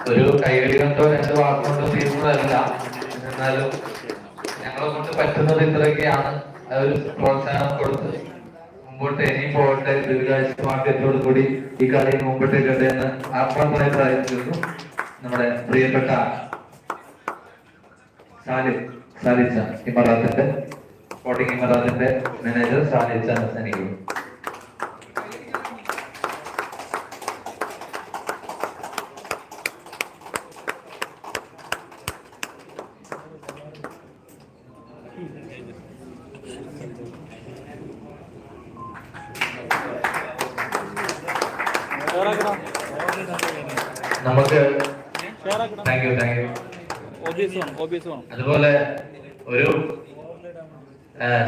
ഒരു കൈകളി കൊണ്ടോ 2 വാക്കുകൊണ്ടോ തീരുന്നതല്ല. എന്നാലും ഞങ്ങളെ കൊണ്ട് പറ്റുന്നത് ഇത്രയൊക്കെയാണ്. ഒരു പ്രോത്സാഹനം കൊടുത്ത് മുമ്പോട്ട് ഇനിയും പോകട്ടെ, ദീർഘായുസ്മാർഗത്തോടു കൂടി ഈ കളി മുമ്പോട്ടേക്കട്ടെ എന്ന് ആത്മാർത്ഥമായി പ്രാർത്ഥിക്കുന്നു. നമ്മുടെ പ്രിയപ്പെട്ട സാലിച്ച ഇമറാത്തിന്റെ സ്പോർട്ടിംഗ് ഇമറാത്തിന്റെ മാനേജർ സാലിച്ച സനികളും. നമുക്ക് താങ്ക് യു. അതുപോലെ ഒരു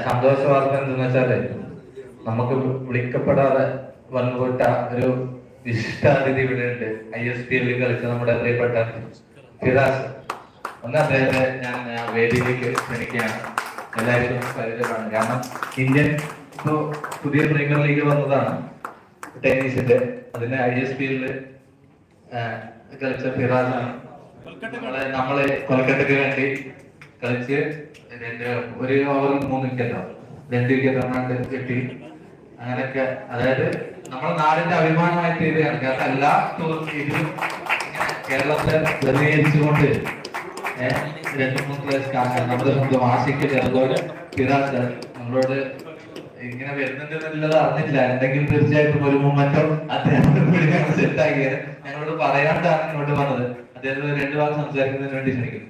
സന്തോഷ വാർത്ത എന്തെന്ന് വെച്ചാല് നമുക്ക് വിളിക്കപ്പെടാതെ വന്നുപോട്ട ഒരു വിശിഷ്ടാതിഥി ഇവിടെ ഉണ്ട്. ISPL കളിച്ച നമ്മുടെ പ്രിയപ്പെട്ട ഫിറാസ്. ഒന്ന് അദ്ദേഹത്തെ ഞാൻ വേദിയിലേക്ക് ക്ഷണിക്കുകയാണ്. എല്ലാവർക്കും പരിചയമാണ്. കാരണം ഇന്ത്യൻ ഇപ്പോ പുതിയ പ്രീമിയർ ലീഗ് വന്നതാണ് ടെന്നീസിന്റെ. അതിന് ISPL കളിച്ച ഫിറാസാണ്. നമ്മള് കൊൽക്കത്തക്ക് വേണ്ടി കളിച്ച് 1 ഓവർ 3 വിക്കറ്റോ 2 വിക്കറ്റ് എങ്ങാണ്ട് കിട്ടി. അങ്ങനെയൊക്കെ അതായത് നമ്മുടെ നാടിന്റെ അഭിമാനമായി തീരുകയാണ്. കാരണം എല്ലാ ഇതിലും കേരളത്തെ പ്രതിനിധീകരിച്ചുകൊണ്ട് 2-3 പ്ലേസ് നമ്മുടെ സ്വന്തം ആശയ്ക്ക് ചെറുതോടെ ഫിറാസ് നമ്മളോട് ഇങ്ങനെ വരുന്നുണ്ടെന്നുള്ളത് അറിഞ്ഞില്ല. എന്തെങ്കിലും തീർച്ചയായിട്ടും ഒരു മൊമെന്റോ അദ്ദേഹം സെറ്റാക്കിയത് ഞങ്ങളോട് പറയാണ്ടാണ് ഇങ്ങോട്ട് വന്നത്. അദ്ദേഹത്തിന് 2 വാക്ക് സംസാരിക്കുന്നതിന് വേണ്ടി ക്ഷണിക്കും.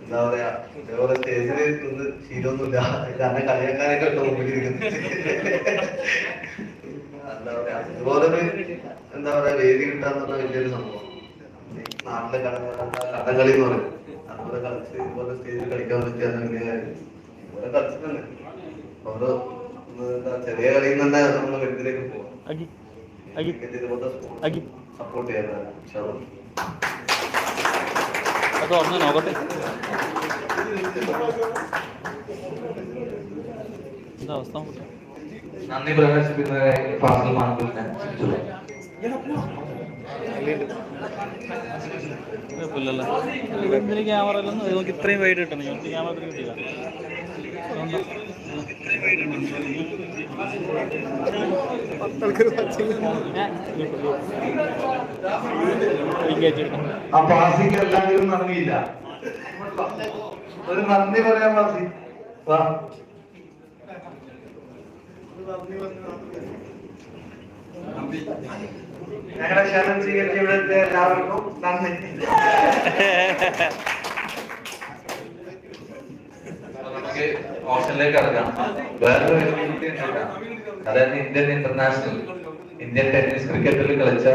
എന്താ പറയാ, ഇതേപോലെ സ്റ്റേജില് ഒന്ന് ശീലമൊന്നുമില്ല. കാരണം കളിയാക്കാനൊക്കെ മുമ്പിലിരിക്കുന്നത്. എന്താ പറയാ, ഇതുപോലെ എന്താ പറയാ വേദി കിട്ടാന്നുള്ള വലിയൊരു സംഭവം. നാട്ടിലെ കഥകളി എന്ന് പറയും. അതുപോലെ കളിച്ച് ഇതുപോലെ സ്റ്റേജിൽ കളിക്കാൻ പറ്റിയാണ് വലിയ കാര്യം. ഇതുപോലെ കളിച്ചിട്ടുണ്ട്. ഓരോ എന്താ ചെറിയ കളിയിൽ നിന്ന് തന്നെ നമ്മൾ വലുതിലേക്ക് പോകാം. ഇതുപോലത്തെ സപ്പോർട്ട് ചെയ്യാനാണ്. നോക്കട്ടെ നന്ദി പ്രകാശിപ്പിക്കുന്നതായി ഫാസിൽ മാനൂരിനെ ക്യാമറയിലൊന്നും നമുക്ക് ഇത്രയും വൈഡ് കിട്ടണം. ഞങ്ങൾക്ക് ക്യാമറ കിട്ടില്ല. ആ പാസിക്ക് എല്ലാവരും നന്ദിയില്ല. ഒരു നന്ദി പറയാൻ പാസി ഞങ്ങളുടെ ക്ഷണം സ്വീകരിച്ച ഇവിടുത്തെ എല്ലാവർക്കും നന്ദി. നമുക്ക് ഓപ്ഷനിലേക്ക് ഇറങ്ങാം. വേറൊരു അതായത് ഇന്ത്യൻ ടെന്നീസ് ക്രിക്കറ്റിൽ കളിച്ച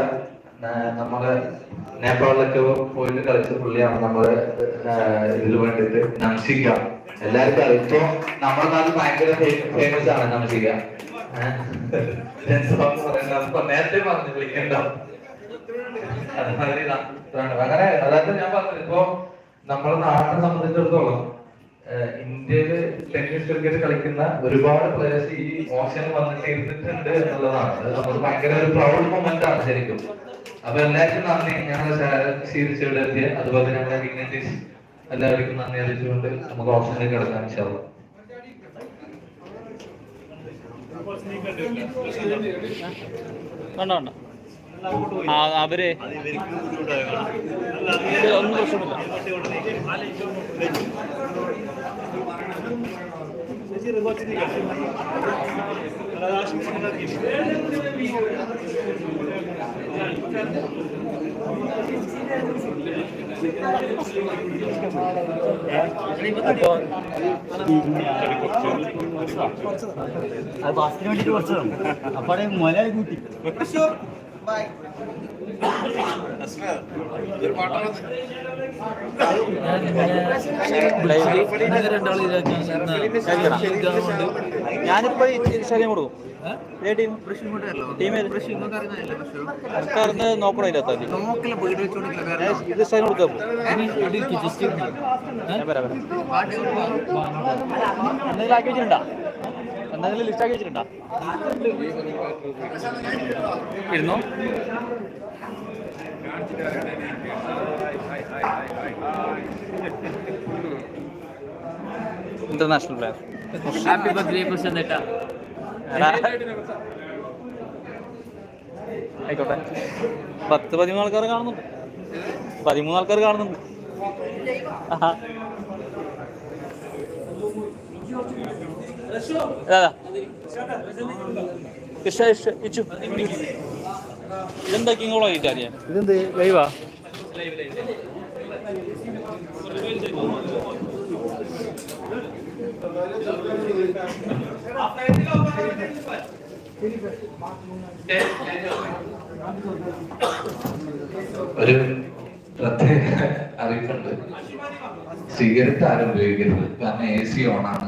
നമ്മള് നേപ്പാളിലൊക്കെ പോയിട്ട് കളിച്ച പുള്ളിയാണ് നമ്മുടെ ഇതിന് വേണ്ടിട്ട് നംസിക. എല്ലാവർക്കും അറിയാം. ഇപ്പൊ നമ്മുടെ നാട്ടിൽ ഭയങ്കര ഫേമസ് ആണ് നംസിക. നേരത്തെ പറഞ്ഞു വിളിക്കണ്ട. അങ്ങനെ അതായത് ഞാൻ പറഞ്ഞത് ഇപ്പൊ നമ്മുടെ നാട്ടിനെ സംബന്ധിച്ചിടത്തോളം ഇന്ത്യയില് ടെന്നീസ് ക്രിക്കറ്റ് കളിക്കുന്ന ഒരുപാട് പ്ലേയേഴ്സ് ഈ ഓപ്ഷനിൽ വന്നിട്ട് ഇരുന്നിട്ടുണ്ട് എന്നുള്ളതാണ്. അത് നമുക്ക് ഭയങ്കര ഒരു പ്രൗഡ് മൊമെന്റ് ആണ് ശരിക്കും. അപ്പൊ എല്ലാവർക്കും നന്ദി. ഞങ്ങൾ സ്വീകരിച്ചിവിടെ എത്തിയ അതുപോലെ ഞങ്ങളുടെ ഡിഗ്നിറ്റീസ് എല്ലാവർക്കും നന്ദി അറിയിച്ചുകൊണ്ട് നമുക്ക് ഓപ്ഷനിലേക്ക് കിടക്കാൻ ഇൻഷാല്ലാ. വേണ്ട അവര് ഒന്നും പ്രശ്നമില്ല. അത് ബാസ്കിന് വേണ്ടിട്ട് കുറച്ചതാണ്. അപ്പൊ മലയാളി കൂട്ടി ഞാനിപ്പോ ശരിയും കൊടുക്കും. സർക്കാരിന് നോക്കണം ഇല്ലാത്ത ഇത് സ്ഥലം കൊടുക്കാം. എന്തെങ്കിലും ആക്കി വെച്ചിട്ടുണ്ടോ? എന്തെങ്കിലും ലിസ്റ്റ് ആക്കി വെച്ചിട്ടുണ്ടോ? ഇരുന്നോ? International player. ഹാപ്പി ബർത്ത്ഡേ പ്രസന്നേട്ടാ. ആയിക്കോട്ടെ. 10-13 ആൾക്കാർ കാണുന്നുണ്ട്. 13 ആൾക്കാർ കാണുന്നുണ്ട്. ഇതെന്താക്കി ഇങ്ങോളോ ഇറ്റാലിയൻ? ഇതെന്ത് ലൈവാ? ഒരു പ്രത്യേക അറിയിപ്പുണ്ട്. സിഗരറ്റ് ആരും ഉപയോഗിക്കരുത്. കാരണം AC ഓണാണ്.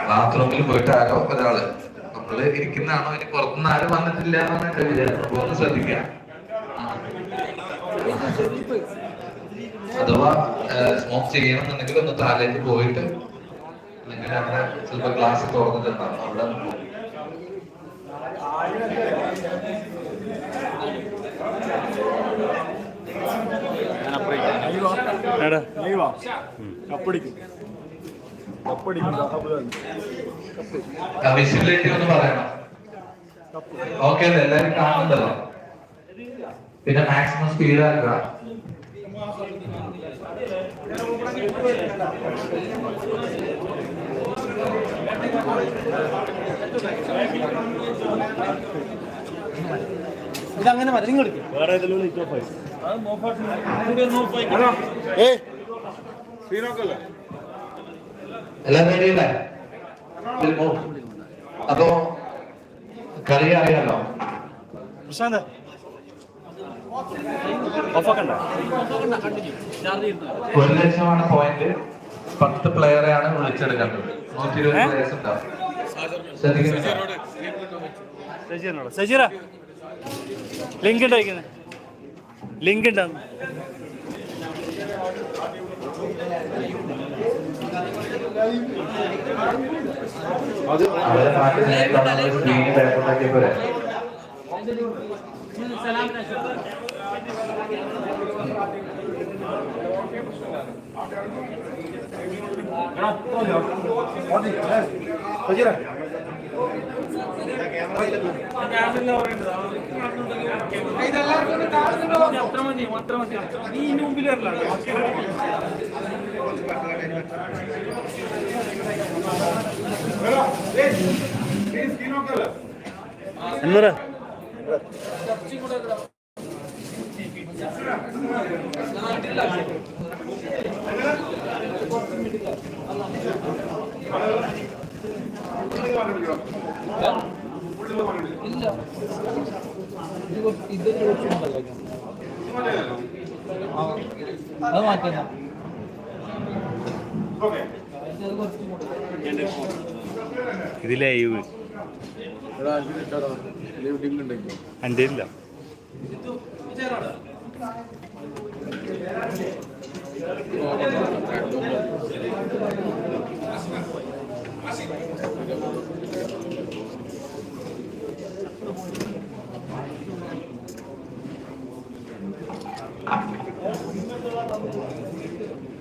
ബാത്റൂമിൽ പോയിട്ട് ആരോ ഒരാള് നമ്മള് ഇരിക്കുന്നതാണോ ഇനി പുറത്തുനിന്ന് ആരും വന്നിട്ടില്ല എന്നാണ് എന്റെ വിചാരം. ഒന്ന് ശ്രദ്ധിക്കാം. അഥവാ സ്മോക്ക് ചെയ്യണമെന്നുണ്ടെങ്കിൽ ഒന്ന് താഴേക്ക് പോയിട്ട് അല്ലെങ്കിൽ അവിടെ ചിലപ്പോ ഗ്ലാസ് തുറന്നിട്ടുണ്ടാവും അവിടെ പോകും. വിസിബിലിറ്റി ഒന്ന് പറയണം. ഓക്കെ അല്ലേ? എല്ലാരും കാണുന്നുണ്ടല്ലോ. പിന്നെ മാക്സിമം സ്പീഡ് ആക്കുക. ഇതങ്ങനെ മതി. നിങ്ങൾ എല്ലാരും റെഡിയല്ലേ? അപ്പോ കളി അറിയാലോ. പ്രശാന്ത് ഒരു ലക്ഷമാണ് പോയിന്റ്. 10 പ്ലെയറെയാണ് വിളിച്ചെടുക്കേണ്ടത്. 120 പ്ലേയേഴ്സ് ഉണ്ടാവും. സജീറ ലിങ്ക് ഉണ്ടായിരിക്കുന്നത്. ലിങ്ക് ഉണ്ടാകുന്നു. അവരെ മാറ്റി സ്ക്രീന് പേപ്പറിലാക്കിയ പോലെ എന്നൂറ് അത് മാറ്റുന്ന ഇത് ലൈവ് എൻ്റെ ഇല്ല.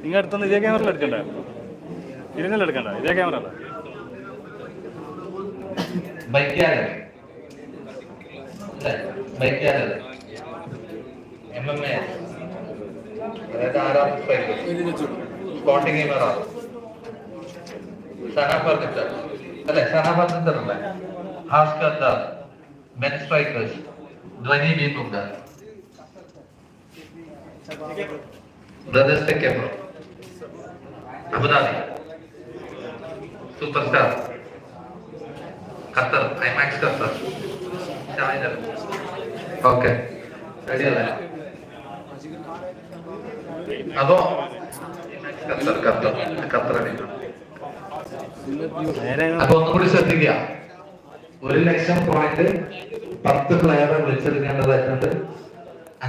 നിങ്ങൾ അടുത്തൊന്ന് ഇതേ ക്യാമറയിൽ എടുക്കണ്ടേ? ഇരുന്നല്ല എടുക്കണ്ട, ഇതേ ക്യാമറ അല്ല. Brothers take care. Abu Dhabi, Superstar, Qatar, IMAX Qatar, China, okay, ready അല്ലേ? അപ്പോ ഖത്തർ അപ്പൊ ഒന്നുകൂടി ശ്രദ്ധിക്കുക. 1,00,000 പോയിന്റ് 10 പ്ലെയറെ വിളിച്ചെടുക്കേണ്ടതായിട്ടുണ്ട്.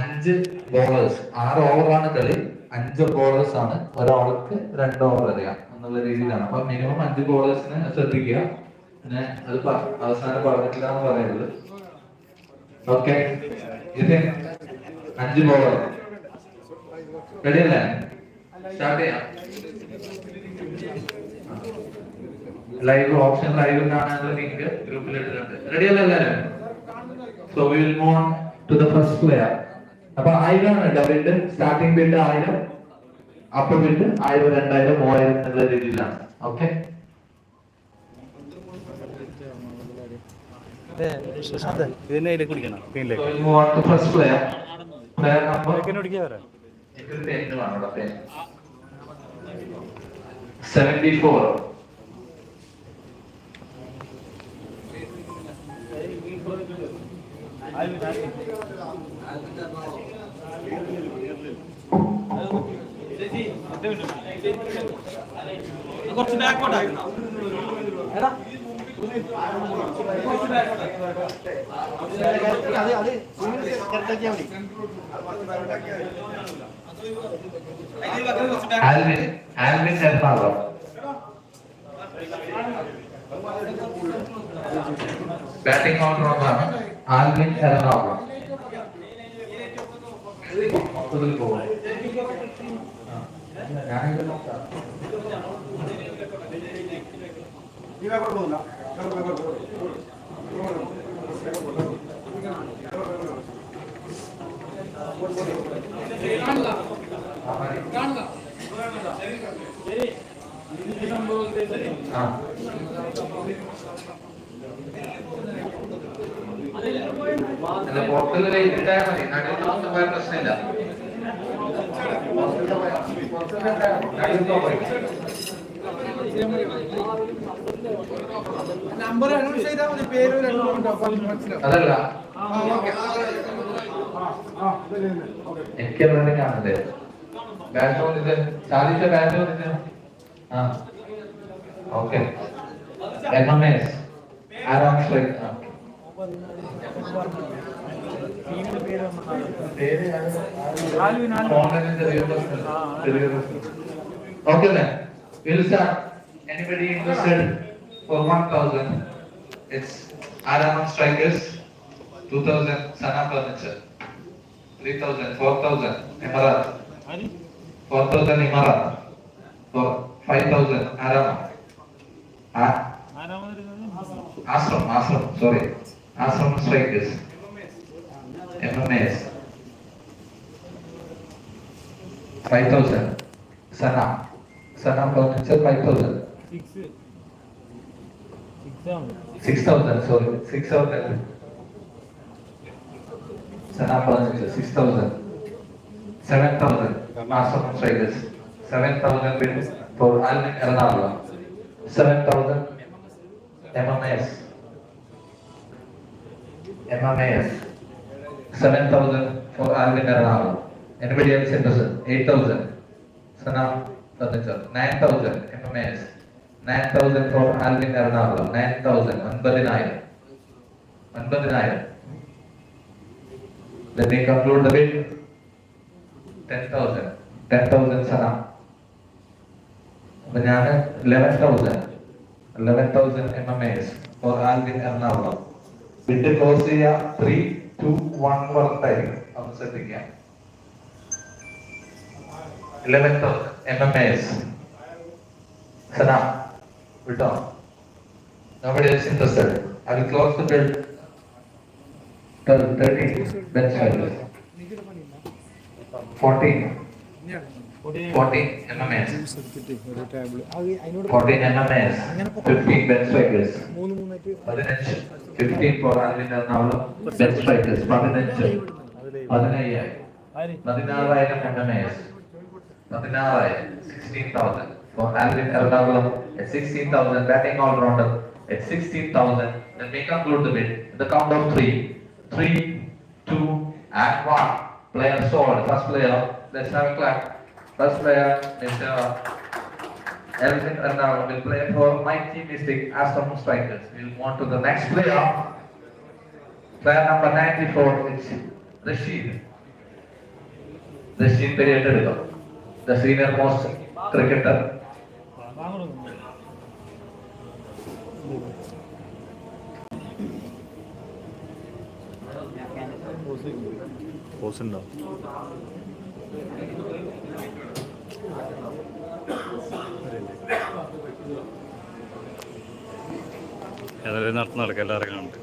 5 ബോളേഴ്സ്, 6 ഓവറാണ് കളി. 5 ബോളേഴ്സ് ആണ്, ഒരാൾക്ക് 2 ഓവർ അറിയാം എന്നുള്ള രീതിയിലാണ്. അപ്പൊ മിനിമം 5 ബോളേഴ്സിന് ശ്രദ്ധിക്കുക. പിന്നെ അത് അവസാനം പറഞ്ഞിട്ടില്ല എന്ന് പറയുന്നത്. ഓക്കെ, ഇത് 5 ബോളർ റെഡി അല്ലേ? സ്റ്റാർട്ട് ചെയ്യാം. ലൈവ് ഓപ്ഷൻ ലൈവ് കാണാനുള്ള ലിങ്ക് ഗ്രൂപ്പിൽ ഇട്ടിട്ടുണ്ട്. റെഡി അല്ലേ എല്ലാവരും? So we will move on to the first player. അപ്പൊ 1000 ആണ് doubled. Starting bid 1000, upper bid 1000, 2000, 3000 എന്നുള്ള രീതിയിലാണ്. Okay, first player. Player number 74. കുറച്ച് ബാക്കോട്ടാ എടാ ആൽവിൻ എറണാകുളം. ബാറ്റിംഗ് ഓൾറൗണ്ടറാണ് ആൽവിൻ എറണാകുളം. മൊത്തത്തിൽ പോകും. ഞാനിത് നോക്കാം. പുറത്തുള്ള ലൈറ്റ് ഇട്ടാൽ മതി. നടുവിൽ മൊത്തം പോയ പ്രശ്നമില്ല. നമ്പർ അനൗൺസ് ചെയ്താൽ മതി. പേര് അതല്ല, എനിക്കെന്തായാലും കാണണ്ടേ? ബാറ്റ് വന്നിട്ട് സാധിച്ച ബാറ്റ് വന്നിട്ട്. ആ ഓക്കെ, MMS ആരാണ് strike? Okay then, we'll start. Anybody interested for 1,000? It's Araman Strikers. 2,000 Sana Furniture. 3,000, 4,000 Emarat. 4,000 Emarat. For 5,000 Araman. Ashram, sorry. Ashram Strikers. MMS. 5,000. Sana Furniture 5,000. 6,000, sorry. 6,000. Sana Furniture 6,000. 7,000. Ashram Strikers. 7,000 bid for Alvin Ernakulam. 7,000 MMS. 7,000 for Alvin Ernakulam. Anybody else interested? 8,000 Sana Furniture. 9,000 MMS. 9,000 for Alvin Ernakulam. 9,000 9,000. Let me conclude the bid. 10,000 Sana. അപ്പൊ ഞാൻ 11,000 MMS for Alvin Ernakulam. Bid close ചെയ്യുക 3, 2, 1 വർത്തായിരിക്കും. അത് ശ്രദ്ധിക്കാം. 11,000 MMS. Sana, വിട്ടോ? Nobody else interested. I will close the bid. 13 bench values. 14 MMS. 14 MMS. 15 bench strikers. 15 for Alvin Ernakulam. Bench strikers 15. 15,000 MMS. 16,000 for Alvin Ernakulam. At 16,000 batting all rounder. At 16,000. Then we conclude the bid. The count of 3, 2, and 1. Player sold. First player. Let's have a clap. First player, Mr. Elvin Randall will play for Mighty Mystic Aston Strikers. We'll move on to the next player. Player number 94 is Rashid. Rashid Periyatadukam, the senior most cricketer. Pose ഉണ്ടോ? ഏതായാലും നടക്കാം, എല്ലാവരും കാണുന്നുണ്ട്.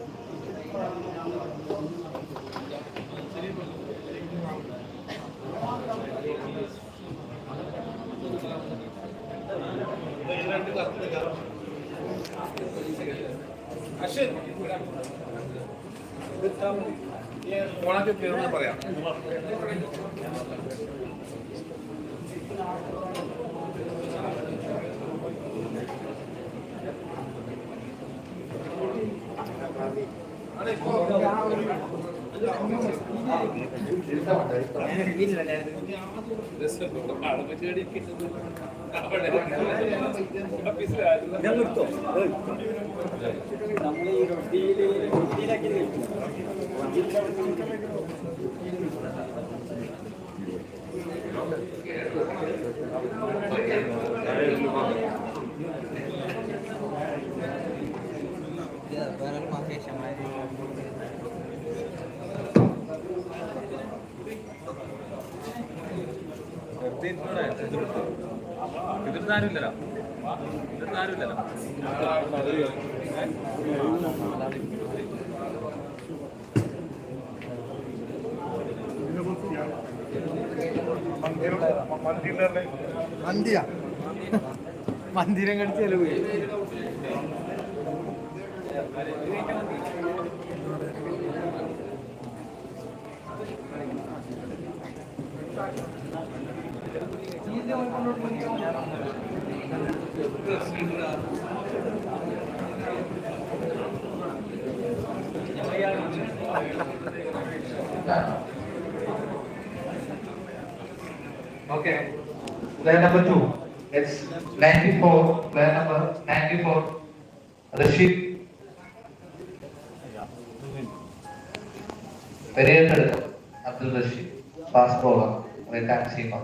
ഓണാക്കി പേര് പറയാം. ഇതിരുന്നാരുമില്ലല്ലോ, ഇതിരുന്നാരുമില്ലല്ലോ. മന്ദിരം കടിച്ചാലും Okay. Player number 2. It's 94. Player number 94. Rashid. Periyatadukam, Abdul Rashid. Fast bowler. Right hand seamer.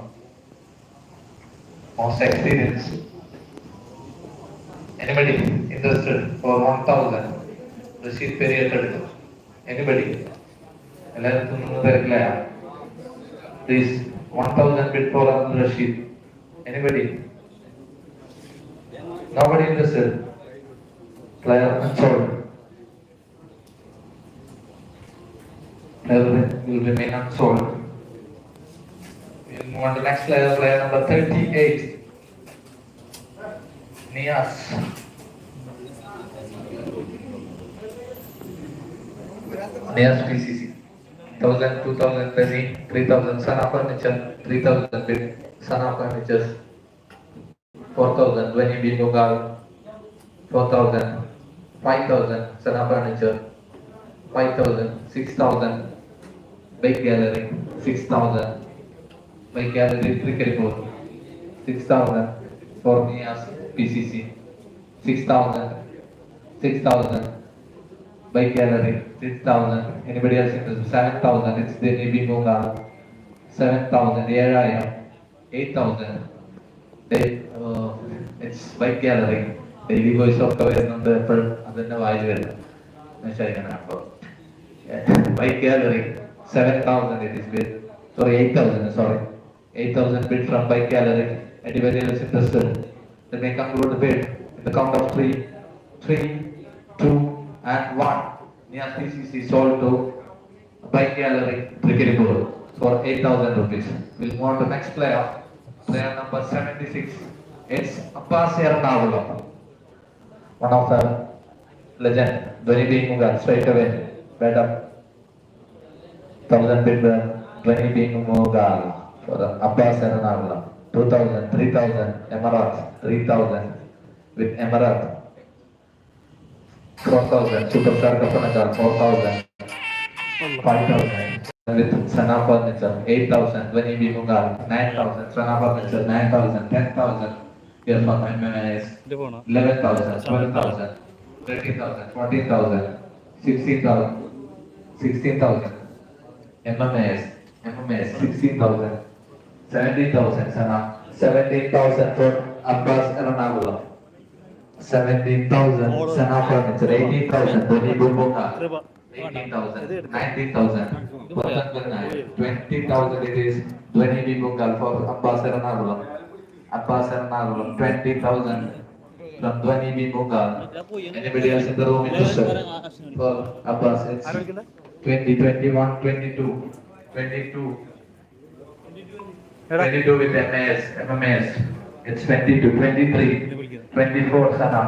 Most experienced. Anybody interested for 1,000? Rashid Periyatadukam. Anybody? Please, 1,000 bid for Abdul Rashid. Anybody? Nobody interested? Player unsold. Player will remain unsold. We'll move on to the next player, player number 38. Nias. Nias PCC. 1,000, 2,000 penny, 3,000 Sana furniture, 3,000 bid Sana furnitures, 4,000 Dwayne B. Mughal, 4,000, 5,000 Sana furniture, 5,000, 6,000 bike gallery, 6,000 bike gallery cricket board, 6,000 for Nias PCC, 6,000, 6,000 bike gallery, 6,000. Anybody else interested? 7,000. It's the Nibi Mughal. 7,000. AIM. 8,000. It's bike gallery. Daily voice of cover on the other value. Bike gallery. 7,000 it is bid. Sorry, 8,000. Sorry, 8,000 bid from bike gallery. Anybody else interested? Then may conclude the bid in the count of 3, 2, and 1. Nias PCC sold to Bike Gallery Cricket Board for 8,000 rupees. We'll move on to next player. Player number 76. It's Abbas Ernakulam. One of the legend. Dwayne B. Mughal straight away. Bet up. 1,000 bid Dwayne B. Mughal for the Abbas Ernakulam. 2,000, 3,000 Emirates. 3,000 with Emirates. 4,000 Superstar Kasaragod 4,000. 5,000 with Sana Furniture, 8,000, Vani B. Mungal, 9,000, Sana Furniture, 9,000, 10,000, here from MMIS, 11,000, 12,000, 13,000, 14,000, 16,000, 16,000, MMIS, 16,000, 17,000, Sana, 17,000 for Abbas Ernakulam, 17,000, Sana Furniture, 18,000, Vani B. Mungal, 18,000, 19,000, 20,000 it is Dhwani Bungal for Abbas Ernakulam. Abbas Ernakulam, 20,000 from Dhwani Bungal. Anybody else in the room interested? For Abbas, it's 20, 21, 22, 22, 22 with MMS. It's 22, 23, 24 Sana,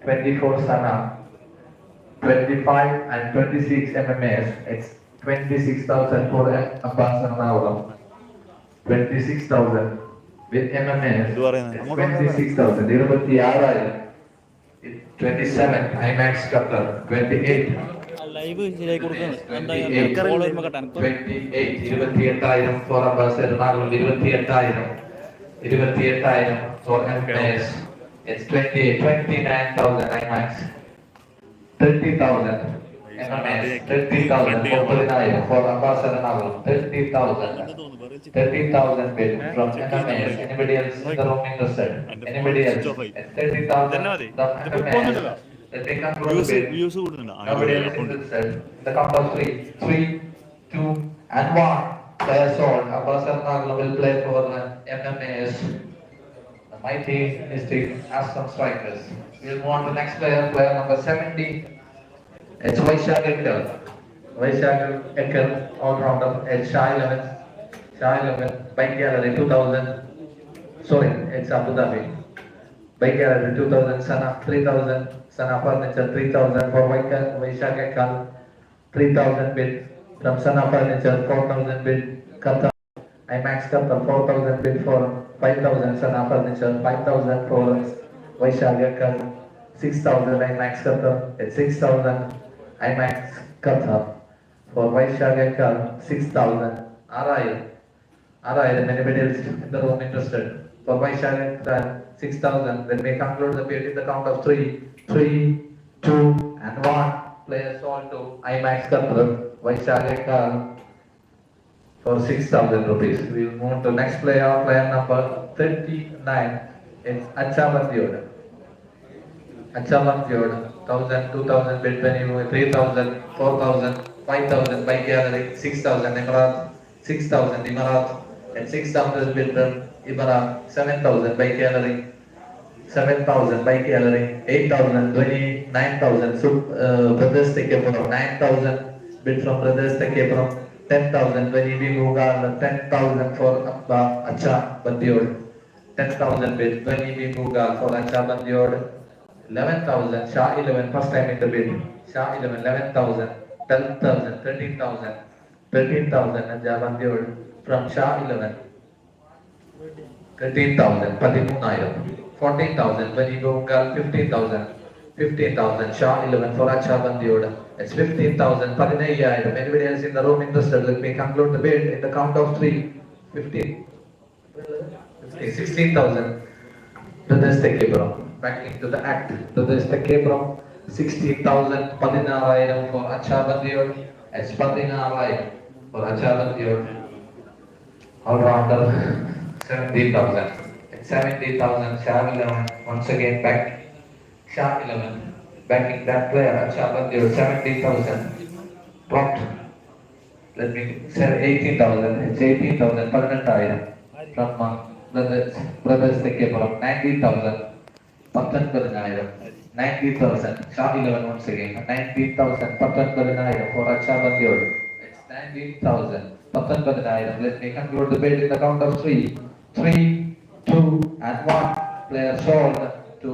24 Sana. 25 and 26 MMS, it's 26,000 for Abbas Ernakulam. 26,000 with MMS, it's 26,000. 27 IMAX Qatar, 28. Live ശരിയായി കൊടുക്കുന്നത് 28,000 for Abbas Ernakulam, 28,000 for MMS, it's 29,000 IMAX. 30,000 MMS, 30,000 for Abbas Ernakulam, 30,000 bid from MMS. Anybody else in the room interested? Anybody else? It's 30,000 from MMS. Let me conclude the bid. Nobody else interested. The count of 3, 2, and 1. Players sold. Abbas Ernakulam will play for MMS. The mighty mystic Assam Strikers. We'll move on to the next player, player number 70. It's Vaishak Ekal. Vaishak Ekal, all-rounder. It's Shah 11. Shah 11. Bike gallery 2,000. Sorry, it's Abu Dhabi. Bike gallery 2,000. Sana 3,000. Sana Furniture 3,000 for Vaishak Ekal. 3,000 bid. From Sana Furniture 4,000 bid. Qatar. IMAX Qatar 4,000 bid for 5,000. Sana Furniture 5,000 for Vaishak Ekal. 6,000 IMAX Qatar. It's 6,000 IMAX Qatar for Vaishak Ekal. 6,000. Alright, anybody else in the room interested? For Vaishak Ekal, 6,000. Then we conclude the bid in the count of 3, 2, and 1. Players sold to IMAX Qatar. Vaishak Ekal for 6,000 rupees. We will move to next player, player number 39. It's Achavandiod. 1,000, 2,000 bid venue, 3,000, 4,000, 5,000 bike gallery, 6,000 Emirat, 6,000 Emirat, and 6,000 bid Emirat, 7,000 bike gallery, 7,000 bike gallery, 8,000 Dhwani, 9,000 Brothers Tekepura, 9,000 bid from Brothers Tekepura, 10,000 Dhwani Bungal, 10,000 for Acha Bandiod, 10,000 bid Dhwani Bungal for Acha Bandiod. 11,000, Shah 11, first time in the bid. Shah 11, 11,000, 12,000, 13,000, 13,000, Najabandiod from Shah 11. 13,000, 13,000, 14,000, Vani Bungal, 15,000, 15,000, Shah 11 for Achabandiod. It's 15,000, 15,000. Anybody else in the room interested? Let me conclude the bid in the count of 3, 15, 16,000. Brothers Tekepura. Back into the act. Brothers Tekepura. 16,000. 16,000 for Achabandiod. It's 16,000 for Achabandiod. All-rounder 17,000. It's 17,000. Shah 11. Once again back. Shah 11. Backing that player. Achabandiod 17,000. Dropped. Let me say 18,000. It's 18,000. 18,000 from Brothers Tekepura. 19,000. 19,000. 19,000. Shah 11 once again. 19,000. 19,000 for Achabandiod. It's 19,000. 19,000. Let me conclude the bid in the count of 3, 2, and 1. Player sold to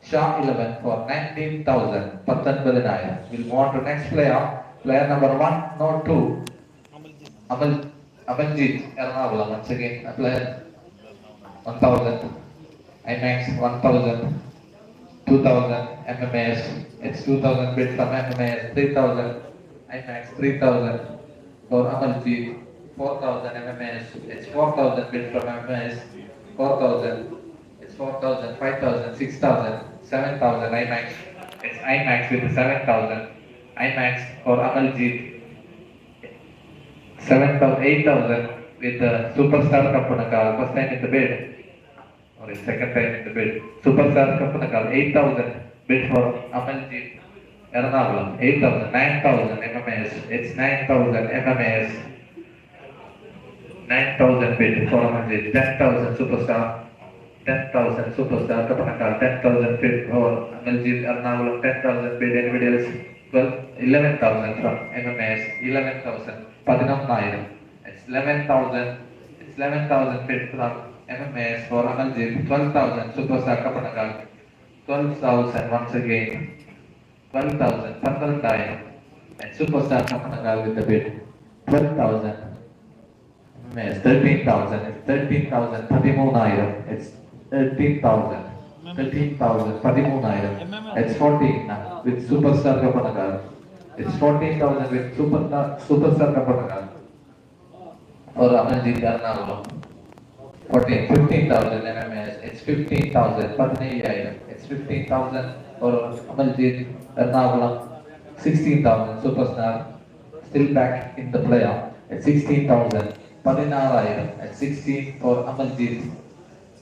Shah 11 for 19,000. 19,000. We'll move on to next player. Player number 1, no 2. Amanjit Ernakulam. Once again, a player 1,000. IMAX 1,000. 2,000 MMS. It's 2,000 bid from MMS. 3,000. IMAX 3000 for Amaljeet, 4000 MMS, it's 4000 bid from MMS, 4000, it's 4000, 5000, 6000, 7000 IMAX, it's IMAX with 7000, IMAX for Amaljeet, 7,000, 8,000 with the Superstar Kapanakal, first time in the bid, or his second time in the bid. Superstar Kapanakal, 8,000 bid for Amaljeet. Ernakulam, 8,000, 9,000 MMS, it's 9,000 MMS, 9,000 bid for Amaljeet, 10,000 Superstar, 10,000 Superstar Kapanakal, 10,000 bid for Amaljeet, Ernakulam, 10,000 bid, anybody else? 11,000 from MMS, 11,000, 11,000, it's 11,000, it's 11,000 bid from MMS for Amaljeet, 12,000 Superstar Kapanakal, 12,000 once again, 12,000, 12,000, and Superstar Kanhangad with the bid, 12,000, MMS, 13,000, it's 13,000, 13,000, it's 13,000, 13,000, 13,000, it's 14 now with Superstar Kanhangad, it's 14,000 with Superstar Kanhangad for Amaljeet Ernakulam, 14, 15,000 MMS, it's 15,000, 15,000, it's 15,000 for Amaljeet Ernakulam, 16,000 Superstar, still back in the playoff at 16,000, 16,000 at 16 for Amaljeet,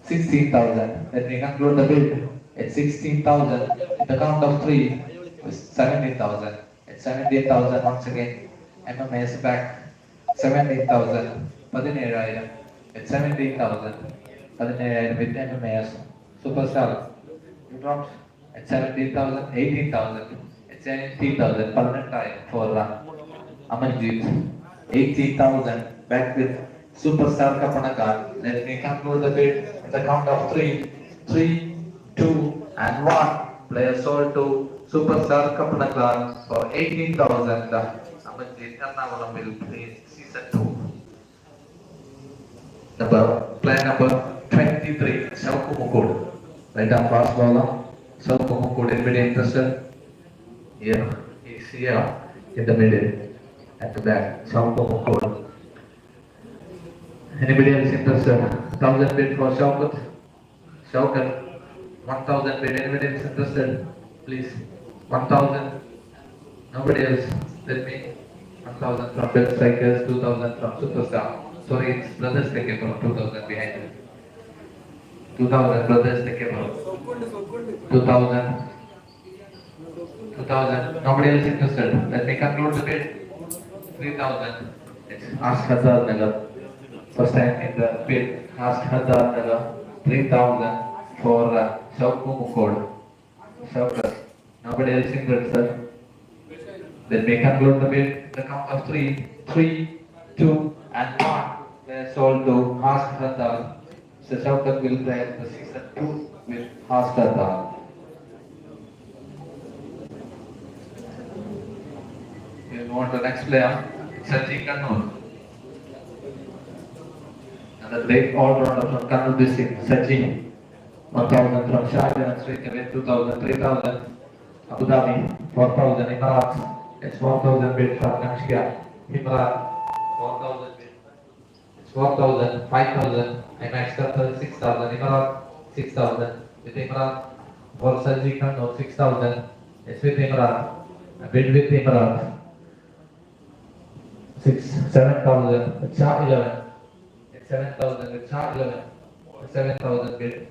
16,000. Let me conclude the bid at 16,000. At the count of 3, 17,000. At 17,000 once again, MMS back 17,000, 17,000. At 17,000, 17,000 with MMS, Superstar, you dropped at 17,000, 18,000, at 17,000, permanent tie for Amaljeet, 18,000, back with Superstar Kapanakal. Let me conclude the bid at the count of 3, 3, 2, and 1. Player sold to Superstar Kapanakal for 18,000. Amaljeet Ernakulam will play season 2. Player number 23, Shauku Mukul. Right arm fast bowler. Shauku Mukul, anybody interested? Here, he's here in the middle, at the back. Shauku Mukul. Anybody else interested? 1,000 bid for Shaukat. Shaukat, 1,000 bid. Anybody else interested? Please, 1,000. Nobody else. Let me. 1,000 from Bell Strikers, 2,000 from Superstar. Sorry, it's brothers take it from 2,000 behind it. 2,000 brothers take it from 2,000. 2,000. Nobody else interested. Let me conclude the bid. 3,000. It's Ask Hazard Nagar. First time in the bid. Ask Hazard Nagar. 3,000 for Shauku Mukod. Shaukat. Nobody else interested. Let me conclude the bid. The count of 3, 3, 2, and 1. They sold to Ask Hazard. So Shaukat will play the season 2 with Ask Hazard. We move on to the next player, Saji Kannur. And the great all-rounder from Kannur district, Saji. 1,000 from Shahjahan, straight away 2,000, 3,000. Abu Dhabi, 4,000 Emirates. It's 4,000 bid from Namshia, Emirates. 4,000 bid. It's 4,000, 5,000. IMAX Qatar, 6,000. Emirates, 6,000. With Emirates, for Saji Kannur, 6,000. It's with Emirates. A bid with Emirates. 7,000 with Shah 11. It's 7,000 with Shah 11. 7,000 bid.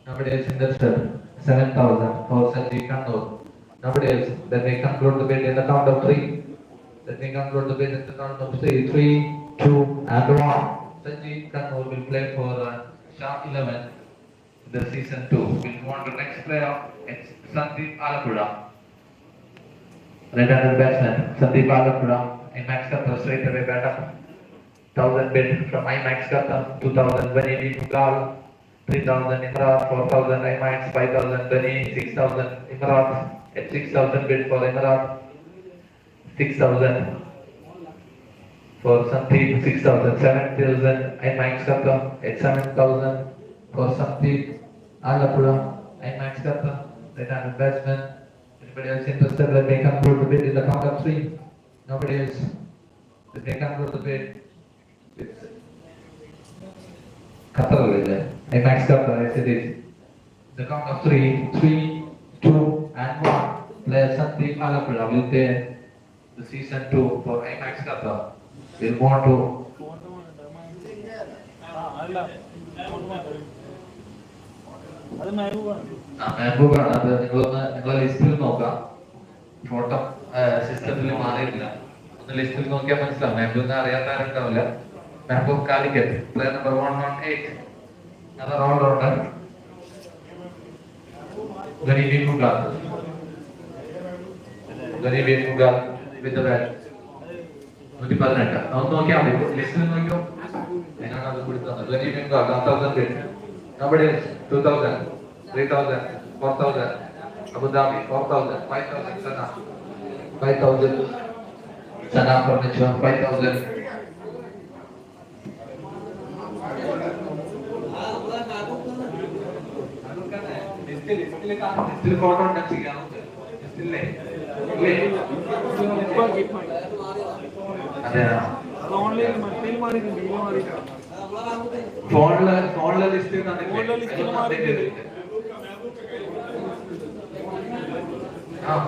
Nobody else interested. 7,000 for Saji Kannur. Nobody else. Then we conclude the bid in the count of 3. Let me conclude the bid in the count of 3. 3, 2, and 1. Saji Kannur will play for Shah 11 in the season 2. We'll move on to the next player. It's Sandeep Alapura. Right-handed batsman, Sandeep Alapura. IMAX Qatar straight away bat up. 1,000 bid from IMAX Qatar. 2,000 Bani Mughal. 3,000 Emirates. 4,000 IMAX. 5,000 Bani. 6,000 Emirates. At 6,000 bid for Emirates. 6,000 for Sandeep. 6,000. 7,000 IMAX Qatar. At 7,000 for Sandeep Alapura. IMAX Qatar. Right-handed batsman. Anybody else interested? Let me conclude the bid in the count of 3. Nobody else. They come to the bed with Kasaragod. I maxed up. I said it. The count of three, three, two, and one. Player Sandeep Alapura will play the season 2 for IMAX Qatar. We'll move on to അത് മെഹബൂബാണ്. മെഹബൂബാണ്. അത് നിങ്ങളെ ലിസ്റ്റിൽ നോക്കാം. Photo സിസ്റ്റത്തിൽ മാറിയിട്ടില്ല. ഒന്ന് ലിസ്റ്റിൽ നോക്കിയാൽ മനസ്സിലാവും. മെഹബൂബിനെ അറിയാത്ത ആരുണ്ടാവില്ല. Mehboob Calicut, player number 118. Another all-rounder. Garibi Mughal with the bat. 118. ഒന്ന് നോക്കിയാൽ മതി. ലിസ്റ്റിൽ നോക്കിയോ. അതിനാണ് അത് കൊടുത്തത്. Garibi Mughal 1000 bid. Nobody else. 2000, 3000, 4000. Abu Dhabi 4000, 5000. Sana 5000. Sana furniture 5000. ലിസ്റ്റിൽ ഫോട്ടോ ഉണ്ടെന്ന് ചെയ്യാം. ലിസ്റ്റില്ലേ? അതെയാ. ഫോണിലെ ലിസ്റ്റ്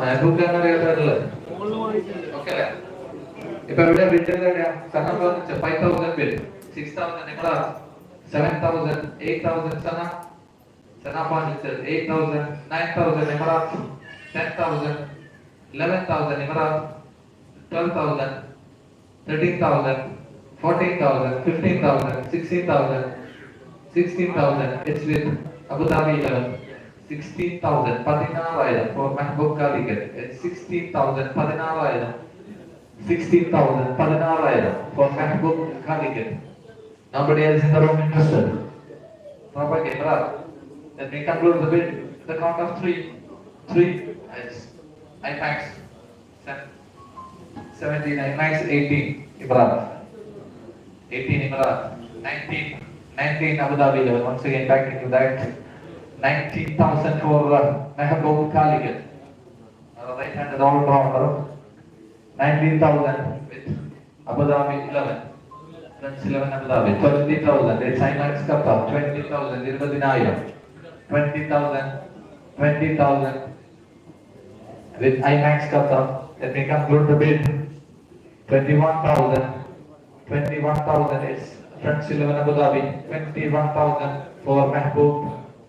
മെഹബൂബ് ഖാൻ അറിയാത്തത്. ഓക്കെ അല്ലേ? ഇപ്പൊ ഇവിടെ വിറ്റത് എവിടെയാ? സന 5000 ബിൽ, 6000 നിങ്ങളാ, 7000, 8000 സന, സന furniture 8000, 9000 Emirates, 10,000, 11,000 Emirates, 12,000, 13,000, 14,000, 15,000, 16,000, 16,000. It's with Abu Dhabi 11. 16,000, 16,000 for Mahbub Kalikat. It's 16,000, 16,000. 16,000, 16,000 for Mahbub Kalikat. Nobody else in the room interested? Proper camera. Let me conclude the bid. The count of three. It's IMAX 17, IMAX 18. Imran. 18 Imran. 19 Abu Dhabi 11. Once again back into that. 19,000 for Mahbub Kalikat. Right-handed all-rounder. 19,000 with Abu Dhabi 11. Friends 11 Abu Dhabi. 20,000. It's IMAX Qatar. 20,000. 20,000. 20,000 with IMAX Qatar. Let me conclude the bid. 21,000. 21,000 is Friends 11 Abu Dhabi. 21,000 for Mahbub.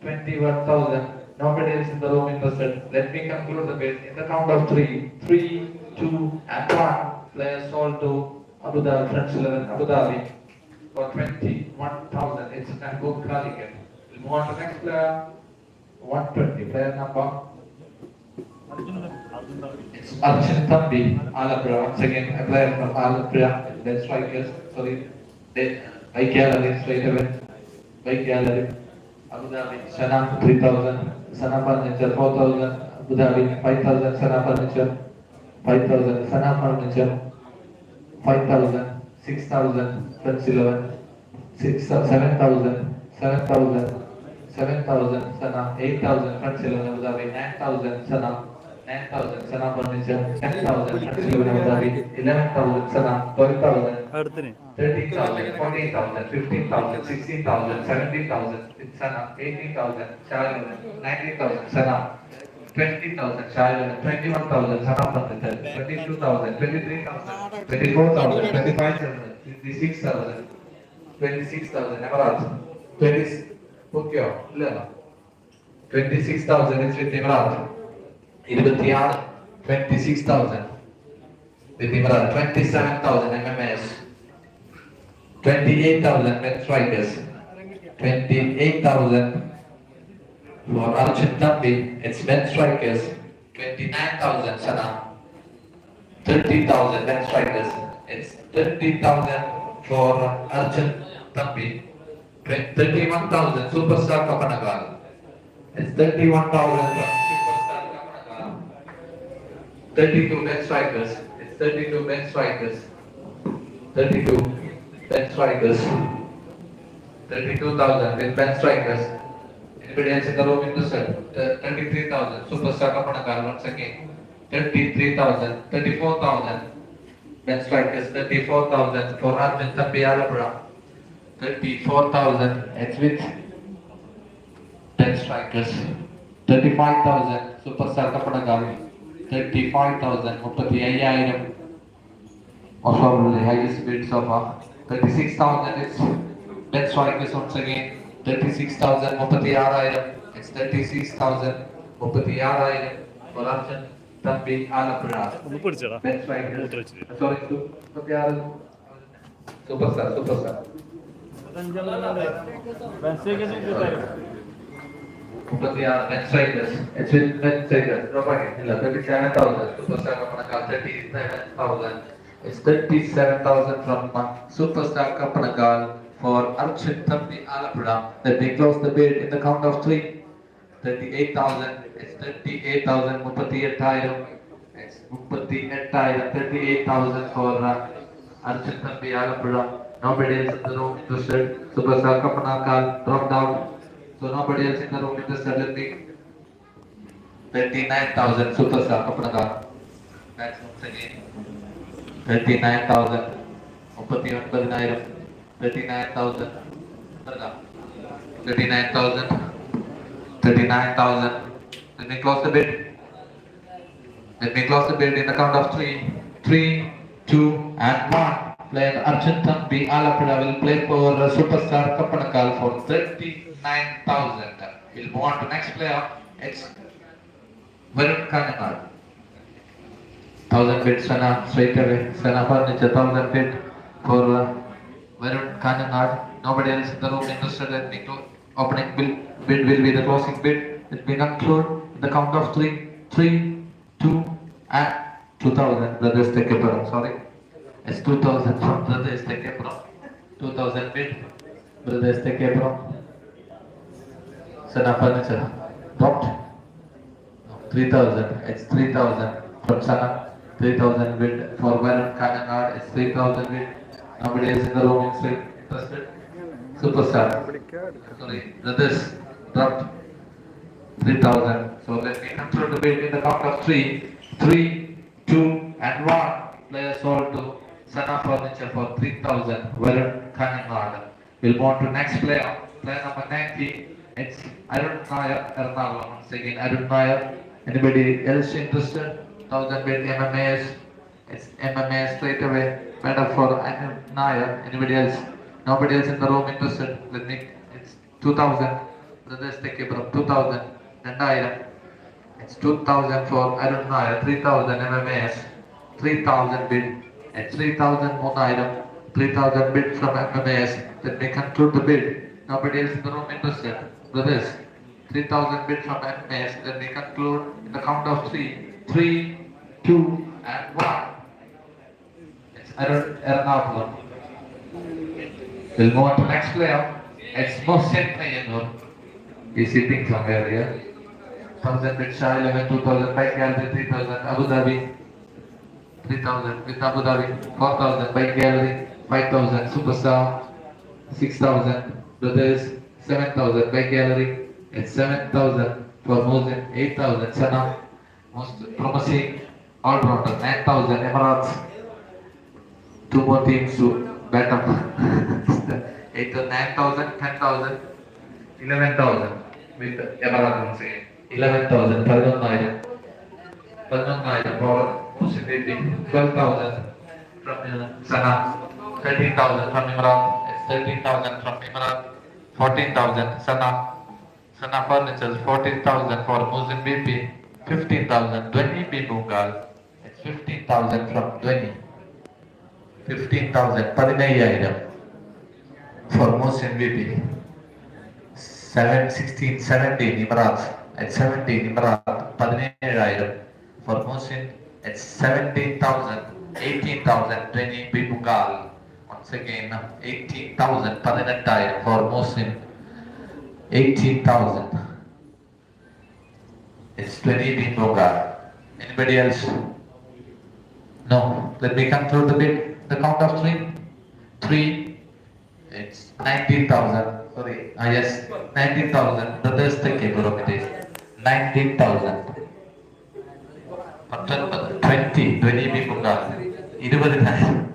21,000. Nobody else in the room interested. Let me conclude the bid in the count of 3, 2, and 1. Players sold to Abu Dhabi, Friends 11 Abu Dhabi for 21,000. It's Mahbub Kalikat. We'll move on to the next player. 120. Player number. It's Arjun Thambi, Alapura. Once again, a player from Alapura. Then strikers. Sorry, by gallery straight away. By gallery. Abu Dhabi, Sana 3,000, Sana Furniture 4,000, Abu Dhabi 5,000, Sana Furniture 5,000, Sana Furniture 5,000, 6,000, Friends 11, 7,000, 7,000, Sana 8,000, Friends 11 Abu Dhabi 9,000, Sana 9,000, Sana Furniture 10,000, Friends 11 Abu Dhabi 11,000, Sana 12,000. 13,000, 14,000, 15,000, 16,000, 17,000, Sana 18,000, Shah 19,000, Sana 20,000, Shah 21,000, Sana Furniture 22,000, 23,000, 24,000, 25,000, 26,000, 26,000, Emirates 20. Okay, 26,000 is with Emirates. 26,000 with Emirates. 27,000 MMS. 28,000 men strikers. 28,000 for Arjun Thambi. It's men strikers. 29,000 Sana. 30,000 men strikers. It's 30,000 for Arjun Thambi. 31,000 Superstar Kanhangad. It's 31,000 for Superstar Kanhangad. 32 men strikers. It's 32 men strikers. 32 men strikers. 32,000 with men strikers. Anybody else in the room interested? 33,000 Superstar Kanhangad once again. 33,000, 34,000, Ben strikers 34,000 for Arjun Tambialapura. 34,000. It's with Ben strikers 35,000 Superstar Kapanagal. 35,000 35,000 or probably highest bid so far. 36,000 is Ben strikers once again. 36,000 36,000. It's 36,000 36,000 for Arjun Tambialapura. ഒന്ന് പിടിച്ചടാ Ben strikers. മൂത്ര വെച്ചിട്ട് Sorry, 36,000 Superstar. Ben strikers. It's with Ben strikers. 37,000. Superstar Kapanagal 37,000. It's 37,000 from Superstar Kapanagal for Arjun Tambialapura. Let me close the bid in the count of 3. 38,000. It's 38,000. 38,000. It's 38,000 for Arjun Tambialapura. Nobody else in the room interested. Superstar Kapanagal dropped out. So nobody else in the room interested. Let me 39,000 Superstar Kapanagal. That's once again 39,000. 39,000. 39,000. 39,000. 39,000. Let me close the bid. Let me close the bid in the count of 3. 3, 2, and 1. Player Arjun Tambialapura will play for Superstar Kapanagal for 39,000. We'll move on to next player. It's Kanhangad. 1,000 bid Sana straight away. Sana Furniture 1,000 bid for Kanhangad. Nobody else in the room interested. Let me close. Opening bid will be the closing bid. Let me conclude in the count of 3. 3, 2, and 2,000. Brothers take a breath. Sorry. It's 2,000 from Brothers take a breath. 2,000 bid. Brothers take a breath. Sana Furniture dropped. 3,000. It's 3,000 from Sana. 3,000 bid for Kanhangad. It's 3,000 bid. Nobody else in the room is interested. Superstar. Sorry, Brothers dropped 3,000. So let me conclude the bid in the count of 3. 3, 2, and 1. Player sold to Sana Furniture for 3,000. Kanhangad. We'll move on to next player. Player number 90. It's Arun Nair Ernakulam. Once again, Arun Nair. Anybody else interested? 1,000 bid MMAS. It's MMAS straight away. Better for Arun Nair. Anybody else? Nobody else in the room interested. Let me. It's 2,000. Brothers take a breath. 2,000. 2,000. It's 2,000 for Arun Nair. 3,000 MMAS. 3,000 bid. It's 3,000 Munaidam. 3,000 bid from MMAS. Let me conclude the bid. Nobody else in the room interested. Brothers. 3,000 bid from MMAS. Let me conclude in the count of 3. 3, 2, and 1. It's Arun Ernakulam. We'll move on to next player. It's Mohsen Nayanur. He's sitting somewhere here. 1,000 bid Shah 11, 2,000 Bike Gallery, 3,000 Abu Dhabi. 3,000 with Abu Dhabi. 4,000 Bike Gallery, 5,000 Superstar. 6,000 Brothers. 7,000 Bike Gallery. It's 7,000 for Mohsen. 8,000 Sana. Most promising all-rounder. 9,000 Emirates. 2 more teams to bet up. 8 to 9,000, 10,000, 11,000 with Emirates once again. 11,000, 11,000 for possibility. 12,000 from Sana. 13,000 from Emirates. It's 13,000 from Emirates. 14,000 Sana. Sana Furniture. 14,000 for Muslim BP. 15,000 20 B Bungal. It's 15,000 from 20. 15,000 15,000 for Muslim BP. 16, 17 Emirates. It's 17 Emirates. 17,000 for Muslim. It's 17,000. 18,000 20 B Bungal. Once again 18,000 18,000 for Muslim. 18,000. It's 20 B Bungal. Anybody else? No. Let me conclude the bid. The count of 3. 3. It's 19,000. Sorry. Yes. 19,000. Brothers take a look at it. 19,000. 20 people got 20,000.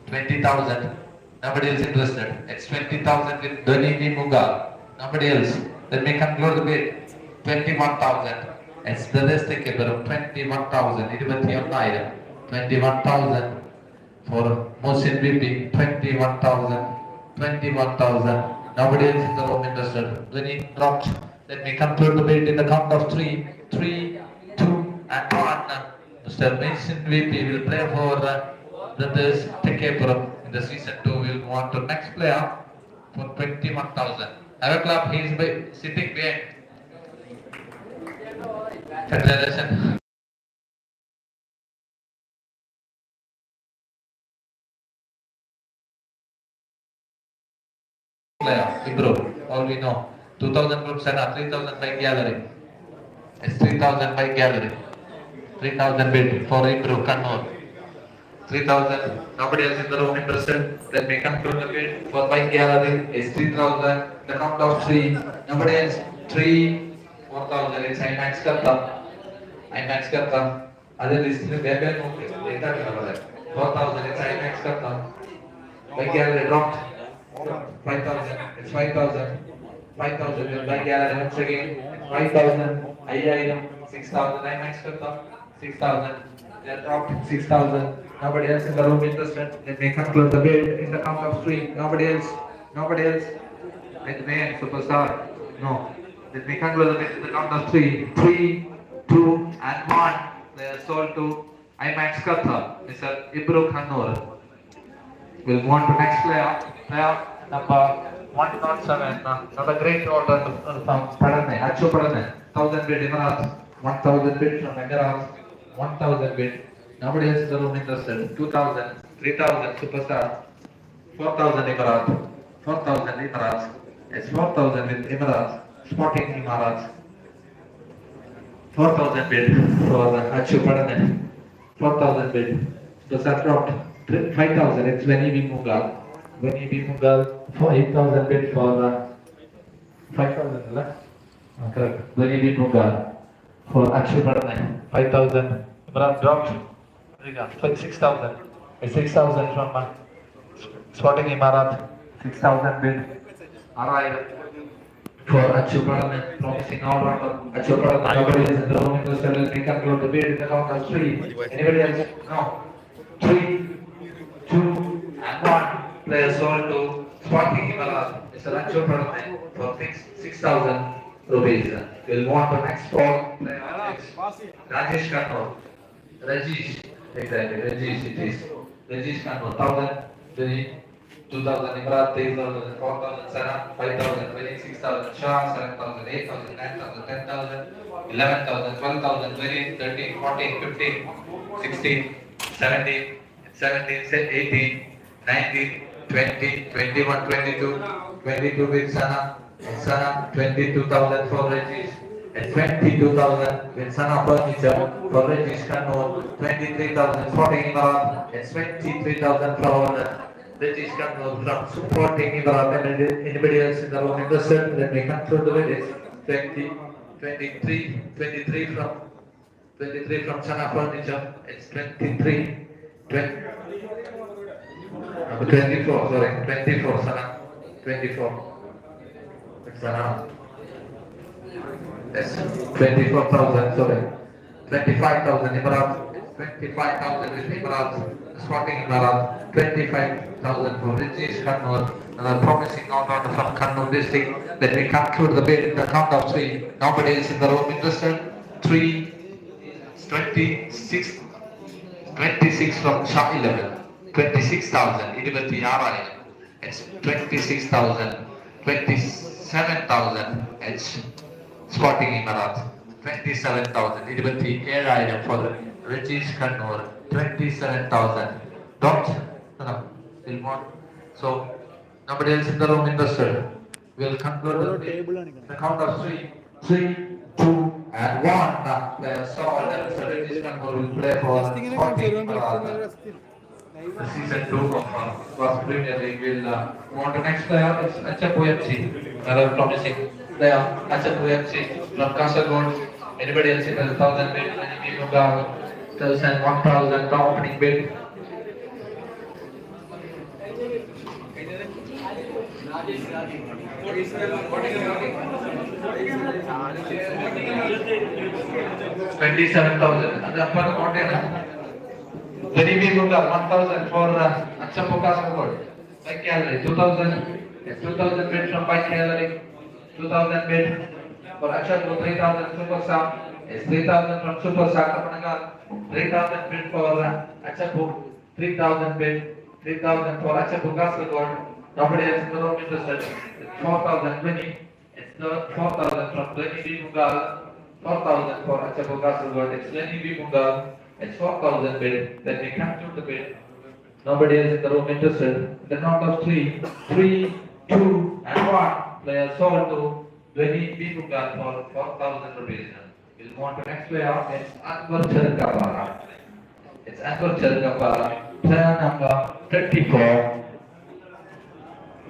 20,000. Nobody else interested. It's 20,000 with Dhoni V. Muga. Nobody else. Let me conclude the bid. 21,000. It's the list keeper of 21,000. 21,000 for most MVP. 21,000. 21,000. Nobody else in the room interested. Dhoni dropped. Let me conclude the bid in the count of 3. 3, 2, and 1. Mr. Mason VP will play for Brothers Tekepura in the season 2. We'll move on to next player for 21,000. Have a clap, he is sitting behind. Congratulations. Player, improve. All we know. 2,000 group Sana, 3,000 by gallery. It's 3,000 by gallery. 3,000 bid for improve, Kannur. 3,000. Nobody else in the room interested. Let me conclude the bid for by gallery. It's 3,000. The count of 3. Nobody else. 3, 4,000. It's IMAX Katta. IMAX Katta. Other list is there. 4,000. It's IMAX Katta. By gallery dropped. 5,000. It's 5,000. 5,000. By gallery once again. 5,000. 6,000. IMAX Katta. 6,000. They are dropped 6,000. Nobody else in the room interested. Let me conclude the bid in the count of 3. Nobody else. Nobody else. Like the man, superstar. No. Let me conclude the bid in the count of 3. 3, 2, and 1. They are sold to IMAX Katha. Mr. Ibru Kannur. We'll move on to next player. Player number 107. Another great order from Padane. Achu Padane. 1,000 bid Emirates. 1,000 bid from Emirates. 1,000 bid. Nobody else in the room interested. 2,000, 3,000 superstar. 4,000 Emirates. 4,000 Emirates. It's 4,000 with Emirates. Sporting Emirates. 4,000 bid for Achu Padane. 4,000 bid. Superstar dropped. 5,000. It's Veni V. Mughal. Veni V. Mughal. 8,000 bid for 5,000. Correct. Veni V. Mughal. For Akshay Padane, 5,000. Imran dropped. 6,000. 6,000 from Sporting Imarat. 6,000 bid. Arrived for Akshay Padane. Promising all rounder. Akshay Padane. Nobody else in the room interested. Let me conclude the bid in the count of 3. Anybody else? No. 3, 2, and 1. Player sold to Sporting Imarat. Mr. Akshay Padane for 6,000 rupees. We'll move on to next four. Rajesh Kannur. Rajesh. Exactly. Rajesh it is. Rajesh Kannur. 1,000. 2,000 Imran. 3,000. 4,000 Sana. 5,000. 6,000 Shah. 7,000. 8,000. 9,000. 10,000. 11,000. 12,000. 13, 14, 15, 16, 17, 18, 19, 20, 21, 22, 22 with Sana. Sana 22,000 for Regis and 22,000 with Sana Furniture for Regis Kannur, 23,000 Sporting Imarat and 23,000 for Regis Kannur from Sporting Imarat. And anybody else in the room interested? Let me conclude the bid. It's 23 from Sana Furniture. It's 24 Sana, 24. Yes, 24,000, sorry. 25,000 Emirates, 25,000 with Emirates, Sporting Emirates, 25,000 for Rajesh Kannur, another promising all-rounder from Kannur district. Let me conclude the bid in the count of 3. Nobody else in the room interested. 3, 26 from Shah 11, 26,000, Idibati Yara. It's 26,000, 27,000, it's Sporting Emirates, 27,000, Idibati Air for the Rajesh Kannur, 27,000. Don't, no, we'll want. So, nobody else in the room interested. We'll conclude the count of 3, 2, and 1. Players saw that Mr. Rajesh Kannur will play for Sporting Emirates. The season 2 of Vasc Premier League will move on to next player. It's Achapu FC. Another promising player, Achapu FC from Kasaragod. Anybody else in the 1,000 bid? 1000, 1000, the opening bid. $27,000. And the upper container. Very big 1,000 for Achapo Kasaragod. Bike gallery 2,000. Yes, 2,000 bid from bike gallery. 2,000 bid for Achapo 3,000 Super Sam. Yes, 3,000 from Super Sam Kanhangad. 3,000 bid for Achapo. 3,000 bid. 3,000 for Achapo Kasaragod. Nobody else in the room interested. 4,000 Vinny. It's the 4,000 from Lenny B. Mungal. 4,000 for Achapo Kasaragod. It's Lenny B. Mungal. It's 4,000 bid. Then we conclude the bid. Nobody else in the room interested. The count of 3, 3, 2, and 1. Player sold to Lenny B. Mungal for 4,000 rupees. We'll move on to next player. It's Anwar Cherkapara. It's Anwar Cherkapara. Player number 24.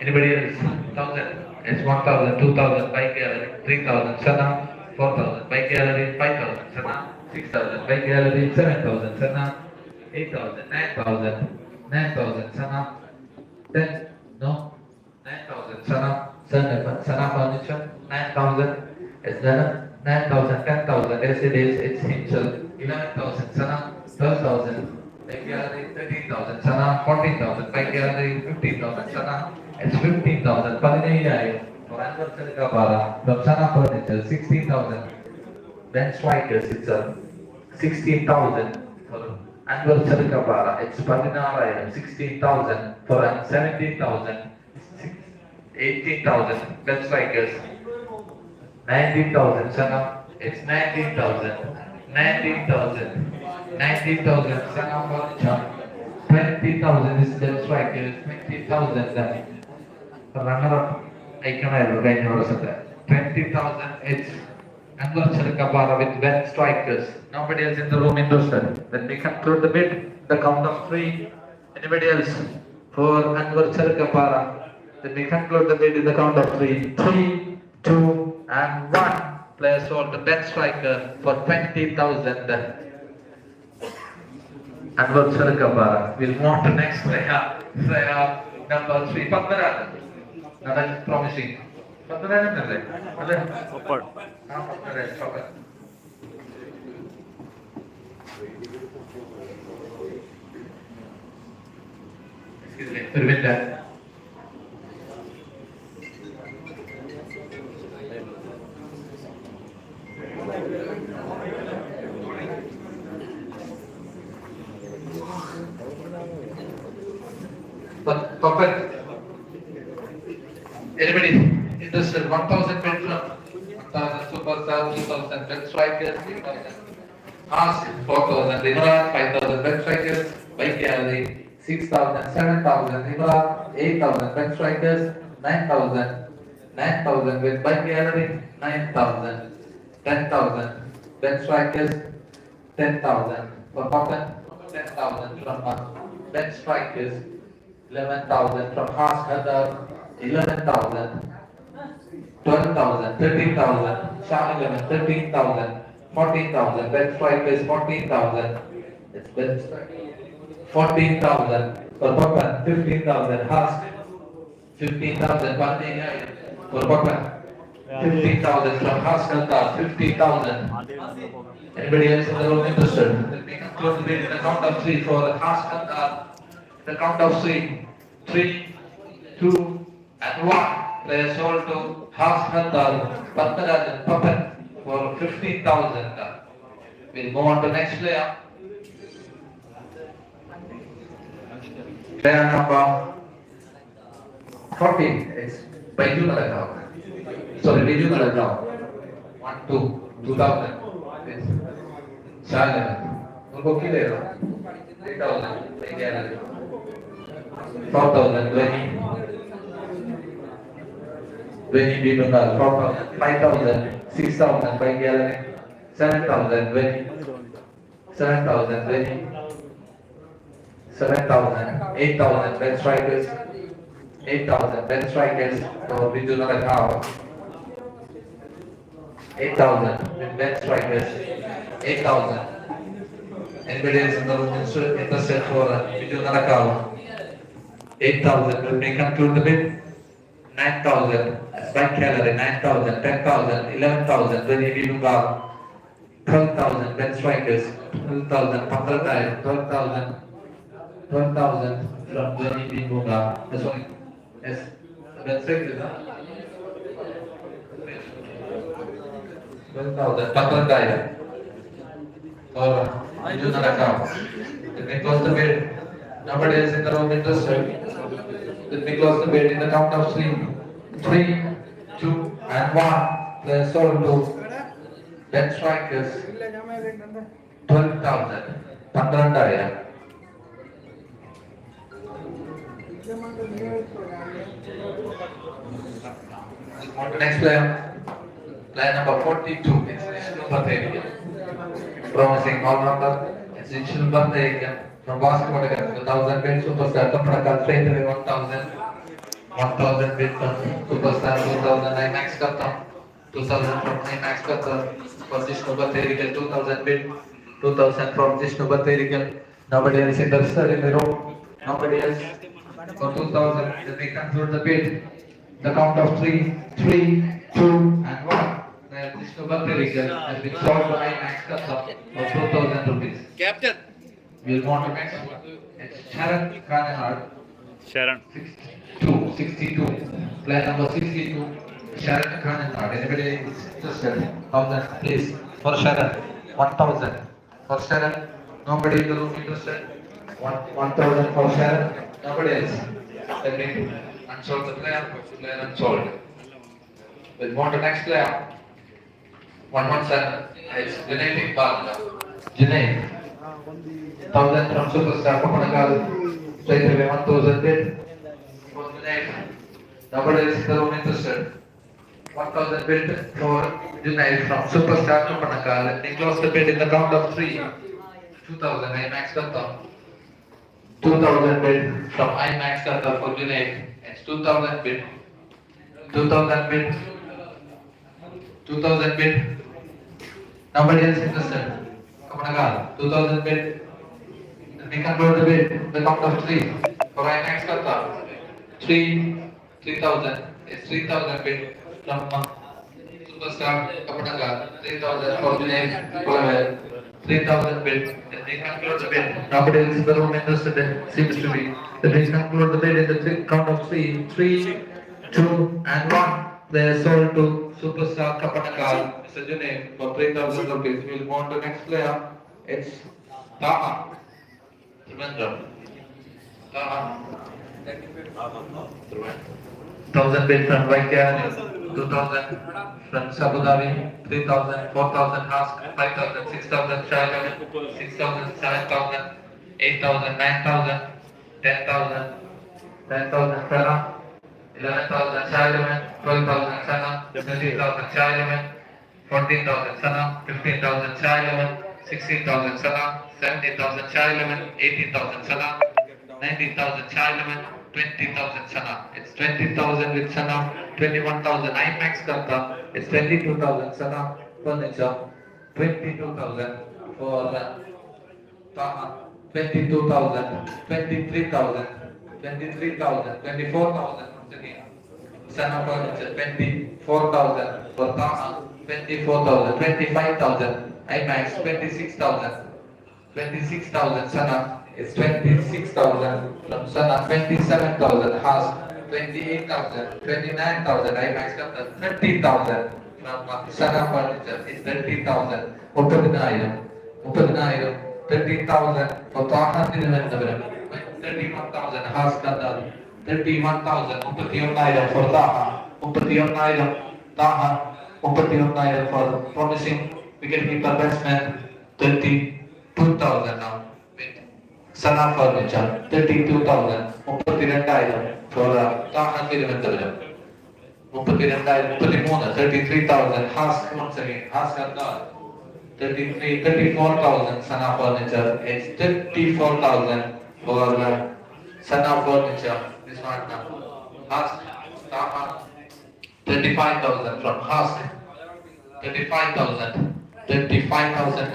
Anybody else? 1,000. It's 1,000, 2,000, bike gallery, 3,000, Sana, 4,000, bike gallery, 5,000, Sana, 6,000, bike gallery, 7,000, Sana, 8,000, 9,000, 9,000, Sana, 10, no, 9,000, Sana furniture, 9,000, it's done, 9,000, 10,000, yes it is, it's himself, 11,000, Sana, 12,000, bike gallery, 13,000, Sana, 14,000, bike gallery, 15,000, Sana, it's 15,000. Padinayai for Anwar Cherkapara from Sana Furniture. 16,000. Then Strikers itself. 16,000 for Anwar Cherkapara. It's Padinayai. 16,000 for 17,000. 18,000. Then Strikers. 19,000 Sana. It's 19,000. 19,000. 19,000 Sana Furniture. 20,000 is Then Strikers. 20,000 runner-up icon 20,000 it's Anwar Cherkapara with Ben Strikers. Nobody else in the room interested. Then we conclude the bid. The count of 3. Anybody else for Anwar Cherkapara? Then we conclude the bid in the count of 3. 3, 2, and 1. Player sold the Ben Striker for 20,000. Anwar Cherkapara. We'll move on to next player. Player number 3. Padmanabhan. That's promising. Padmanabhan is it? Upward. Padmanabhan. Excuse me. Permit that. But Puppet. Anybody interested? 1,000 bid from 1,000 Superstar, 2,000 Ben Strikers, 3,000 Ask, 4,000 Rimra, 5,000 Ben Strikers, Bike Gallery, 6,000, 7,000 Rimra, 8,000 Ben Strikers, 9,000, 9,000 with Bike Gallery, 9,000, 10,000 Ben Strikers, 10,000 for Puppet, 10,000 from Ben Strikers, 11,000 from Kasaragod, 11,000, 12,000, 13,000, Shah 11, 13,000, 14,000, Ben Strikers 14,000, it's Ben Strikers 14,000, for Puppet 15,000, Vasc 15,000, Kanhangad for Puppet 15,000 from Kasaragod, 15,000. Anybody else in the room interested? Then we conclude the bid in the count of 3 for Kasaragod. The count of 3, 3, 2, and 1. Player sold to Kasaragod, Padmanabhan Puppet for 15,000. We'll move on to next player. Player number 14 is Baiju Nalagao. Sorry, Baiju Nalagao. 1, 2, 2,000. It's Shah 11. Unko kile 3,000. Bike gallery. 4,000. Benny B. Bengal, 4,000, 5,000, 6,000 bike gallery, 7,000 Benny, 7,000 Benny, 7,000, 8,000 Ben Strikers, 8,000 Ben Strikers, so we do not allow 8,000 with Ben Strikers, 8,000, Anybody else in the room interested for Viju Narakava? 8,000. Will we conclude the bid? 9,000. Spike Gallery, 9,000. 10,000. 11,000. When you 12,000. Ben Strikers, 12,000. Pankal 12,000. 12,000 from Johnny B. Bunga. This one. Yes. Ben Strikers, huh? 12,000. Pankal or Viju Narakava. Let me close the bid. Nobody else in the room interested. Let me close the bid in the count of 3. 3, 2, and 1. The sold to Ben Strikers 12,000. 12,000. On to next player. Player number 42. It's Vishnu Bhattacharya. Promising all-rounder. It's Vishnu Bhattacharya from Vasc 1,000 bid superstar. Kanhangad straight away 1,000. 1,000 bid from superstar. 2,000 IMAX Qatar. 2,000 from IMAX Qatar. For Vishnu Bhattacharya 2,000 bid. 2,000 from Vishnu Bhattacharya. Nobody else interested in the room. Nobody else. For 2,000. Let me conclude the bid. The count of 3, 3, 2, and 1. The Vishnu Bhattacharya has been sold to IMAX Qatar for 2,000 rupees. Captain. We'll move on to next one. It's Sharon Kanhangad. Sharon. 62. Player number 62. Sharon Kanhangad. Anybody is interested? 1,000, please. For Sharon. 1,000. For Sharon. Nobody in the room interested? 1,000 for Sharon. Nobody else. Let me unsold the player. Player unsold. We'll move on to next player. 117. It's Junaid Iqbal. Junaid. 1,000 from Superstar Kanhangad. Straight away 1,000 bid. For Junaid. Nobody else in the room interested? 1,000 bid for Junaid from Superstar Kanhangad. Let me close the bid in the count of 3. 2,000 IMAX Qatar. 2,000 bid from IMAX Qatar for Junaid. It's 2,000 bid. 2,000 bid. 2,000 bid. Nobody else interested? Kanhangad. 2,000 bid. Let me conclude the bid. The count of 3 for IMAX Qatar. 3,000. It's 3,000 bid from Superstar Kanhangad. 3,000 for Junaid. 3,000 bid. Let me conclude the bid. Nobody else in the room interested seems to be. Let me conclude the bid in the count of 3. 3, 2, and 1. They are sold to Superstar Kanhangad. Mr. Junaid for 3,000 rupees. We'll move on to next player. It's Taha. Trivandrum. Taha. 1,000 bid from Vaikya. 2,000 from Abu Dhabi, 3,000, 4,000 Vasc, 5,000, 6,000 China, 6,000, 7,000, 8,000, 9,000, 10,000, 10,000 Sana, 11,000 China, 12,000 Sana, 13,000 China, 14,000 Sana, 15,000 China, 16,000 Sana, 17,000 China, 18,000 Sana, 19,000 China, 20,000 Sana. It's 20,000 with Sana, 21,000 IMAX Qatar. It's 22,000 Sana furniture, 22,000 for Taha, 22,000, 23,000, 23,000, 24,000 Sana furniture, 24,000 for Taha, 24,000, 25,000 IMAX, 26,000, 26,000 Sana. It's 26,000 from Sana, 27,000 Vasc, 28,000, 29,000 IMAX Qatar, 30,000 from Sana furniture. It's 30,000. 30,000, 30,000 for Taha Tirunelveli, 31,000 Vasc Qatar, 31,000, 31,000 for Taha, 31,000 Taha, 31,000 for promising wicketkeeper batsman, 32,000 now. Sana furniture, 32,000, 32,000 for Taha Tirunelveli. 33,000, Vasc once again, Vasc Qatar. 34,000 Sana furniture. It's 34,000 for Sana furniture. This one now. Vasc, Taha. 35,000 from Vasc. 35,000. 25,000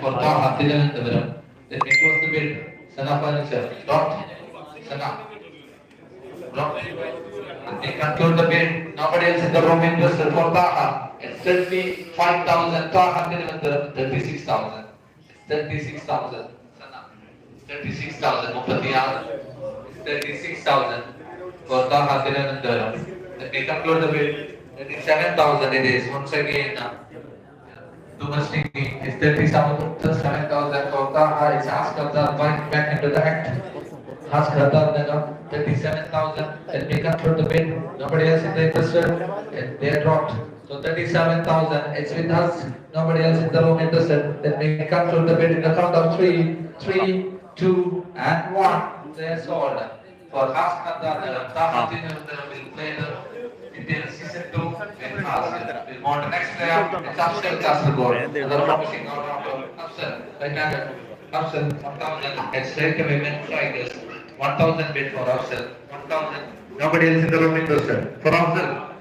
for Taha Thiruvananthapuram. Let me close the bid. Sana Furniture. Dot. Sana. Dot. Let me conclude the bid. Nobody else in the room interested for Taha. It's 35,000. Taha Thiruvananthapuram. 36,000. 36,000. Sana. 36,000. 36,000 for Taha Thiruvananthapuram. Let me conclude the bid. 37,000 it is. Once again. Domestic is 37,000 for Taha. It's asked of the back into the act. Ask Radha 37,000. Let me conclude the bid. Nobody else is interested. They are dropped. So 37,000. It's with us. Nobody else in the room interested. Let me conclude the bid in the count of 3, 2, and 1. They are sold. For Ask Radha, Taha will play the Indian season 2 in Vasc. We'll move on to next player. It's Afsal Kasaragod. Another promising all-rounder. Afsal, right-hander. Afsal, 1,000. It's straight away men strikers. 1,000 bid for Afsal. 1,000. Nobody else in the room interested. For Afsal.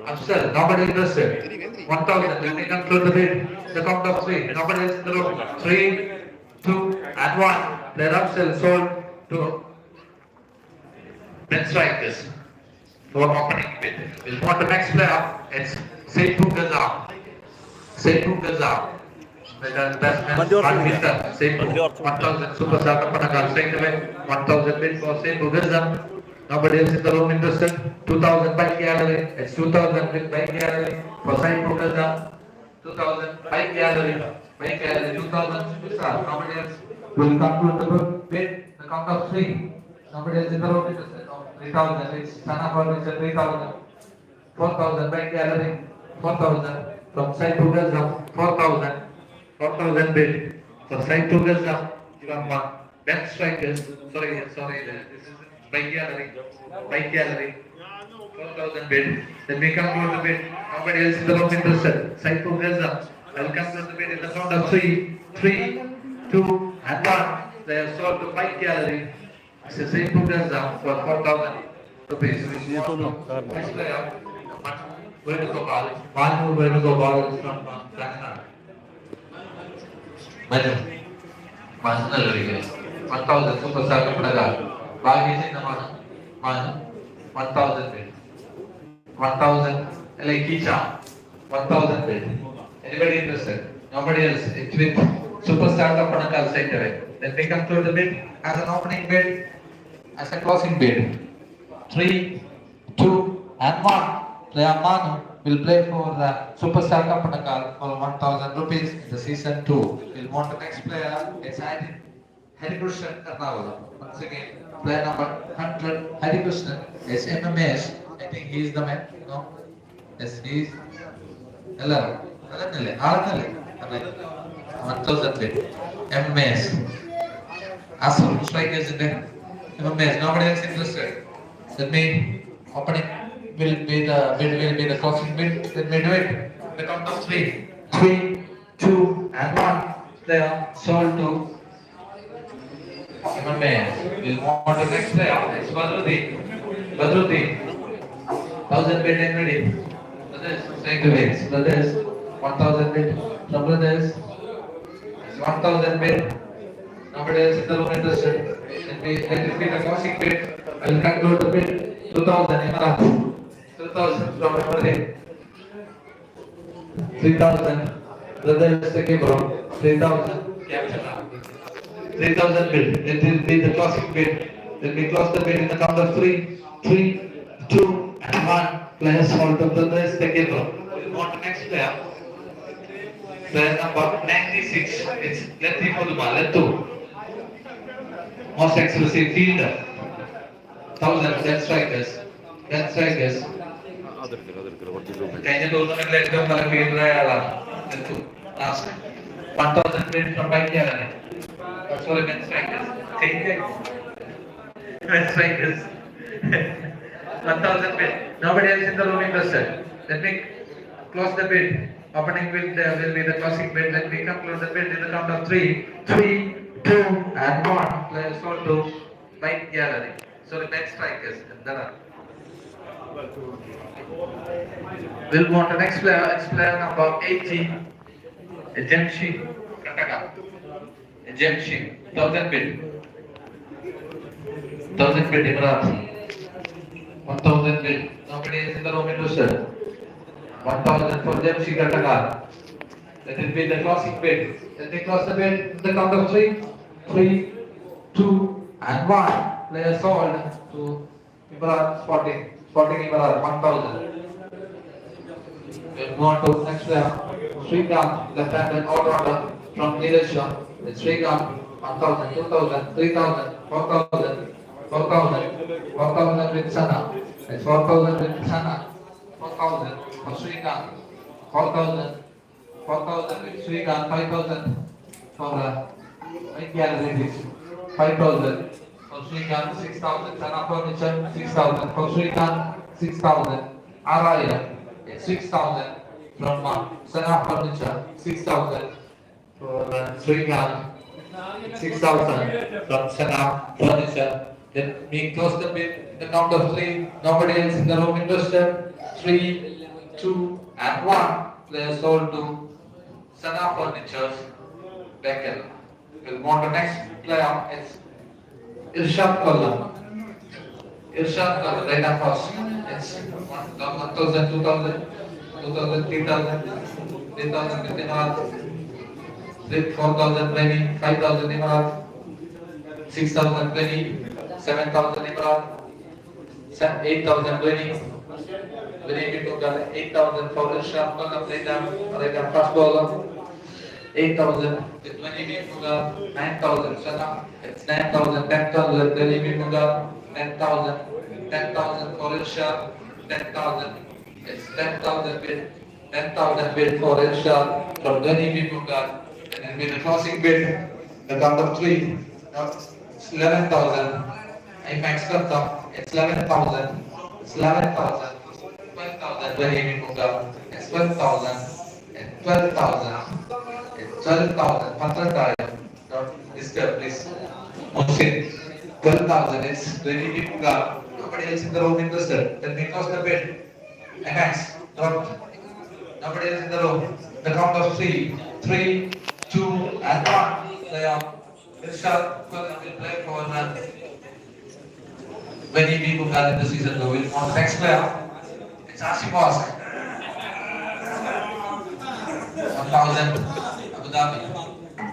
Afsal, nobody interested. 1,000. Let me conclude the bid. The count of 3. Nobody else in the room. 3, 2, and 1. Player Afsal sold to men strikers. For opening bid. We'll move on to next player. It's Seifu Gaza. Seifu Gaza. Seifu. 1,000 superstar Kanhangad straight away. 1,000 bid for Seifu Gaza. Nobody else in the room interested. 2,000 bike gallery. It's 2,000 with bike gallery for Seifu Gaza. 2,000 bike gallery. Bike gallery 2,000 superstar. Nobody else will conclude the bid. The count of 3. Nobody else in the room interested. 3,000. It's Sana Furniture 3,000. 4,000 bike gallery. 4,000 from Seifu Gaza. 4,000. 4,000 bid for Seifu Gaza. Ben strikers. Sorry. This is bike gallery. Bike gallery. 4,000 bid. Then we conclude the bid. Nobody else in the room interested. Seifu Gaza. I will conclude the bid in the count of 3, 2, and 1. They are sold to bike gallery. It's a Seifu Gaza for 4,000 rupees. Next player, Venugopal. Manu Venugopal is from Kanhangad. Manu. Masanal Rigas. 1,000 superstar Kanhangad. Bagi is in the Manu. 1,000 bid. 1,000. Like Kicha. 1,000 bid. Anybody interested? Nobody else. It's with superstar Kanhangad straight away. Then we conclude the bid as an opening bid, as a closing bid. 3, 2, and 1. Player Manu will play for the Superstar Kanhangad for 1,000 rupees in the season 2. We'll move on to the next player. It's Harikrishnan Ernakulam. Once again, player number 100, Harikrishnan, is MMS. I think he is the man. No? Yes, he is. 1,000 bid. MMS. Asal strikers in there. MMS. Nobody else interested. Let me opening will be the closing bid. Let me do it. The count of 3, 2, and 1. They are sold to MMS. We'll move on to the next player. It's Badruddin. 1,000 bid and ready. Brothers, straight away. Brothers, 1,000 bid. From brothers, 1,000 bid. Nobody else in the room interested. Let it be the closing bid. I will conclude the bid. 2,000 Imran. 2,000 from Imran. 3,000. Brothers, take it bro. 3,000. 3,000 bid. Let it be the closing bid. Let me close the bid in the count of 3, 2, and 1. Players hold the brothers, take it bro. We'll move on to next player. Player number 96. It's Letty Poduma. Lettu. Most exclusive fielder. 1,000 dead strikers. കഴിഞ്ഞ ടൂർണമെന്റിൽ ഏറ്റവും നല്ല ഫീൽഡറായ ആളാണ്. Last 1,000 bid from Bangladesh. Sorry, men strikers. Men strikers. 1,000 bid. Nobody else in the room interested. Let me close the bid. Opening bid will be the closing bid. Let me conclude the bid in the count of 3, 2, and 1. Players sold to bike gallery. Sorry, men strikers. We'll move on to next player. It's player number 80. Jamshi, Kataka. Jamshi, 1000 bid. 1000 bid, Imran. 1000 bid. Nobody is in the room interested. 1000 for Jamshi, Kataka. Let it be the closing bid. Let me close the bid. The count of 3. 3, 2, and 1. Players sold to Imran Sporting. Sporting Imran, 1000. We'll move on to next player. Srikanth, left-handed all-rounder from Nilesh. It's Srikanth, 1000, 2000, 3000, 4000, 4000, 4000 with Sana. It's 4000 with Sana. 4000 for Srikanth. 4000, 4000 with Srikanth. 5000 for India ladies. 5000 for Srikanth. 6000 Sana Furniture. 6000 for Srikanth. 6000 Araya. It's 6000 from Sana Furniture. 6000 for Srikanth. 6000 from Sana Furniture. Then we close the bid. The count of 3. Nobody else in the room interested. 3, 2, and 1. Players sold to Sana Furniture's Beckel. We'll move on to next player. It's Irshad Kalla. Irshad Kalla, right now first. It's 1000, 2000, 2000, 3000, 3000 with Imran, 4000 maybe, 5000 Imran, 6000 20, 7000 Imran, 8000 20, Vinay Bittukar, 8000 for Irshad Kalla, right now first bowler. 8000 with 20 Bittukar, 9000 Sana, it's 9000, 10,000, 20 Bittukar, 10,000, 10,000 for Irshad, 10,000, it's 10,000 bid, 10,000 bid for Irshad from Gani Bittukar, and then with the closing bid, the count of 3, it's 11,000, I max cut up, it's 11,000, it's 11,000, 12,000 Gani Bittukar, it's 12,000, and 12,000, it's 12,000, 15,000, don't disturb please, Mohsin, 12,000, it's Gani Bittukar. Nobody else in the room interested. Then we close the bid. And next, dropped. Nobody else in the room. The count of 3, 3, 2, and 1. Play on. Irshad Kalla will play for many people who are in the season. So we'll on the next player. It's Vasc. 1,000 Abu Dhabi.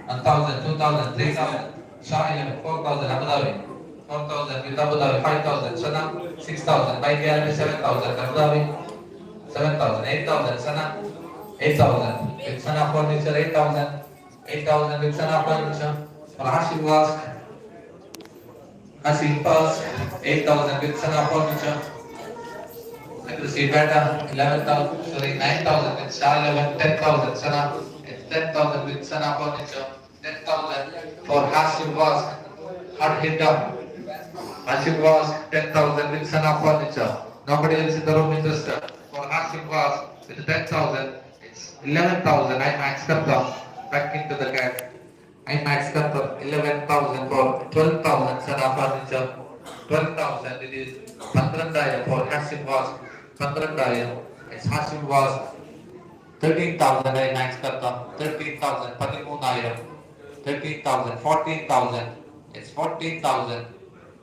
1,000, 2,000, 3,000. Shah 4,000 Abu Dhabi. 4,000 with Abu Dhabi, 5,000, Sana, 6,000, by Gary 7,000, Abu Dhabi, 7,000, 8,000, Sana, 8,000, with Sana Furniture, 8,000, 8,000 with Sana Furniture, for Hashim Vasc, 8,000 with Sana Furniture, accuracy better, 11,000, sorry, 9,000 with Shah 11, 10,000, Sana, it's 10,000 with Sana Furniture, 10,000 for Hashim Vasc, hard hit up. Hashim Vasc, 10,000 with Sana Furniture. Nobody else in the room interested. For Hashim Vasc, with 10,000, it's 11,000. I maxed up back into the gap. I maxed up 11,000 for 12,000 Sana Furniture. 12,000, it is 15,000 for Hashim Vasc. 15,000, it's Hashim Vasc. 13,000, I maxed up 13,000, 13,000. 13,000, 14,000, it's 14,000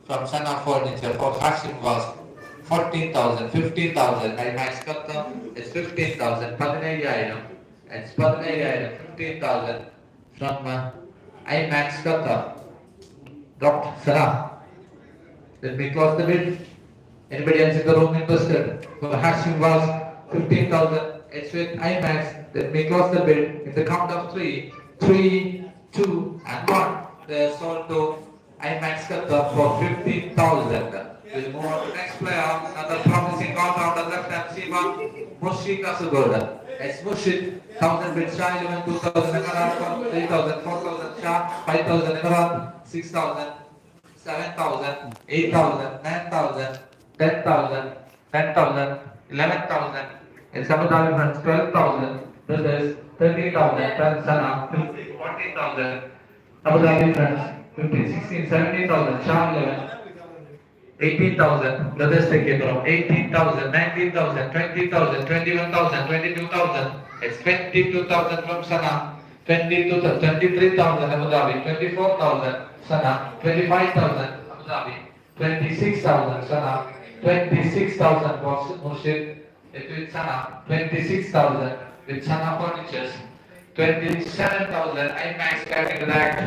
from Sana Furniture for Hashim Vasc. 14,000, 15,000, I max cut them, it's 15,000, 15,000, it's 15,000, 15,000 from I max cut them. Dropped Sana. Let me close the bid. Anybody else in the room interested? For Hashim Vasc, 15,000, it's with IMAX. Let me close the bid in the count of 3, 3, 2, and 1. They are sold to IMAX Qatar for 15,000. We'll move on to the next player. Another promising all-rounder left-hand seamer, Kasaragod. It's Mushid, 1,000 bid Shah 11, 2,000 Imran, 3,000, 4,000 Shah, 5,000 Imran, 6,000, 7,000, 8,000, 9,000, 10,000, 10,000, 11,000. It's Abu Dhabi friends, 12,000. Brothers, 30,000. Friends, Sana, 40,000. Abu Dhabi friends, 15, 16, 17,000. Shah 11. 18,000, brothers take it from 18,000, 19,000, 20,000, 21,000, 22,000, it's 22,000 from Sana, 23,000 Abu Dhabi, 24,000 Sana, 25,000 Abu Dhabi, 26,000 Sana, 26,000 for Murshid with Sana, 26,000 with Sana Furnitures, 27,000 IMAX carrying the back,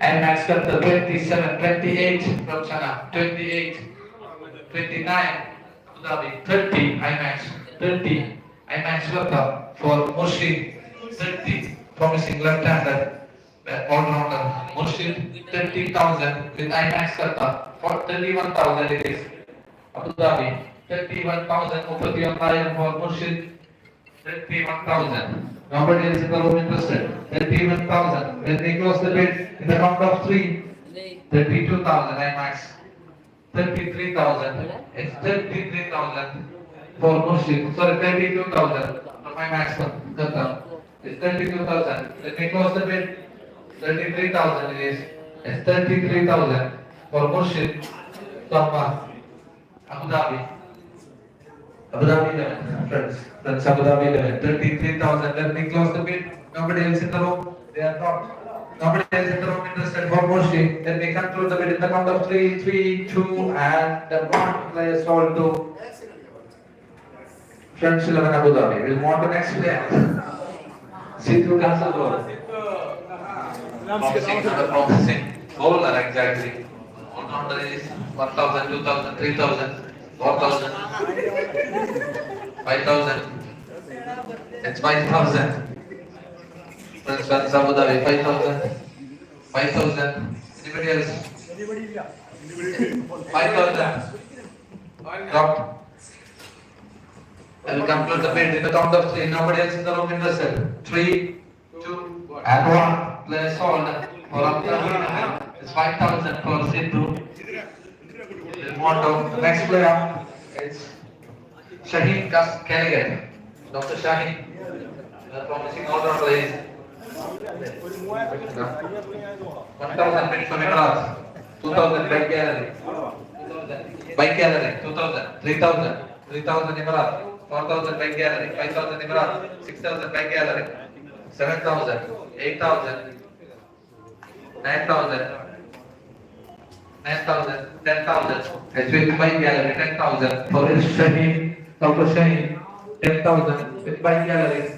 IMAX got the 27, 28 from Sana, 28, 29 Abu Dhabi, 30 IMAX, 30 IMAX Workup for Murshid, 30 promising left-hander all-rounder Murshid, 30,000 with IMAX Qatar, for 31,000 it is Abu Dhabi, 31,000 Upati Lion for Murshid, 31,000. Nobody else in the room interested. 31,000. When they close the bid in the count of 3, 32,000 IMAX, 33,000. It's 33,000 for Murshid. Sorry, 32,000 from IMAX Qatar. It's 32,000. Let me close the bid. 33,000 it is. It's 33,000 for Murshid from Abu Dhabi. Abu Dhabi 11, friends. That's Abu Dhabi 11. 33,000. Let me close the bid. Nobody else in the room. They are not. Nobody else in the room interested for Murshid. Let me conclude the bid in the count of 3, 3, 2, and the 1 player sold to Friends 11 Abu Dhabi. We'll move on to next player. Sidhu Kasaragod. Boxing. Bowler exactly. All-rounder is 1,000, 2,000, 3,000, 4,000, 5,000. It's 5,000. Friends Abu Dhabi, 5,000. 5,000. Anybody else? 5,000. Dropped. I will conclude the bid in the count of 3. Nobody else in the room interested. 3, 2, and 1. Players sold for Abu Dhabi. It's 5,000 for Sidhu. We'll move on to the next player. It's Shaheen Kanhangad. Dr. Shaheen. Promising order plays. 1,000 bid for Emirates. 2,000 bike gallery. 2,000 bike gallery. 2,000. 3,000. 3,000 Emirates. 4,000 bike gallery. 5,000 Emirates. 6,000 bike gallery. 7,000. 8,000. 9,000. 9,000. 10,000. It's with bike gallery. 10,000 for Shaheen. Dr. Shaheen. 10,000 with bike gallery.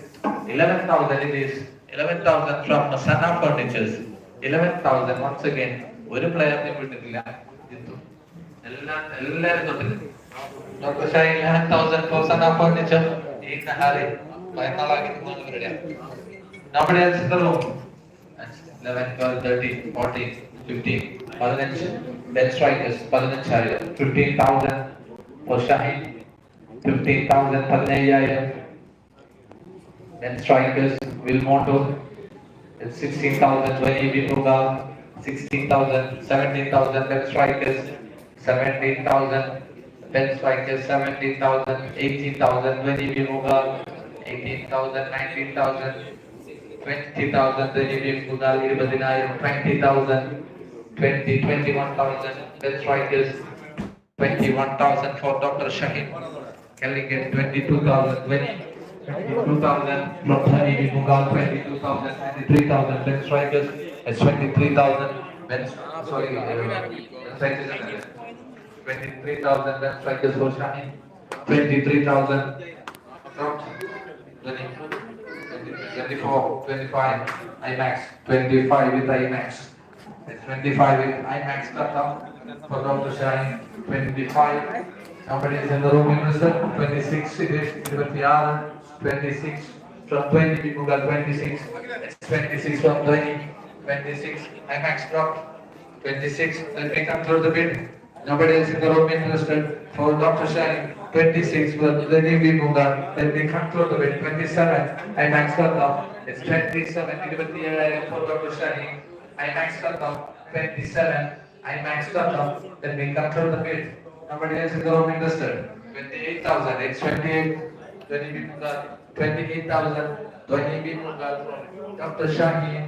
11,000 it is. 11,000 from Sana Furnitures. 11,000 once again. ഒരു പ്ലെയറിനെ വിട്ടിട്ടില്ല. എല്ലാവരും തൊട്ടില്ല. Dr. Shaheen 11,000 for Sana Furniture. In the hurry. Nobody else in the room. 11, 12, 13, 14, 15, 15. Then strikers. 15,000. 15,000 for Shaheen. 15,000 for Nayaya. Then strikers will motto. It's 16,000 when he will move out. 16,000, 17,000 then strikers. 17,000 then strikers. 17,000, 18,000 when he will move out. 18,000, 19,000, 20,000 then he will move out. 20,000, 20, 21,000 then strikers. 21,000 for Dr. Shaheen. Kanhangad 22,000 when 22,000 from Dhani Mungal, 22,000, 23,000 then strikers. It's 23,000 then 23,000 then strikers for Shaheen. 23,000 from Dhani. 24, 25 IMAX, 25 with IMAX. It's 25 with IMAX cut up for Dr. Shaheen. 25. Somebody is in the room interested. 26 it is. 26 from 20 people got 26. It's 26 from 20. 26 IMAX dropped. 26. Let me conclude the bid. Nobody else in the room interested for Dr. Shaheen. 26 from 20 people got. Let me conclude the bid. 27 IMAX cut off. It's 27 for Dr. Shaheen. IMAX cut off. 27 IMAX cut off. Let me conclude the bid. Nobody else in the room interested. 28,000. It's 28. 20 people got 28,000. 20 people got Dr. Shaheen.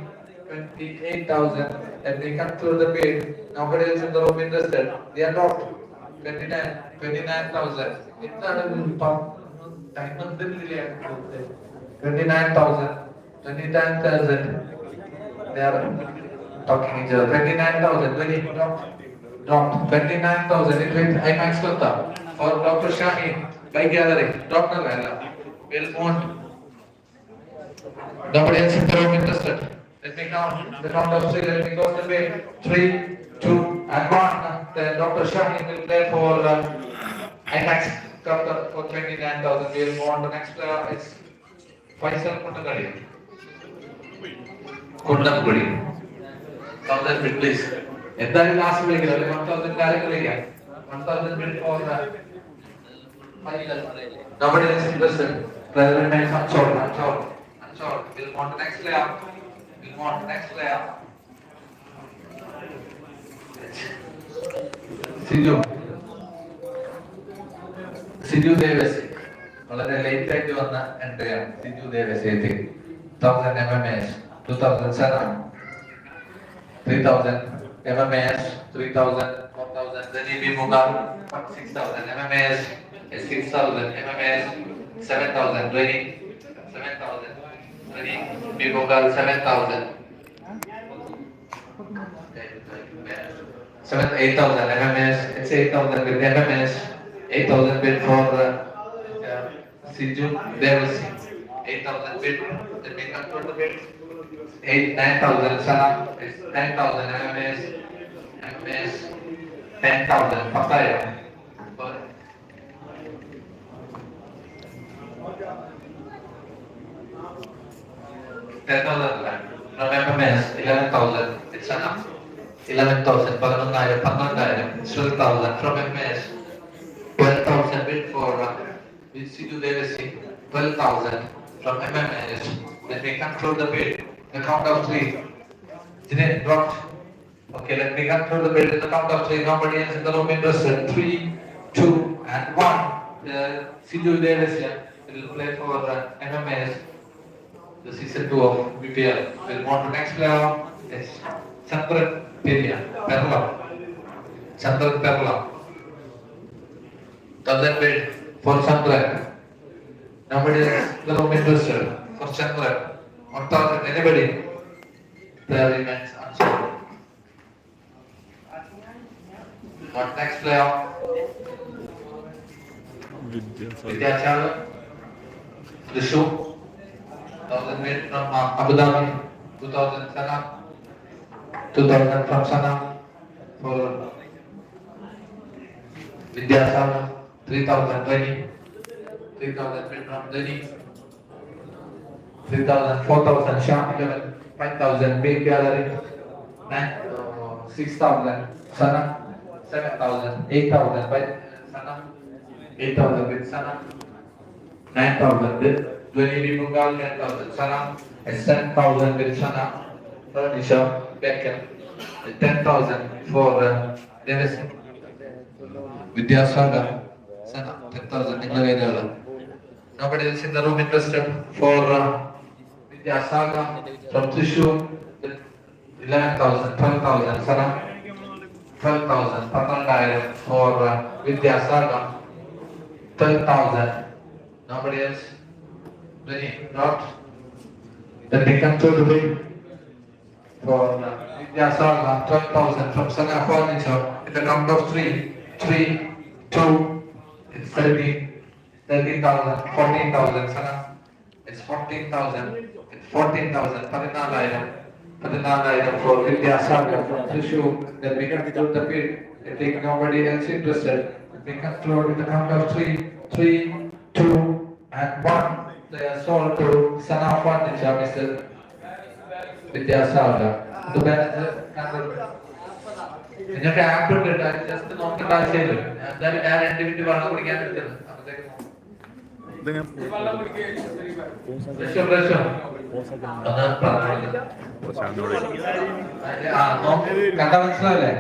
28,000. Let me conclude the bid. Nobody else in the room interested. They are not. 29,000. 29,000. 29,000. they are talking each other. 29,000. When he dropped 29,000 into IMAX Kota for Dr. Shaheen by gathering. Dr. Lala will want. Nobody else in the room interested. Let me count. The count of 3. Let me go the way. 3, 2, and 1. Then Dr. Shaheen will play for IMAX Kota for 29,000. We will move on to the next player. It's Faisal Kundagadi. Kundagadi. 1,000 bid, please. Entirely last week, 1,000 calculate. 1,000 bid for final. Nobody is interested. Player remains unsold. We'll move on to next player. Siju Devasi. വളരെ late ആയിട്ട് വന്ന എൻട്രിയാണ് Siju Devasi 1000 MMS 2007 3000 MMS 3000 4000 then EB Mughal 6000 MMS 6000 MMS 7000 20 7000 20 EB Mughal 7000 8,000 MMS it's 8,000 with MMS 8,000 bid for Siju Devasi 8,000 bid. Then we control the bid. 9,000 Sana is 10,000 MMS 10,000 Papaya. 10,000 from MMS 11,000 it's Sana 11,000 11,000 12,000 from MMS 12,000 bid for Siju Devasi 12,000 from MMS. Let me control the bid. The count of 3. Didn't it drop? Okay, let me control the bid in the count of 3. Nobody else in the room interested. 3, 2, and 1. Siju Devasi will play for MMS. The season 2 of BPL. We'll move on to next player. Yes, Chandran Perla. 1,000 bid for Chandran. Nobody else in the room interested. For Chandran, 1,000. Anybody? Player remains unsold. What next player? Vidyachal. Rishu. 1,000 bid from Abu Dhabi. 2,000 Sana. 2,000 from Sana. For Vidyachal. 3,000 Dhani. 3,000 bid from Dhani. 3,000, 4,000 Shah 11, 5,000 big gallery, 6,000 Sana, 7,000, 8,000 by Sana, 8,000 with Sana, 9,000 with Dhani Mughal, 10,000 Sana, 10,000 with Sana, furniture, Beckham, 10,000 for Devasi, Vidyasagar, Sana, 10,000 in the Nobody else in the room interested for Vidyasagar from Thrissur 11,000, 12,000 Sana 12,000 12,000 for Vidyasagar 12,000. Nobody else? Ready? Not? Then we come to the bid for Vidyasagar 12,000 from Sana Furniture in the count of 3, 2, it's 13,000, 14,000 Sana. It's 14,000. It's 14,000. 14,000 for Vidyasagar from Thrissur. Then we conclude the bid. I think nobody else interested. We conclude with the count of 3, 2, and 1. They are sold to Sana Furniture, Mr. Vidyasagar. The manager നിങ്ങൾക്ക് app ഉണ്ട് just നോക്കേണ്ട ആവശ്യമില്ല എന്തായാലും ഞാൻ 2 minute വെള്ളം കുടിക്കാൻ എടുത്തത് കണ്ട മനസ്സിലാവില്ലേ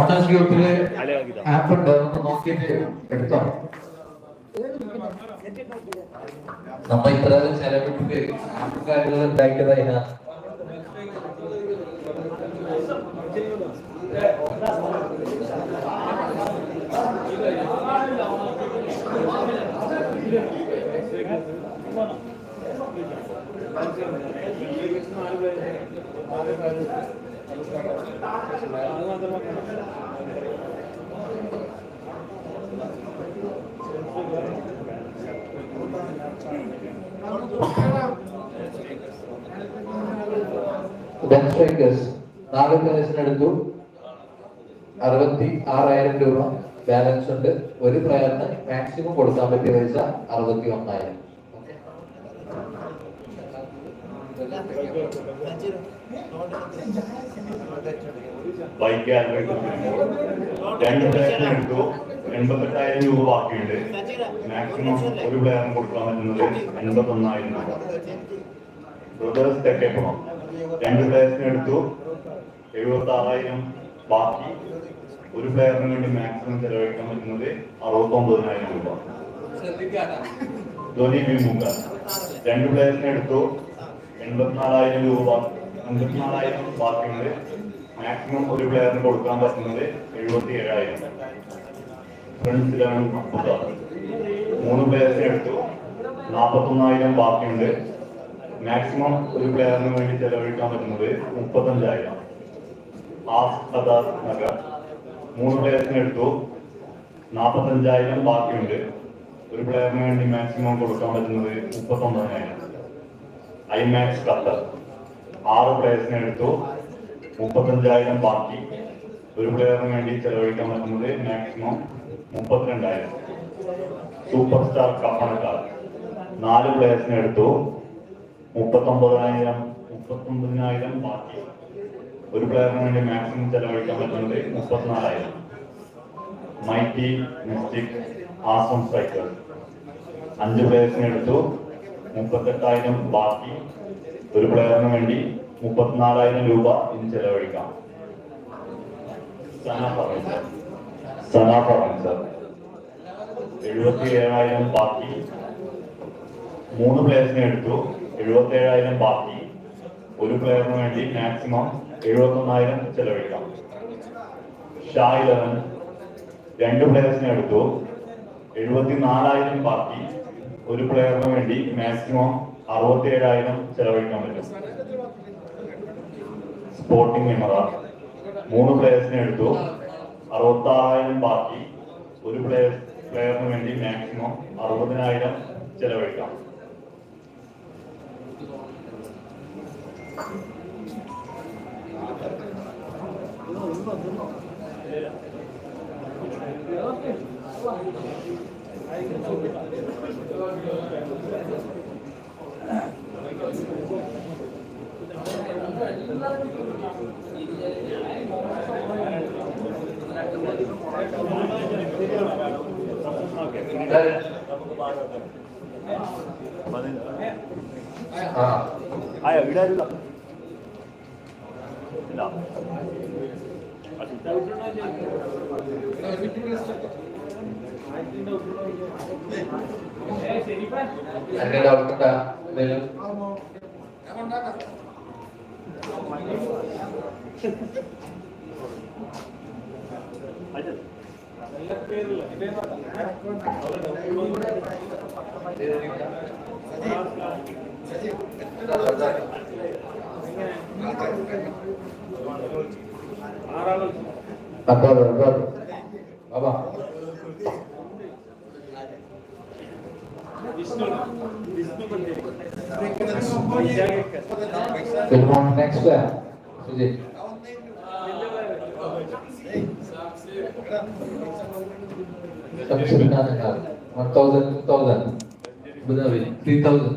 ഓണേഴ്സ് ഗ്രൂപ്പില് ആപ്പ് ഉണ്ട് ഒന്ന് നോക്കിയിട്ട് എടുത്തോ നമ്മ ഇത്ര ചെലവിട്ട് ആപ്പ് കാര്യങ്ങൾ ഉണ്ടാക്കിയത് അതിനാ സ്ട്രൈക്കേഴ്സ് 4 പ്ലേയേഴ്സിനെടുത്തു 66,000 രൂപ ബാലൻസ് ഉണ്ട്. ഒരു പ്ലെയറിന് മാക്സിമം കൊടുക്കാൻ പറ്റിയ പൈസ 61,000. രണ്ട് പ്ലേയേഴ്സിന് എടുത്തു 88,000 രൂപ ബാക്കിയുണ്ട്. മാക്സിമം ഒരു പ്ലെയറിന് കൊടുക്കാൻ പറ്റുന്നത് 81,000 രൂപ. ബ്രദേഴ്സ് തെക്കേപ്പുറം രണ്ട് പ്ലേയേഴ്സിന് എടുത്തു 76,000 ബാക്കി. ഒരു പ്ലെയറിന് വേണ്ടി മാക്സിമം ചെലവഴിക്കാൻ പറ്റുന്നത് 69,000 രൂപ. ധോനി വിമുഖ രണ്ട് പ്ലേയേഴ്സിന് എടുത്തു 84,000 രൂപ 54,000 ബാക്കിയുണ്ട്. മാക്സിമം ഒരു പ്ലെയറിന് കൊടുക്കാൻ പറ്റുന്നത് 77,000. ഫ്രണ്ട്സ് 11 അബുദാബി 3 പ്ലേയേഴ്സിന് എടുത്തു 41,000 ബാക്കിയുണ്ട്. മാക്സിമം ഒരു പ്ലെയറിന് വേണ്ടി ചെലവഴിക്കാൻ പറ്റുന്നത് 35,000. നഗർ 3 പ്ലേയേഴ്സിന് എടുത്തു 45,000 ബാക്കിയുണ്ട്. ഒരു പ്ലെയറിന് വേണ്ടി മാക്സിമം കൊടുക്കാൻ പറ്റുന്നത് 39,000. ഐമാക്സ് ഖത്തർ 6 പ്ലേയേഴ്സിനെ എടുത്തു 35,000 ബാക്കി. ഒരു പ്ലെയറിന് വേണ്ടി ചെലവഴിക്കാൻ പറ്റുന്നത് മാക്സിമം 32,000. സൂപ്പർ സ്റ്റാർ കപ്പണക്കാർ 4 പ്ലേയേഴ്സിനെ എടുത്തു 39,000 ബാക്കി. ഒരു പ്ലെയറിന് വേണ്ടി മാക്സിമം ചെലവഴിക്കാൻ പറ്റുന്നത് 34,000. മൈറ്റി മിസ്റ്റിക് ആസം സ്ട്രൈക്കർ 5 പ്ലേയേഴ്സിനെ എടുത്തു 38,000 ബാക്കി. ഒരു പ്ലെയറിന് വേണ്ടി 34,000 രൂപ ഇനി ചെലവഴിക്കാം. സന ഫറൻസർ 77,000 ബാക്കി. 3 പ്ലേയേഴ്സിനെ എടുത്തു 77,000 ബാക്കി. ഒരു പ്ലെയറിന് വേണ്ടി മാക്സിമം 71,000 ചെലവഴിക്കാം. ഷാ 11 2 പ്ലേയേഴ്സിനെ എടുത്തു 74,000 ബാക്കി. ഒരു പ്ലെയറിന് വേണ്ടി മാക്സിമം 67,000 ചെലവഴിക്കാൻ പറ്റും. സ്പോർട്ടിംഗ് എമറാ 3 പ്ലേയേഴ്സിനെ എടുത്തു 66,000 ബാക്കി. ഒരു പ്ലെയറിന് വേണ്ടി maximum 60,000 ചെലവഴിക്കാം. Next player. Sujit. Kanhangad 1,000, 2,000. Abu Dhabi 3,000.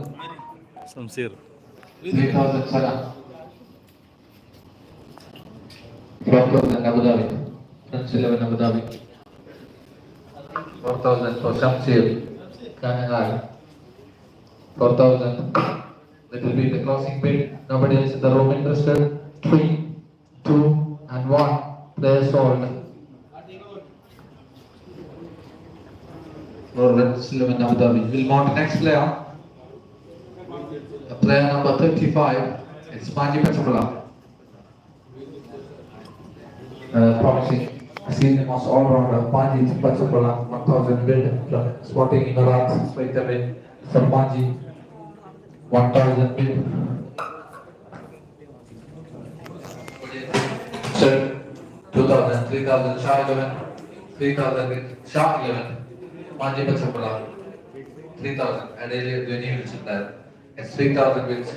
Samsir 3,000 Salah. 4,000 Abu Dhabi. 11 Abu Dhabi. 4,000 for Samsir. Kanhangad 4,000. That will be the closing bid. Nobody else in the room interested. 3, 2, and 1. Players sold. Northern 11 Abu Dhabi. We'll mount next player. Player number 35. It's Manji Pachapula. Promising senior most all-rounder Manji Pachapula. 1,000 bid. Sporting Emirates straight away for Manji. 1,000 bid. Sir, 2,000, 3,000, Shah 11, 3,000 with Shah 11, Manji Pachapala, 3,000, and Adeli Vilchindar. It's 3,000 with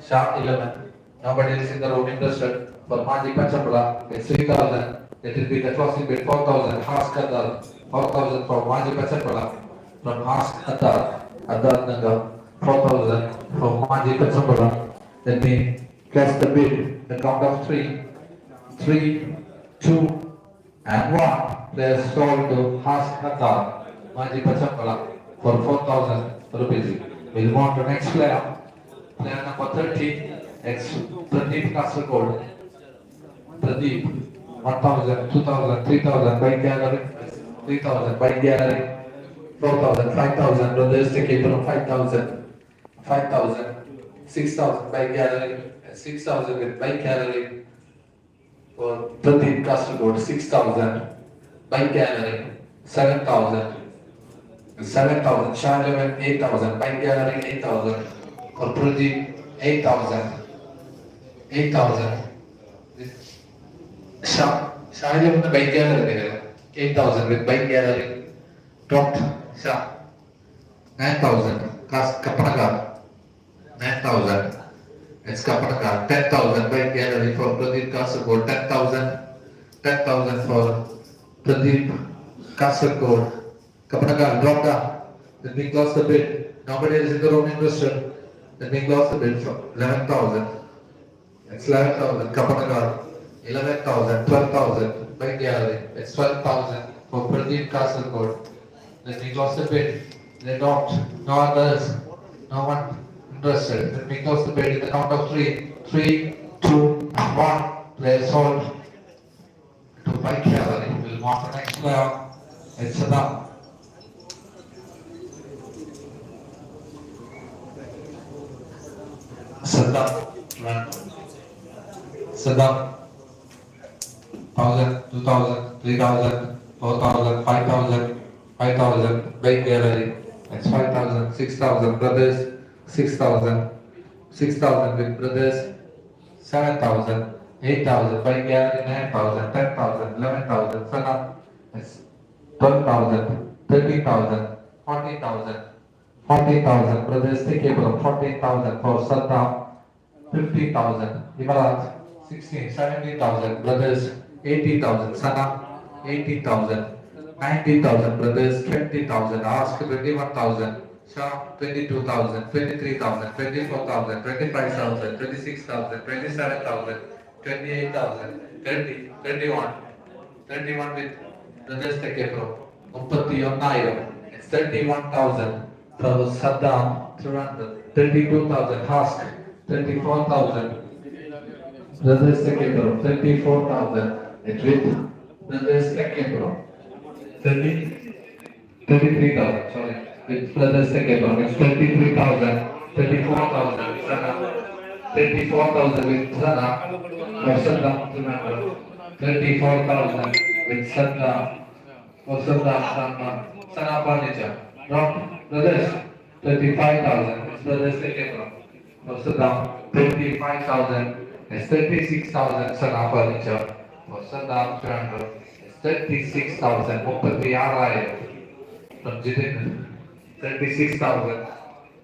Shah 11. Nobody is in the room interested for Manji Pachapala. It's 3,000. That will be the closing bid 4,000. Haas Kadar, 4,000 for Manji Pachapala. From Haas Kadar, Adar Nagar, 4,000 for Manji Pachapala. Let me guess the bid. The count of 3, 2, and 1. They are sold to Haas Kadar, Manji Pachapala for 4,000 rupees. We'll move on to next player. Player number 30, ex Pradeep Kasaragod. Pradeep, 1,000, 2,000, 3,000 by gallery, 3,000 by gallery, 4,000, 5,000, brothers take it from 5,000, 5,000, 6,000 by gallery, 6,000 with by gallery for Pradeep Kasaragod, 6,000 by gallery, 7,000, 7,000, Shah 11, 8,000 by gallery, 8,000 for Pradeep, 8,000, 8,000. Shah 11 the bike gallery, 8,000 with bike gallery, dropped Shah 9,000, Kanhangad 9,000, it's Kanhangad 10,000 bike gallery for Pradeep Kasaragod, 10,000, 10,000 for Pradeep Kasaragod, Kanhangad dropped down. Then we close the bid. Nobody is in the room interested. Then we close the bid for 11,000. It's 11,000, Kanhangad. 11,000, 12,000 by gallery. It's 12,000 for Pradeep Kasaragod. Then we close the bid. They dropped. No others. No one interested. Then we close the bid in the count of 3. 3, 2, and 1. They sold to by gallery. We'll move on to the next player. It's Saddam. Saddam. Saddam. 1,000, 2,000, 3,000, 4,000, 5,000, 5,000, big gallery. It's 5,000, 6,000, brothers, 6,000, 6,000 with brothers, 7,000, 8,000, big gallery, 9,000, 10,000, 11,000, Sana, it's 12,000, 13,000, 14,000, 14,000, brothers, take it from 14,000 for Saddam, 15,000, Imarat, 16, 17,000, brothers, 80,000, Sana, 18,000, 19,000, brothers, 20,000, Ask, 21,000, Shah, 22,000, 23,000, 24,000, 25,000, 26,000, 27,000, 28,000, 30, 31, 31 with brothers, take it from 31,000, it's 31,000 for Saddam, 32,000, Hask, 34,000, brothers second row, 34,000, it with brothers second row, 33,000, sorry, with brothers second row, it's 33,000, 34,000, Sana, 34,000 with Sana, for Saddam, 34,000 with Saddam, for Saddam, Sana Furniture, drop, brothers, 35,000, it's brothers second row, for Saddam, 35,000, it's 36,000 Sana Furniture. For Saddam Trandro, it's 36,000. From Jitin, 36,000.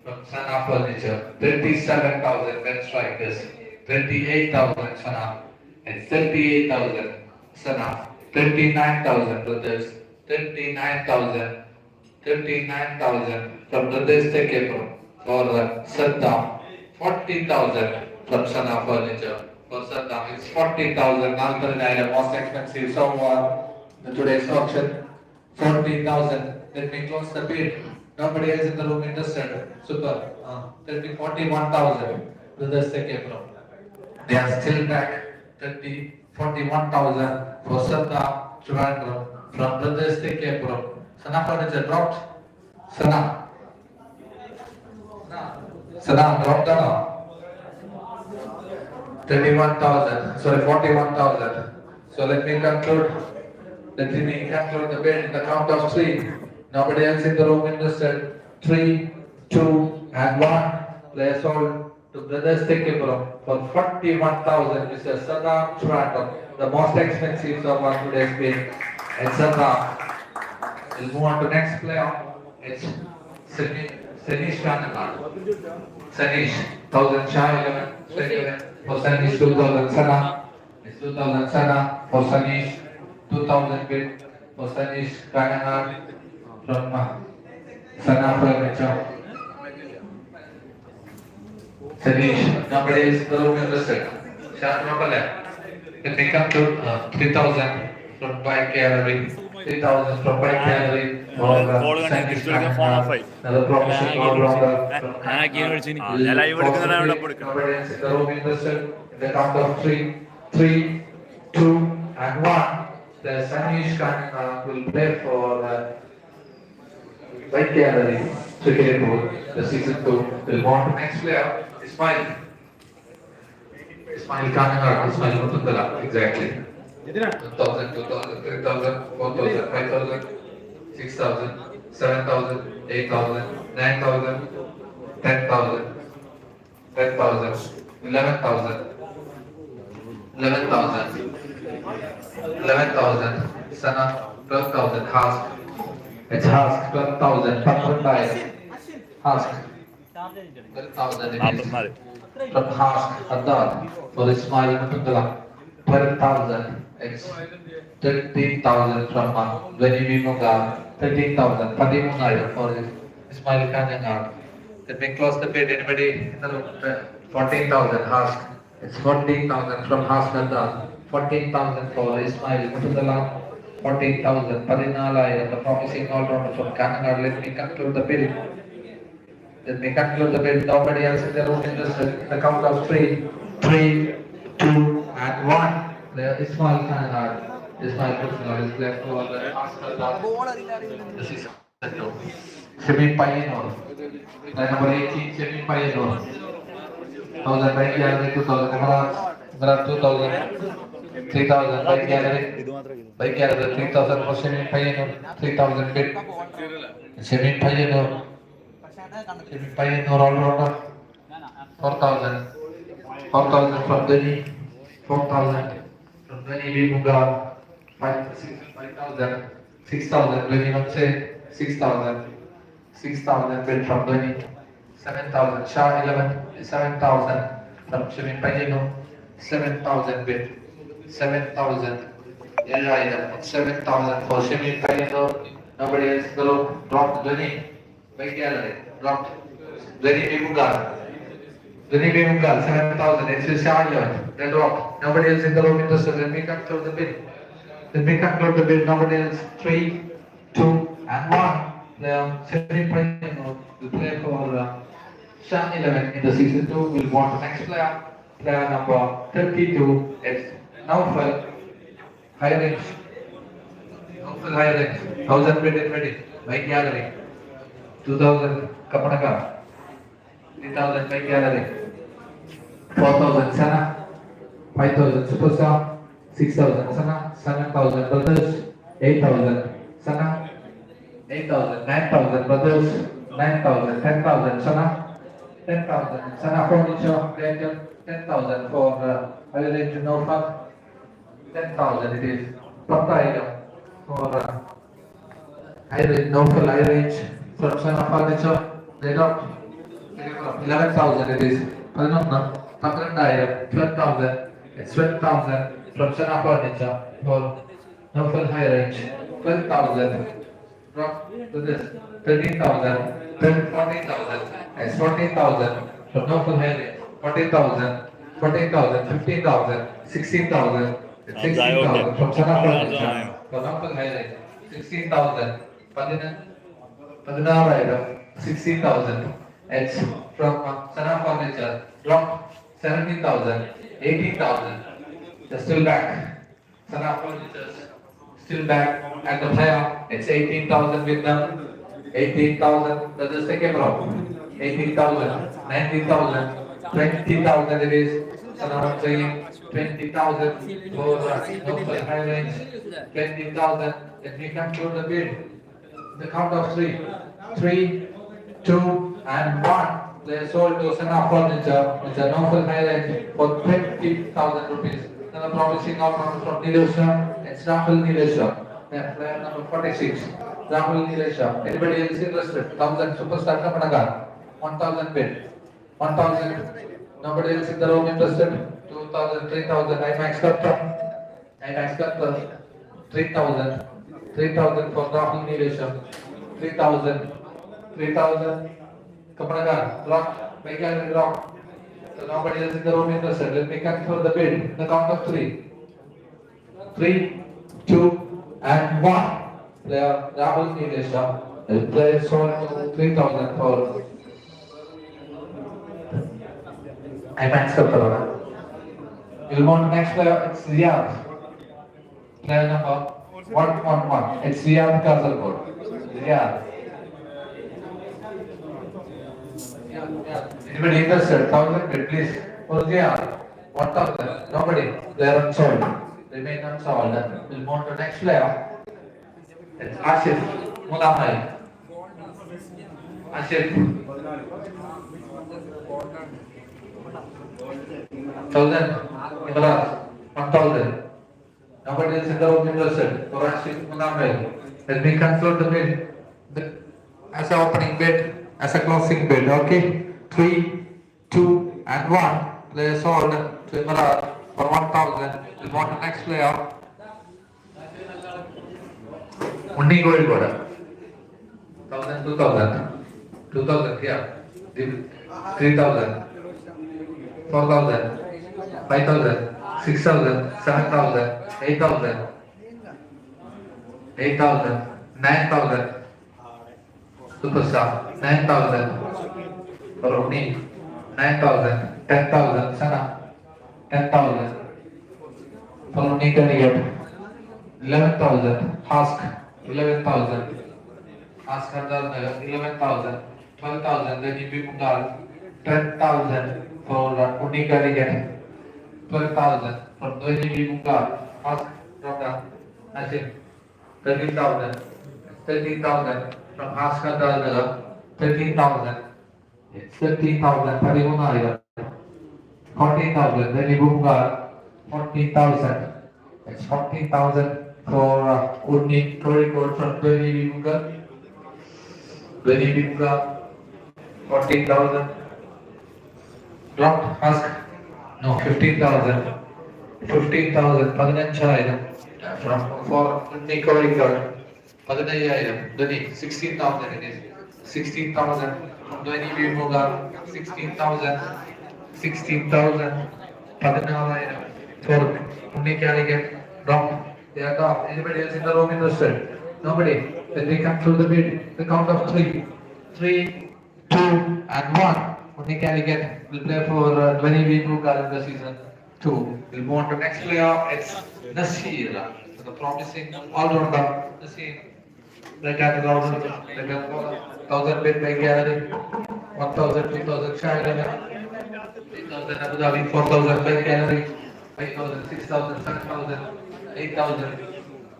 From Sana Furniture, 37,000 Ben Strikers. 28,000 Sana. It's 38,000 Sana. 39,000 brothers. 39,000. 39,000 from brothers Tekepro. For Saddam, 40,000. From Sana Furniture. For Saddam, it's 40,000. Alternate most expensive so today's auction. 40,000. Let me close the bid. Nobody else in the room interested. Super. 41,000. Brothers Tekepro. They are still back. 41,000 for Saddam Trivandrum from brothers Tekepro. Sana Furniture dropped. Sana dropped down. 31,000, sorry, 41,000. So let me conclude the bid in the count of 3. Nobody else in the room interested. 3, 2, and 1. Players sold to Brothers Tekipura for 41,000. Mr. Saddam Toronto, the most expensive of our today's bid. And Saddam will move on to next player. It's Sanish Kanhangad. Sanish, 1,000 Shah 11, straight 11. For Sanish, 2,000 Sana. It's 2,000 Sana. For Sanish, 2,000 bid. For Sanish Kanhangad from Sana Furniture. Sanish, nowadays the room is listed. Shah Propala. It may come to 3,000 from Bike Gallery. 3,000 from Bike Gallery. Sanish Kanhangad. Another promising all-rounder from Kanhangad. ഞാൻ live എടുക്കുന്നതാണ് ഇവിടെ Nowadays the room is listed. In the count of 3, 3, 2, and 1. The Sanish Kanhangad will play for Bike Gallery. Cricket Board. The season 2 will move on to next player. Ismail. Ismail Kanhangad, Ismail Mutundala, exactly. 1,000, 2,000, 3,000, 4,000, 5,000, 6,000, 7,000, 8,000, 9,000, 10,000, 10,000, 11,000, 11,000, 11,000, Sana, 12,000, Hask. It's Hask, 12,000, Patpundaya. Hask. 12,000 it is. From Hask, Haddad, for Ismail Mutundala, 12,000. It's 13,000 from Venivi Mughal, 13,000. Padimunaya for Ismail Kanhangad. Let me close the bid. Anybody in the room? 14,000 Hask. It's 14,000 from Hask Haddad. 14,000 for Ismail Mutundala. 14,000. Padinalaya, the promising all-rounder from Kanhangad. Let me conclude the bid. Let me conclude the bid. Nobody else in the room interested. The count of 3, 3, 2, and 1. There Ismail Kanhangad. Ismail Mutundala is left for the Haskell. This is Shemi Payenor. Number 18, Shemi Payenor. 1,000 by gallery, 2,000 Emerald, 2,000, 3,000 by gallery. By gallery, 3,000 for Shemi Payenor. 3,000 bid. Shemi Payenor. Shemi Payenor all-rounder. 4,000. 4,000 from Delhi. 4,000 from Venivi Mughal. 5,000. 6,000 Veni Vamse. 6,000. 6,000 bid from Dhoni. 7,000 Shah 11. 7,000 from Shemi Payenor. 7,000 bid. 7,000. 7,000 for Shemi Payenor. Nobody else below. Dropped Dhoni. By gallery. Dropped. Venivi Mughal. Venivi Mughal 7,000. It's Shah 11. They dropped. Nobody else in the room interested. Let me conclude the bid. Let me conclude the bid. Nobody else. 3, 2, and 1. The Shemi Payenor will play for Shah 11 in the season 2. We'll want the next player. Player number 32. It's Naufal High Range. Naufal High Range. 1,000 bid and ready. By gallery. 2,000 Kapanaga. 3,000 by gallery. 4,000 Sana. 5,000 Superstar. 6,000 Sana. 7,000 Brothers. 8,000 Sana. 8,000. 9,000 Brothers. 9,000. 10,000 Sana. 10,000 Sana Furniture. 10,000 for High Range Naufal. 10,000 it is. Pata item for High Range Naufal High Range from Sana Furniture. They got 11,000 it is. 12,000. It's 12,000 from Sana Furniture for Naufal High Range. 12,000. Drop to this. 13,000. 14,000. It's 14,000 from Naufal High Range. 14,000. 14,000. 15,000. 16,000. 16,000 from Sana Furniture for Naufal High Range. 16,000. 16,000. It's from Sana Furniture. Drop 17,000. 18,000. They're still back. Sana Furniture still back at the player. It's 18,000 with them. 18,000. That is the camera. 18,000. 19,000. 20,000 it is. Sana saying 20,000 for Naufal High Range. 20,000. Let me conclude the bid. The count of 3. 3, 2, and 1. They sold to Sana Furniture, which are now for highlight for 20,000 rupees. Another promising offer from Nilesha, it's Rahul Nilesha. Player number 46, Rahul Nilesha. Anybody else interested? 1,000 superstar Kanhangad, 1,000 bid, 1,000. Nobody else in the room interested? 2,000, 3,000. IMAX Cutter, 3,000, 3,000 for Rahul Nilesha, 3,000, 3,000. Kanhangad, lock, make it lock. So nobody else in the room interested. Let me confirm the bid. The count of three. 3, 2, and 1. Player Rahul Nilesha. The player sold to 3,000 for IMAX Cutter. We'll move on to next player. It's Riyadh. Player number 111. It's Riyadh Kasaragod. Riyadh. Anybody interested? 1,000 bid, please. For Riyadh. 1,000. Nobody. Player unsold. Remain unsold. We'll move on to next player. It's Ashif Mulahai. Ashif. 1,000. Imran. 1,000. Nobody else in the room interested. For Ashif Mulahai. Let me conclude the bid. As an opening bid, as a closing bid. Okay. 3, 2, and 1. Player sold to Imran for 1,000. We'll move on to next player. Unni gold border. 1,000, 2,000. 2,000 here. 3,000. 4,000. 5,000. 6,000. 7,000. 8,000. 8,000. 9,000. Superstar. 9,000. For Unni. 9,000. 10,000. Sana. 10,000. For Unni Kanhangad. 11,000. Vasc. 11,000. Vasc 11,000. 12,000. Then you be 10,000 for Unni Kanhangad. 12,000 for Dwayne Mungal. Vasc from the Nasim. 13,000. 13,000 from Vasc 13,000. 13,000. 13,000. 14,000. Then you Mungal. 14,000. It's 14,000 for Unni Kanhangad from Dwayne Mungal. Dwayne Mungal. 14,000. Dropped Vasc. No, 15,000. 15,000. 15,000 from for Unni Kanhangad. 15,000. Dwayne 16,000 it is. 16,000 from Dwayne Mungal. 16,000. 16,000. 16,000 for Unni Kanhangad. Drop. They are dropped. Anybody else in the room interested? Nobody. Then we come to the bid. The count of 3. 3, 2, and 1. Unni Kanhangad will play for Dwayne Mungal in the season 2. We'll move on to next player. It's Nasir. So the promising all-rounder Nasir. They got around 1,000 bid by gallery. 1,000, 2,000 China. 8,000 Abu Dhabi. 4,000 by gallery. 5,000, 6,000, 7,000, 8,000,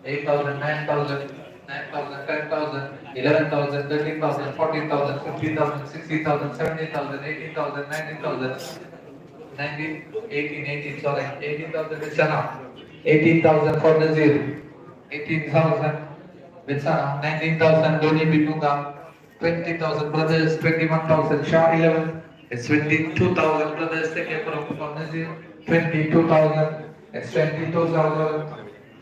8,000, 9,000, 9,000, 10,000, 11,000, 13,000, 14,000, 15,000, 16,000, 17,000, 18,000, 19,000, 19, 18, 18, sorry, 18,000 with Sana, 18,000 for Nazir, 18,000 with Sana, 19,000 Doni Bitunga, 20,000 brothers, 21,000 Shah 11, it's 22,000 brothers take from Nazir. 22,000, it's 22,000,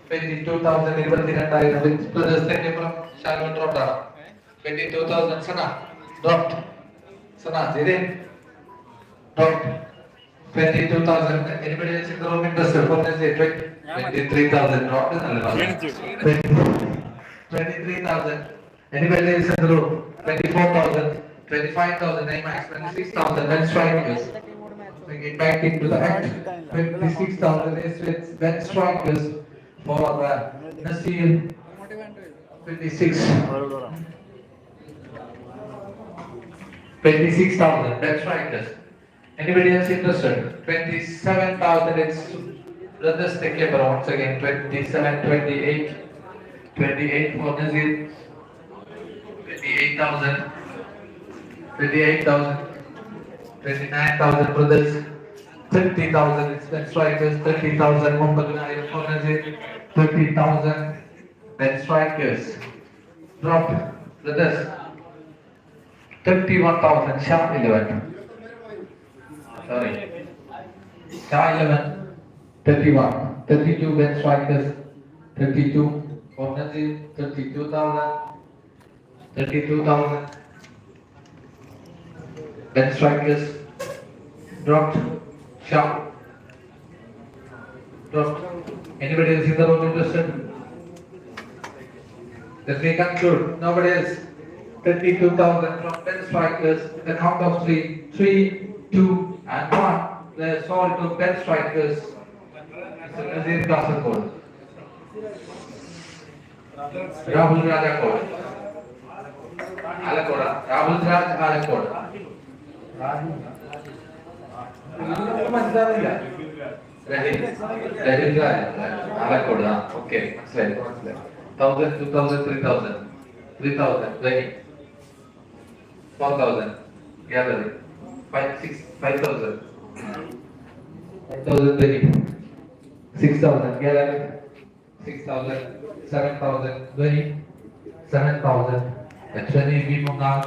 22,000, 22,000, with brothers taken from Shalom dropped. 22,000, Sana, dropped. Sana, Zirin, dropped. 22,000, anybody else in the room interested? For this, 23,000, dropped. 23,000, anybody else in the room? 24,000, 25,000, IMAX, 26,000, then strikers. Get back into the act. 26,000 is with Ben strikers for Nasir. 26,000 Ben strikers. Anybody else interested? 27,000 it's brothers take care once again. 27, 28, 28 for Nasir. 28,000. 28,000. 29,000 brothers, 30,000 then strikers, 30,000 Mumbagana Fornazi, 30,000 then strikers. Dropped brothers, 31,000 Shah 11. Sorry. Shah 11, 31, 32 then strikers, 32 Fornazi, 32,000 then strikers. Dropped. Shot. Dropped. Anybody else in the room interested? Let me conclude. Nobody else. 32,000 from 10 strikers. The count of 3. 3, 2, and 1. The sold to 10 strikers. Mr. Nazir Kasaragod. Rahul Rajakod. Alakoda. Rahul Raj Alakoda. മനസ്സിലാവില്ല Alakode okay മനസ്സിലായി 1000 2000 3000 3000 20 4000 gallery 5000 20 6000 gallery 6000 7000 20 7000 20 Vimungal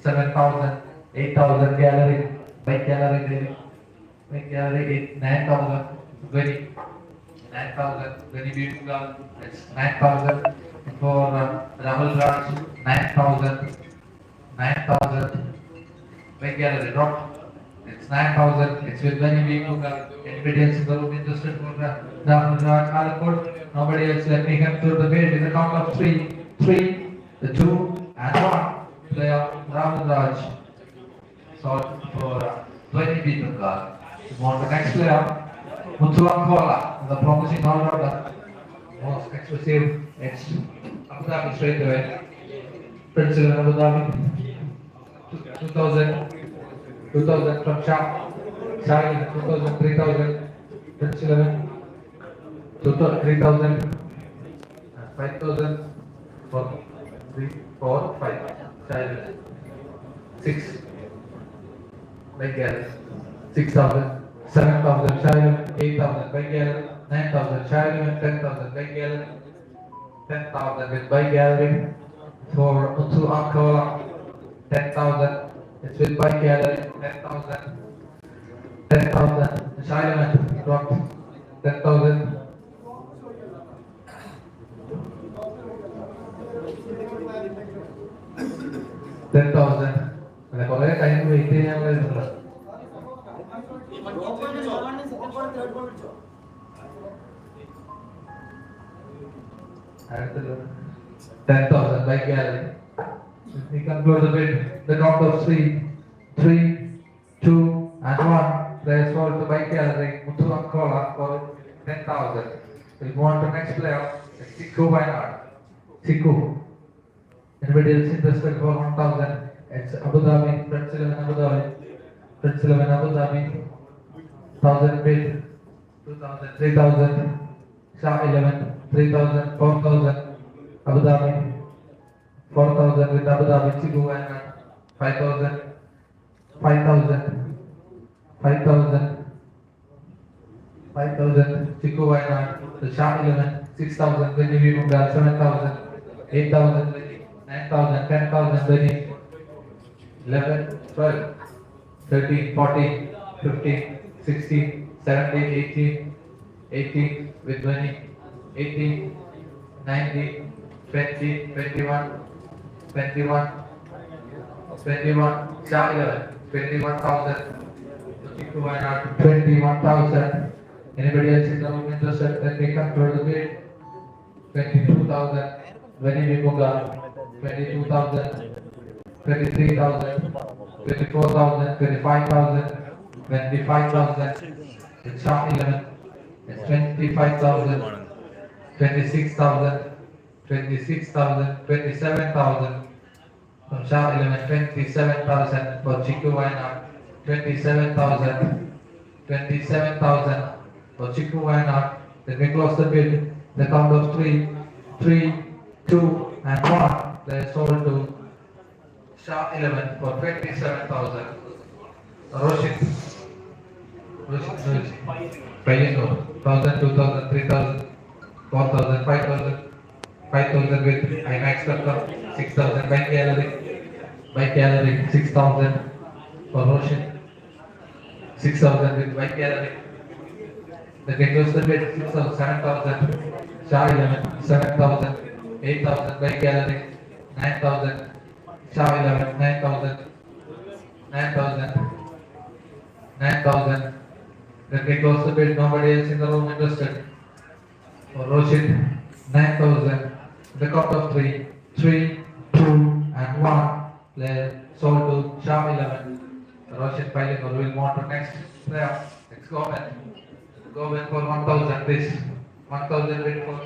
7000 8,000 gallery by gallery 9,000 20 9,000 20 Vimungal it's 9,000 for Rahul Raj 9,000 by gallery not it's 9,000 it's with many Vimungal anybody else in the room interested for Rahul Raj Alakot nobody else let me come to the bid in the count of 3 the 2 and 1 player Rahul Raj sought for 20 Vimungal. On the next player Muthuan Kola the promising all-rounder most expressive it's Abu Dhabi straight away Prince Abu Dhabi 2,000 from Shah 2,000 3,000 Prince 3,000 5,000 4 3 4 5 6 Bengal 6,000 7,000 Shailam 8,000 Bengal 9,000 Shailam 10,000 Bengal 10,000 with by gallery for Muthu Ankola 10,000 it's with by gallery 10,000 Shailam dropped 10,000 10,000 അങ്ങനെ കുറെ time wait ചെയ്യാനുള്ള അടുത്തത് 10,000 by gallery. We conclude the bid. The count of 3, 2, and 1. Players fall to by gallery. Muthu Ankola for 10,000. We move on to next player. Siku Wayanad. Siku. Anybody else interested for 1,000? It's Abu Dhabi, Prince 11 Abu Dhabi. Prince 11 Abu Dhabi. 1,000 bid. 2,000, 3,000. Shah 11, 3,000, 4,000. Abu Dhabi. 4,000 with Abu Dhabi. Siku Wayanad. 5,000. 5,000. 5,000. Siku Wayanad. The Shah 11, 6,000. Then we move 7,000. 8,000. 9,000, 10,000, 20, 11, 12, 13, 14, 15, 16, 17, 18 with 20, 18, 19, 20, 21, 21, Shah 11, 21,000, 21,000. Anybody else in the room interested? Then they come to the bid. 22,000, Veni Vimunga. 22,000, 23,000, 24,000, 25,000, 25,000. It's Shah 11. It's 25,000, 26,000, 26,000, 27,000. From Shah 11, 27,000 for Chiku Wayanad. 27,000, 27,000 for Chiku Wayanad. Then we close the bid. The count of 3, 2, and 1. They sold to Shah 11 for 27,000. Roshin. Roshin. Pellingo. 1000, 2000, 3000, 4000, 5000. 5000 with IMAX laptop. 6000 by gallery. By gallery. 6000 for Roshin. 6000 with by gallery. The Windows the bid 6000, 7000. Shah 11. 7000. 8000 by gallery. 9000. Shah 11. 9000. 9000. 9000. Let me close the bid. Nobody else in the room interested. For Roshin, 9000. The count of 3. 3, 2, and 1. Player sold to Shah 11. Roshin filing or will move on to next player. Next Govind. Govind for 1000. This 1000 bid for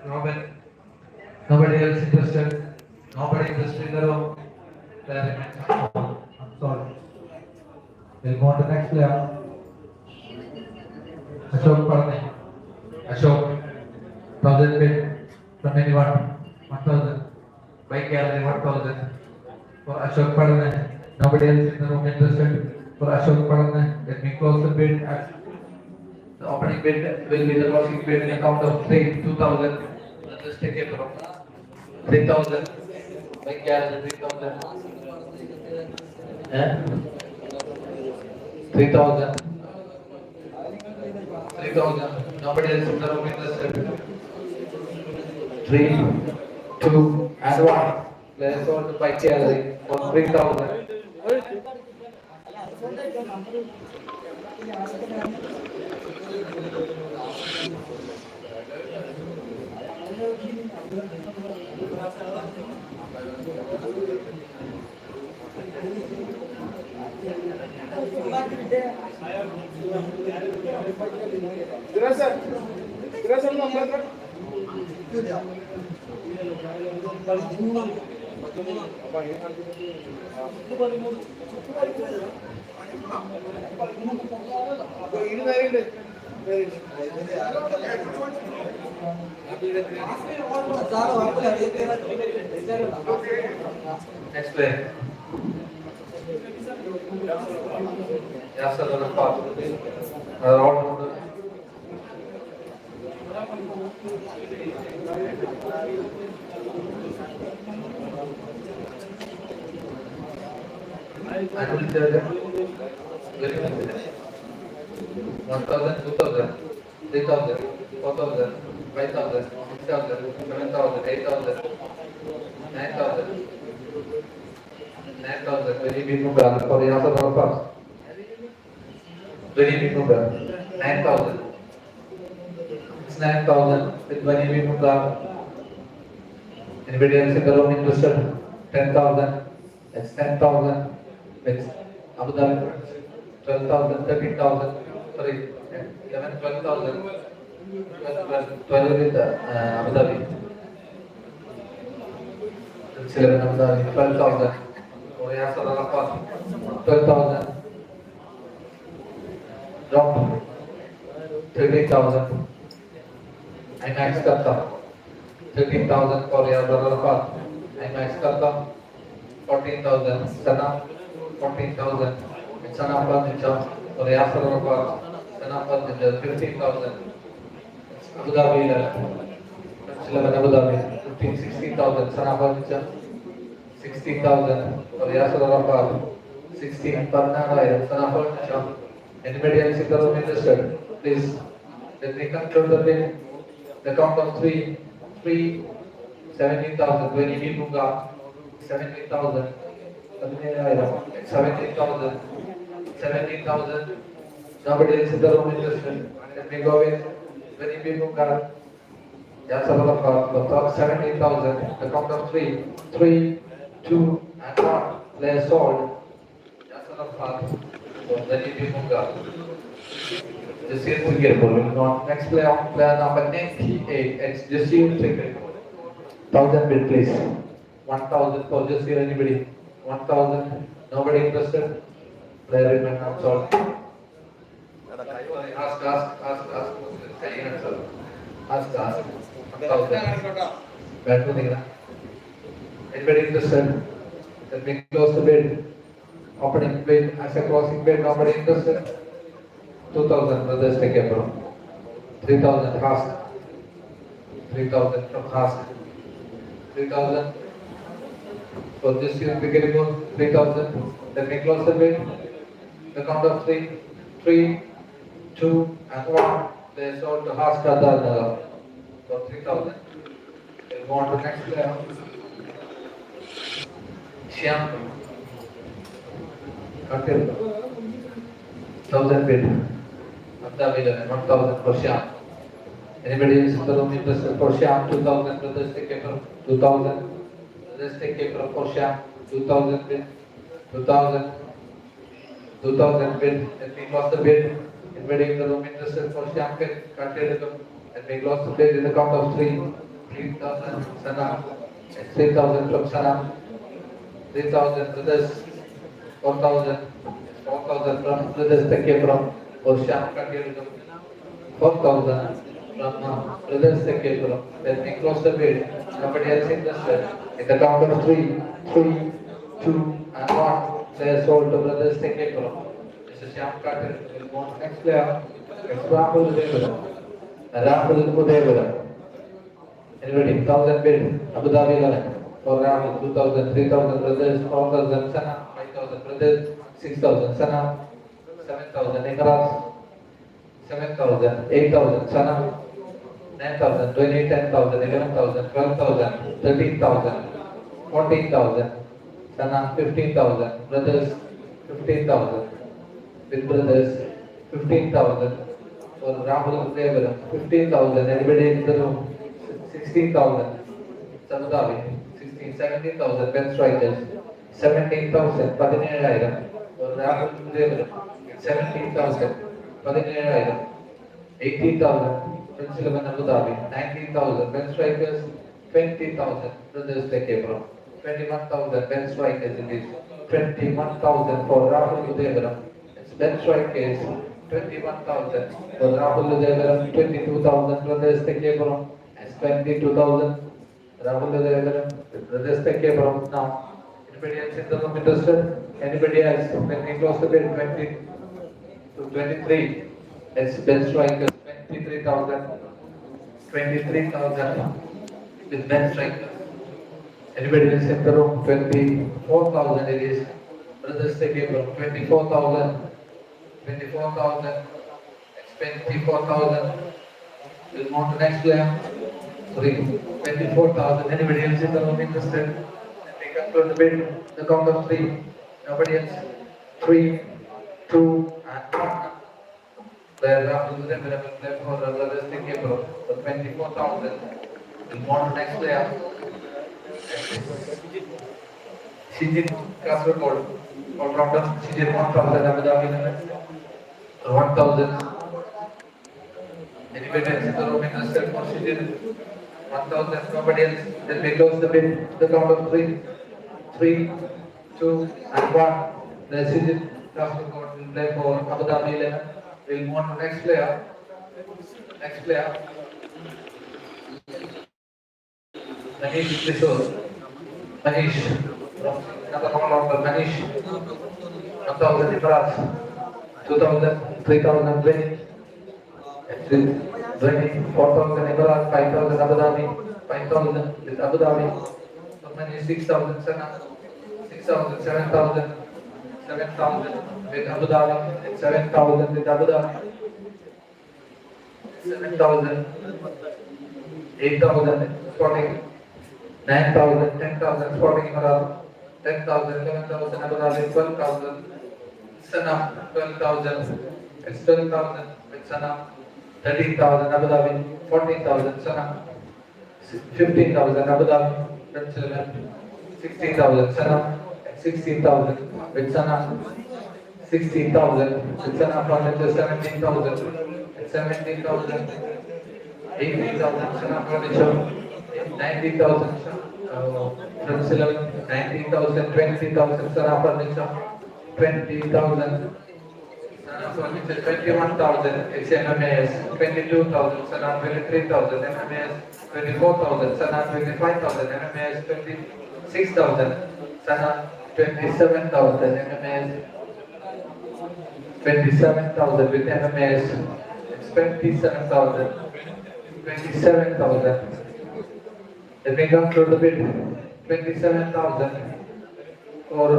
Govind. Nobody else interested. Nobody interested in the room. Player remains. I'm sorry. We'll go on to next player. Ashok Parni. Ashok. 1000 bid from anyone. 1000. By gallery 1000. For Ashok Parni. Nobody else in the room interested. For Ashok Parni. Let me close the bid. The opening bid will be the closing bid in the count of 3, 2000. Let's take it from 3000. By gallery 3000. 3000. 3000. Nobody else in the room interested. 3, 2, and 1. Players sold by gallery for 3000. Next player. Yes, sir, the part. Round. I will tell them. 1000, 2000, 3000, 4000, 5000, 6000, 7000, 8000, 9000, 9000. Very big number for the answer of first. Very big number. 9000. It's 9000 with very big number. Anybody else in the room interested? 10,000. That's 10,000. It's Abu Dhabi. 12,000, 13,000. Sorry, 11, 12,000. 12 with Abu Dhabi. It's 11 Abu Dhabi. 12,000. Oh, yeah, so 12,000. Drop. 13,000. IMAX Qatar. 13,000 for Yazar IMAX Qatar. 14,000. Sana. 14,000. Sana Furniture for Yazar Sana Furniture. 15,000. Abu Dhabi 11 Abu Dhabi. 15, 16,000. Sana Furniture. 16,000 for Yazar 16 Kanhangad. Sana Furniture. Anybody else in the room interested? Please let me conclude the bid. The count of 3, 3, 17,000. When you Munga, 17,000. 17,000. 17,000. Nobody else in the room interested. Let me go with when you Munga. Yasalaka, 17,000. The count of 3, 3, 2, and 1. Player sold. Yasalaka, when you Munga. Just here to get for next player number 98. It's just here to get 1,000 bid please. 1,000 for just here anybody. 1,000. Nobody interested. Player remain unsold. Ask. Ask. 1,000. Anybody interested? Let me close the bid. opening bid as a closing bid. Nobody interested. 2,000 brothers take a bro. 3,000 Vasc. 3,000 from Vasc. 3,000 for this year beginning of 3,000. Let me close the bid. The count of three. 3, 2, and 1. They sold to Vasc for 3,000. We'll go on to next player. Shyam. Until 1,000 bid. 1,000 for Shyam. Anybody else in the room interested for Shyam? 2,000 brothers take care of 2,000. Brothers take care of for Shyam. 2,000 bid. 2,000. 2,000 bid. Let me close the bid. Anybody in the room interested for Shyam bid? Can't hear them. Let me close the bid in the count of 3. 3,000 Sana. 3,000 from Sana. 3,000 brothers. 4,000. 4,000 from brothers take care of for Shyam. Can't hear them. 4,000 from brothers take care of. Let me close the bid. Nobody else interested. In the count of 3, 3, 2, and 1. They sold to brothers take care of. Mr. Shyam Carter will go on next player. It's Rahul Devara. Rahul Devara. Anybody? 1,000 bid. Abu Dhabi 11. For Rahul, 2,000, 3,000 brothers, 4,000 Sana, 5,000 brothers, 6,000 Sana, 7,000 Ikaras, 7,000, 8,000 Sana, 9,000, 20, 10,000, 11,000, 12,000, 13,000, 14,000 Sana, 15,000 brothers, 15,000 with brothers, 15,000 for Rahul Devara, 15,000. Anybody in the room? 16,000. Abu Dhabi, 16, 17,000 Ben strikers, 17,000 17,000 for Rahul Devara, 17,000 17,000, 18,000 Prince 11 Abu Dhabi, 19,000 Ben strikers, 20,000 brothers take from 21,000 Ben strikers in this, 21,000 for Rahul Devara. It's Ben strikers, 21,000 for Rahul Devara, 22,000 brothers take from. 22,000. Rahul Devara. Brothers take care from now. Anybody else in the room interested? Anybody else? When we close the bid, 20 to 23. It's Ben strikers, 23,000. 23,000 with Ben strikers. Anybody else in the room? 24,000 it is. Brothers take care from 24,000. 24,000. It's 24,000. We'll move to next player. 24,000. Anybody else in the room interested? And we conclude the bid. The count of 3. Nobody else. 3, 2, and 1. There Rahul Devara will play for brothers take care for 24,000. We'll move to next player. Kasaragod. All-rounder. 1,000 Abu Dhabi 1,000. Anybody else in the room interested for 1,000? Nobody else. Then we close the bid. The count of 3, 3, 2, and 1. The Kasaragod will play for Abu Dhabi 11. We'll move on to next player. Next player. Manish Kishore. Manish. Another all-rounder. Manish. 1,000 Imraz. 2,000, 3,000 20. 4,000 Imraz. 5,000 Abu Dhabi. 5,000 with Abu Dhabi. So many 6,000 Sana. 6,000, 7,000. 7,000 with Abu Dhabi. 7,000 with Abu Dhabi. 7,000. 8,000 sporting. 9,000, 10,000 sporting Imraz. 10,000, 11,000 Abu Dhabi. 12,000 Sana. 12,000. It's 12,000 with Sana. 13,000 Abu Dhabi. 14,000 Sana. 15,000 Abu Dhabi. 16,000 Sana. 16,000 with Sana. 16,000 with Sana furniture. 17,000. 17,000. 18,000 Sana furniture. 19,000 Prince 11. 19,000. 20,000 Sana furniture. 20,000 Sana furniture. 21,000 it's MMAS. 22,000 Sana. 23,000 MMAS. 24,000 Sana. 25,000 MMAS. 26,000 Sana. 27,000 MMAs. 27,000 with MMAs. It's 27,000. 27,000. Let me conclude the bid. 27,000 for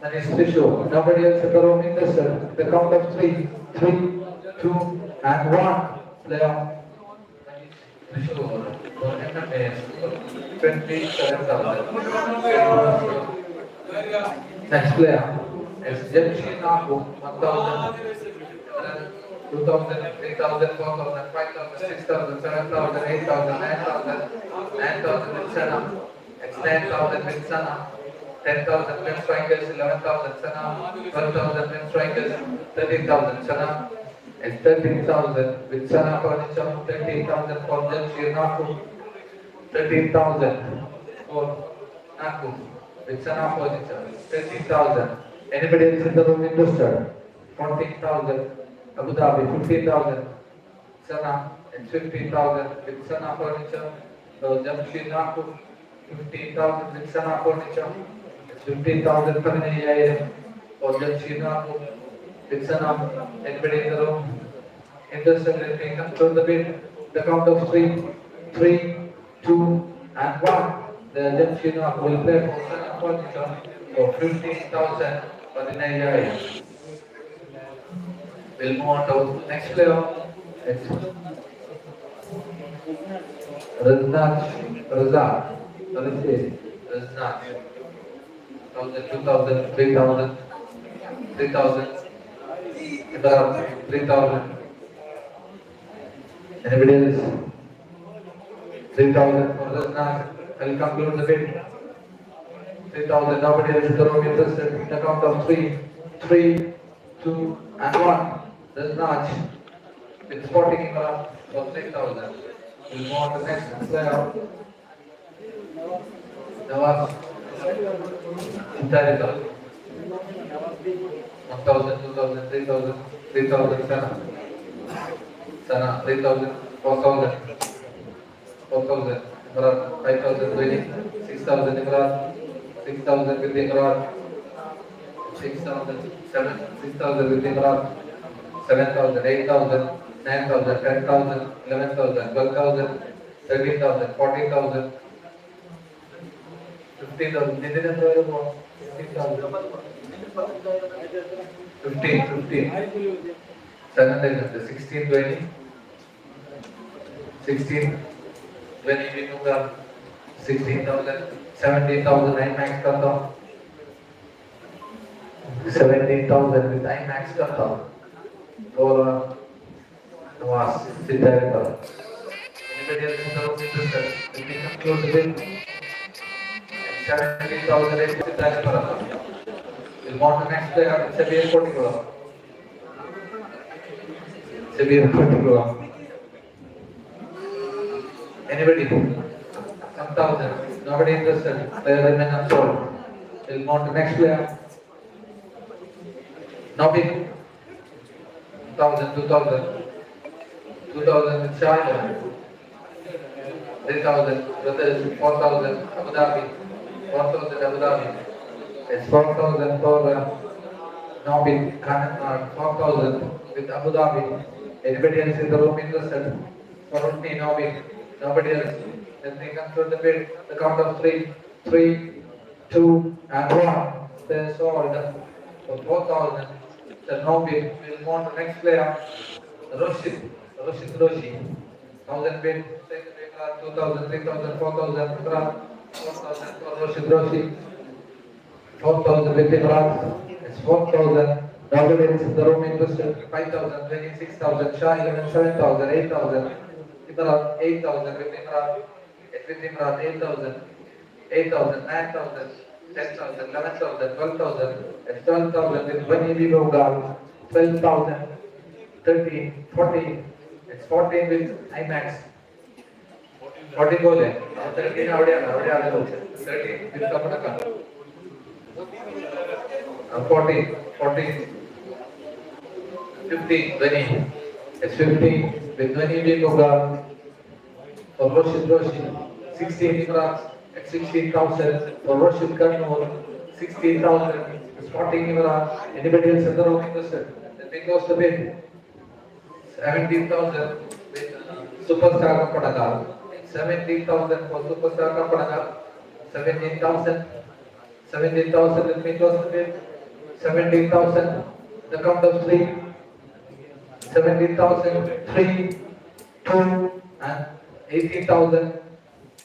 Manish Trishu. Nobody else in the room interested. The count of 3, 3, 2, and 1. Player Manish Trishu for MMAs. 27,000. Next player is Jamshid Naku. 1,000. 2,000, 3,000, 4,000, 5,000, 6,000, 7,000, 8,000, 9,000, 9,000 with Sana. It's 9,000 with Sana. 10,000 with strikers, 11,000 Sana. 12,000 with strikers, 13,000 Sana. It's 13,000 with Sana furniture. 13,000 for Jamshid Naku. 13,000 for Naku with Sana furniture. 13,000. Anybody else in the room interested? 14,000. Abu Dhabi, 15,000. Sana, it's 15,000 with Sana furniture. So Jamshid Naku, 15,000 with Sana furniture. It's 15,000 for for Jamshid Naku with Sana. Anybody in the room interested? Let me conclude the bid. The count of 3, 3, 2, and 1. The Jamshid Naku will play for Sana furniture for 15,000 for the Nigeria. We'll move on to next player. It's Raznat Razak. Raznat. 1,000, 2,000, 3,000, 3,000, 3,000. Anybody else? 3,000 for Raznat. I'll conclude the bid. 3,000. Nobody else in the room interested. The count of 3, 3, 2, and 1. There's Raj with Sporting England for 3,000. We'll move on to the next player. Vasc. 1,000, 2,000, 3,000, 3,000 Sana. Sana, 3,000, 4,000, 4,000 Imran, 5,000 winning, 6,000 Imran, 6,000 with Imran, 6,000, 6,000 with Imran. 7,000, 8,000, 9,000, 10,000, 11,000, 12,000, 13,000, 14,000, 15,000. 15,000. 15. 7,000, 16, 20. 16, 20 Vinuga, 16,000, 17,000 IMAX cut off. 17,000 with IMAX cut off. For Vasc, director. Anybody else in the room interested? We can conclude the bid. 17,000 director. We'll move on to next player. Severe Portugal. Severe Portugal. Anybody? 1,000. Nobody interested. Player remain unsold. We'll move on to next player. Nobody. 1,000, 2,000, 2,000 with China, 3,000, brothers, 4,000, Abu Dhabi, 4,000 Abu Dhabi, it's 4,000 for Nobi, Kanhangad, 4,000 with Abu Dhabi. Anybody else in the room interested? For me, Nobi, nobody else. Let me conclude the bid. The count of 3, 3, 2, and 1. They're sold for 4,000. The Nobi will move on to next player. Roshi. 1,000 bid, 2,000, 3,000, 4,000, 4,000 for Roshi. 4,000 with Imran. It's 4,000. Nobody else in the room interested. 5,000, 26,000, Shah 11, 7,000, 8,000. Imran, 8,000 with Imran. With Imran, 8,000, 8,000, 9,000. 10,000, 11,000, 12,000, and 12,000 with Bani Bilogal, 12,000, 13, 14, it's 14 with IMAX. 14 bole, 13 avade 13 with Kapanaka. 14, 15, Bani, it's 15 with Bani Bilogal, for Roshi, 16 Imran. At 16,000 for Rashid Karnoor, 16,000. Sporting Imran. Anybody else in the room interested? Let me close the bid. 17,000 with Superstar Kapadaga. 17,000 for Superstar Kapadaga. 17,000. 17,000. Let me close the bid. 17,000. The count of three. 17,000. 3, 2, and 18,000.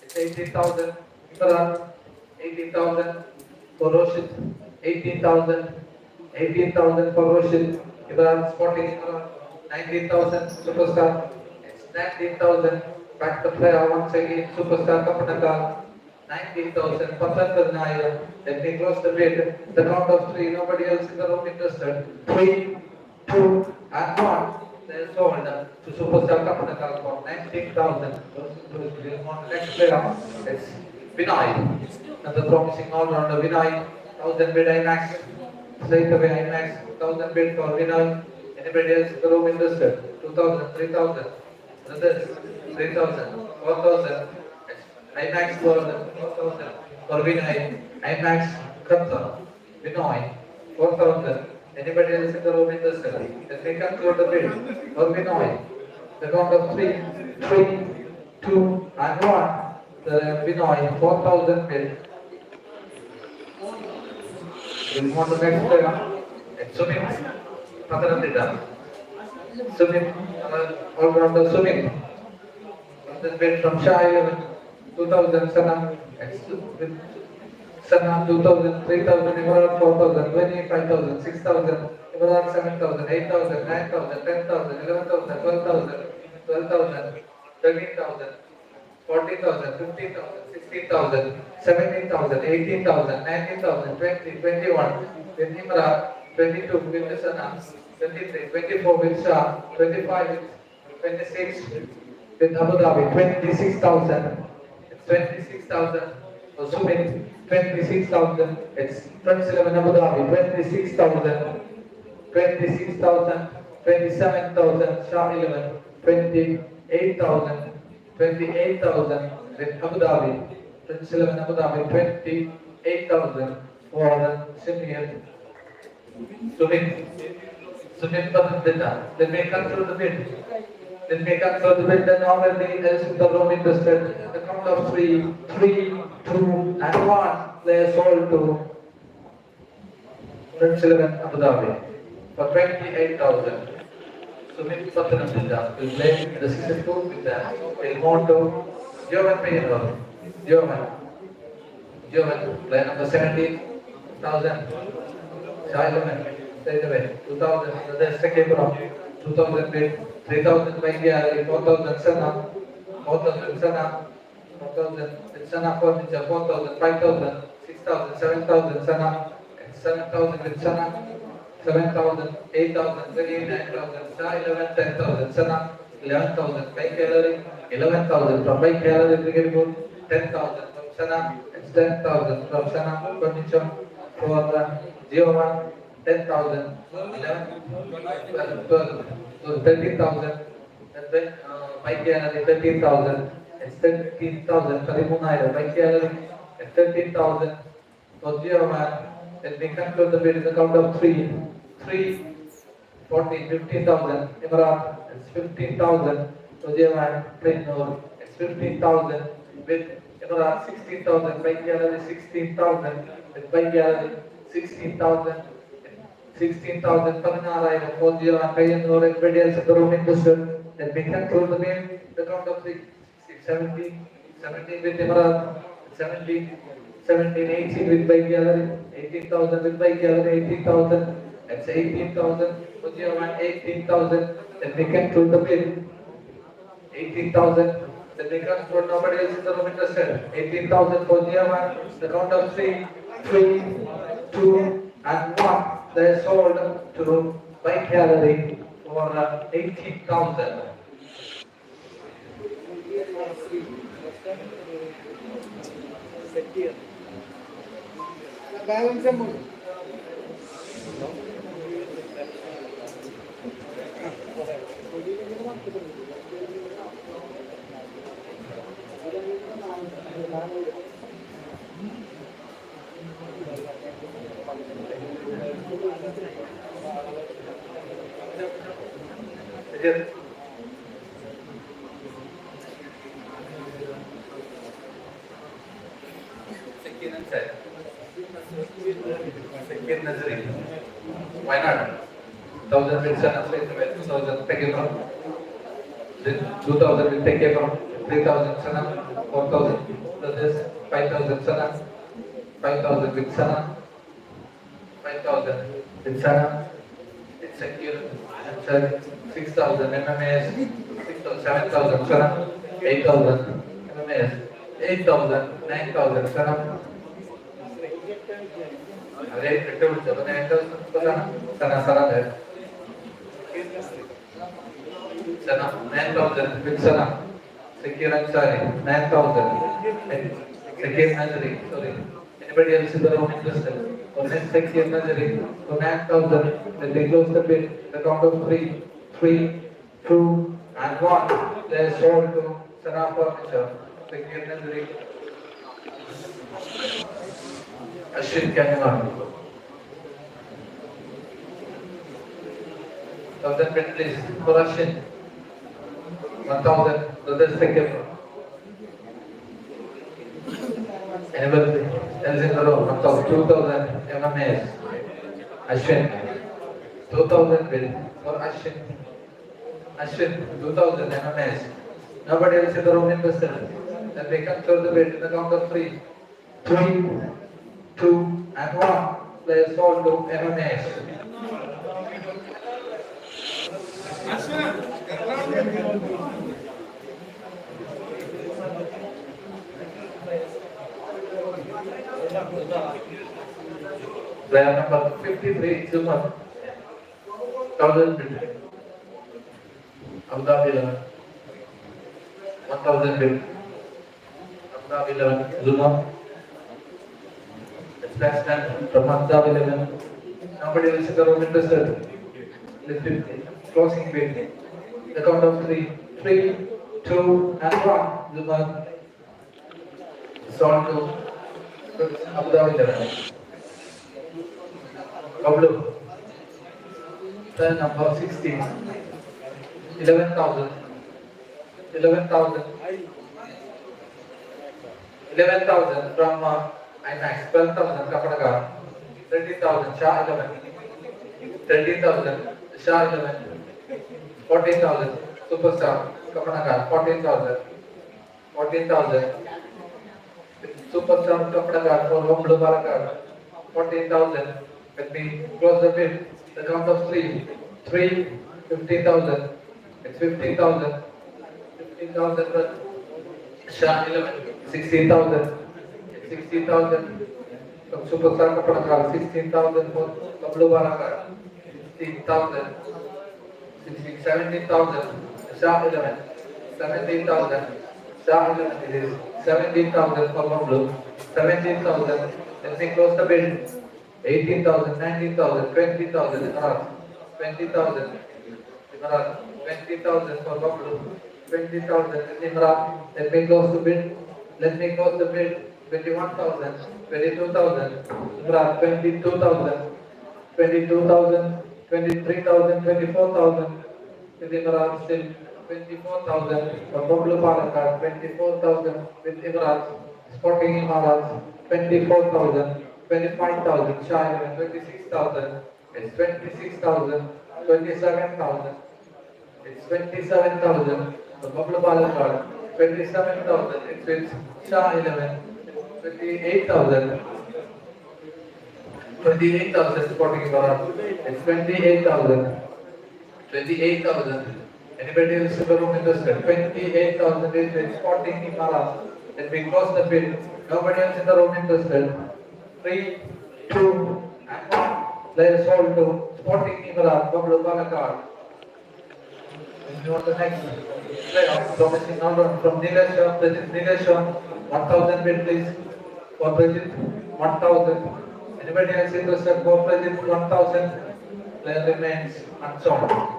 It's 18,000. Imran. 18,000 for Roshit. 18,000. 18,000 for Roshit. Imran Sporting Imran. 19,000 Superstar. It's 19,000. Back to player once again. Superstar Kapanaka. 19,000. Patangar Nair. Let me close the bid. The count of three. Nobody else in the room interested. 3, 2, and 1. They're sold to Superstar Kapanaka for 19,000. Next player. It's Vinay. Another promising all-rounder Vinay. 1,000 bid IMAX. Straight away IMAX. 1,000 bid for Vinay. Anybody else in the room interested? 2,000, 3,000. Brothers, 3,000, 4,000. IMAX for 4,000 for Vinay. IMAX Qatar. Vinay, 4,000. Anybody else in the room interested? Let me conclude the bid for Vinay. The count of 3, 2, and 1. The Vinay, 4,000 bid. We'll move on to the next player. It's Sumit. Pathanamthitta. Sumit, all-rounder Sumit. This bid from Shah 11, 2,000 Sana. Sana 2,000, 3,000, Imran 4,000, 25,000, 6,000, Imran 7,000, 8,000, 9,000, 10,000, 11,000, 12,000, 12,000, 13,000, 14,000, 15,000, 16,000, 17,000, 18,000, 19,000, 20, 21, with Imran, 22 with Sana, 23, 24 with Shah, 25 with 26 with Abu Dhabi, 26,000. It's 26,000 for Sumit, 26,000. It's 27 Abu Dhabi, 26,000, 26,000, 27,000, Shah 11, 28,000, 28,000 with Abu Dhabi, 27 Abu Dhabi, 28,000 for Sumit. Sumit Pathanamthitta. Let me conclude the bid. Let me conclude the bid. Then nobody else in the room interested. The count of 3, 2, and 1. They are sold to Prince 11 Abu Dhabi for 28,000. Sumit Pathanamthitta will play in the 62 with them. We'll move to Jovan Payano. Jovan, play number 17,000. Shah 11. Straight away, 2,000, the second from 2,000 bid, 3,000 by India, 4,000 Sana, 4,000 Sana, 4,000 with Sana furniture, 4,000, 5,000, 6,000, 7,000 Sana, 7,000 with Sana, 7,000, 8,000, 9,000, Shah 11, 10,000 Sana, 11,000 by Gallery, 11,000 from by Gallery Cricket Board, 10,000 from Sana, it's 10,000 from Sana furniture for Geo1. 10,000, 11, 12, so 13,000, and then bike gallery 13,000, it's 13,000, Karimunaya, bike gallery, and 13,000, so Geoman, then we conclude the bid in the count of 3, 14, 15,000, Imran, it's 15,000, so Geoman, Plainor, it's 15,000, with Imran 16,000, bike gallery 16,000, with bike gallery 16,000, 16,000 Kanhangad, 40 and Kayanur, everybody else in the room interested. Then we conclude the game, the count of 3, 17, 17 with Imran, 17, 18 with Bike Gallery, 18,000 with Bike Gallery, 18,000, that's 18,000, Fujiyaman 18,000, then we conclude the bid, 18,000, then we conclude nobody else in the room interested, 18,000 Fujiyaman, the count of 3, 2, and 1. They sold to Bike Gallery for 18,000. Second Nazari. Why not? 1,000 with Sana straight away. 2,000 take it from. Then 2,000 will take it from. 3,000 Sana. 4,000. So this 5,000 Sana. 5,000 with Sana. 5,000 with Sana. It's secure. And 6,000 MMAS. 6,000, 7,000 Sana. 8,000 MMAS. 8,000, 9,000 Sana. अरे इकट्ठे उठते पण बघा सणा सणा आहे सणा 9,000 with सणा secure and sorry 9,000 secure Nazari sorry anybody else in the room interested or next secure Nazari so 9,000 then they close the bid the count of 3 2 and 1 they sold to Sana Furniture secure Nazari Ashwin Kanhangad 1,000 bid please for Ashwin 1,000 brothers take care anybody else in the room 1,000 2,000 MMAS Ashwin 2,000 bid for Ashwin Ashwin 2,000 MMAS nobody else in the room interested then we can close the bid in the count of 3 2 and 1 players sold to MMAS player number 53 Zumar 1,000 bid Abu Dhabi 11 1,000 bid Abu Dhabi 11 Zumar Last time from Abu Dhabi 11 nobody else in the room interested let's do closing bid the count of 3 2 and 1 Zumar sold to Abu Dhabi 11 Pablo turn number 16 11,000 from IMAX 12,000 Kanhangad 13,000 Shah 11 13,000 Shah 11 14,000 Superstar Kanhangad 14,000 Superstar Kanhangad for home blue Barakad 14,000 let me close the bid the count of 3 15,000 it's 15,000 but Shah 11 16,000 60,000 from Superstar Kanhangad 16,000 for blue Barakad 16,000 17,000 Shah 11 17,000 Shah 11 it is 17,000 for blue 17,000 let me close the bid 18,000 19,000 20,000 20,000 20,000 for blue 20,000 let me close the bid 21,000 22,000 22,000 22,000 23,000 24,000 with Emirates still 24,000 for blue Barakad 24,000 with Emirates Sporting Emirates 24,000 25,000 Shah 26,000 it's 26,000 27,000 it's 27,000 for blue Barakad 27,000 it's with Shah 11 28,000 Sporting Emirates it's 28,000 anybody else in the room interested 28,000 is with Sporting Emirates let me close the bid nobody else in the room interested 3 2 and 1 players sold to Sporting Emirates blue Barakad you want the next player promising number from Nilesh 1,000 bid please for Brazil 1,000 anybody else interested for Brazil 1,000 player remains unsold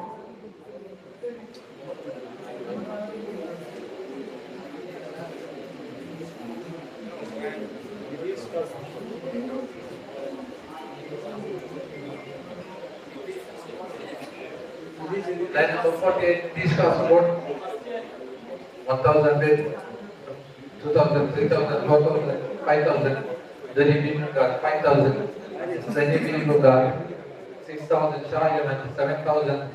Line number 48, East Kasaragod, 1,000 bid, 2,000, 3,000, 4,000, 5,000. Then you need 5,000. Then you need 6,000, Shah 11, 7,000.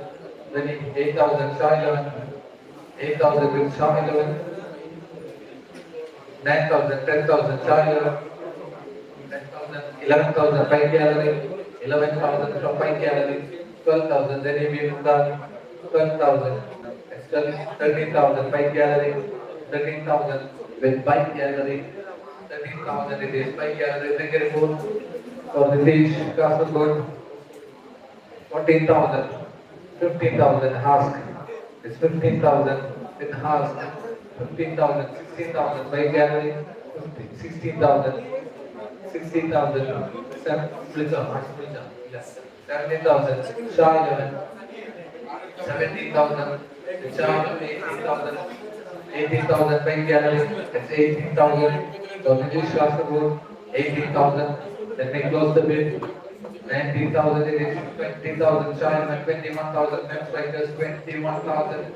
Then you 8,000, Shah 11, 8,000 with Shah 11, 9,000, 10,000, Shah 11, 10,000, 11,000, 5 gallery, 11,000 from 5 gallery, 12,000. Then you need 12,000. 13,000 bike gallery, 13,000 with bike gallery, 13,000 it is bike gallery, then get more for the beach, Kasaragod, 14,000, 15,000 Vasc, it's 15,000 with Vasc, 15,000, 16,000 bike gallery, 16,000, 16,000, 17,000, Shah 11, 17,000, the charge of 18,000, 18,000 bank gallery, that's 18,000, so the English Kasaragod, 18,000, then we close the bid, 19,000 it is, 20,000 China, 21,000 left strikers, 21,000,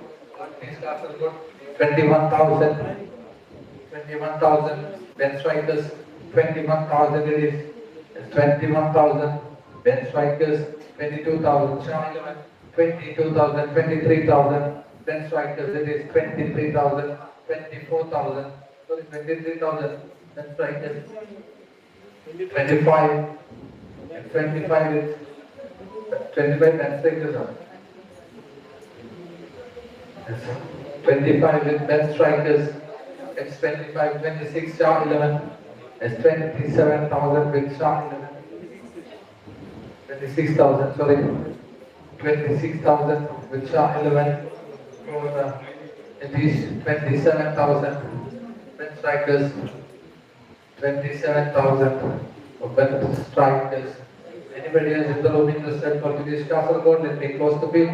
English Kasaragod, 21,000, 21,000 bench strikers, 21,000 it is, 21,000 bench strikers, 22,000 China, 22,000, 23,000, bench strikers it is 23,000, 24,000, sorry 23,000, bench strikers, 25, and 25 is 25 bench strikers are. Yes. 25 with bench strikers, it's 25, 26 Shah 11, it's 27,000 with Shah 11, 26,000, sorry. 26,000 with Shah 11 for at least 27,000 bench strikers, 27,000 for bench strikers. Anybody else in the room interested for this Kasaragod? Let me close the bid.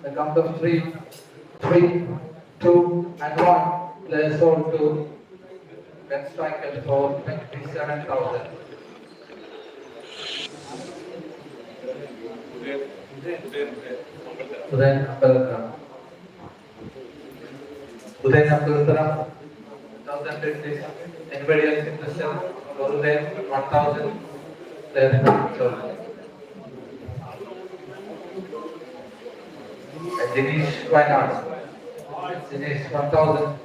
The count of 3, 2 and 1. Players sold to bench strikers for 27,000. Uday Abdulkaram, 1,000 bid. Anybody else interested? For Uday, 1,000. Then Dinesh, why not? Dinesh, 1,000.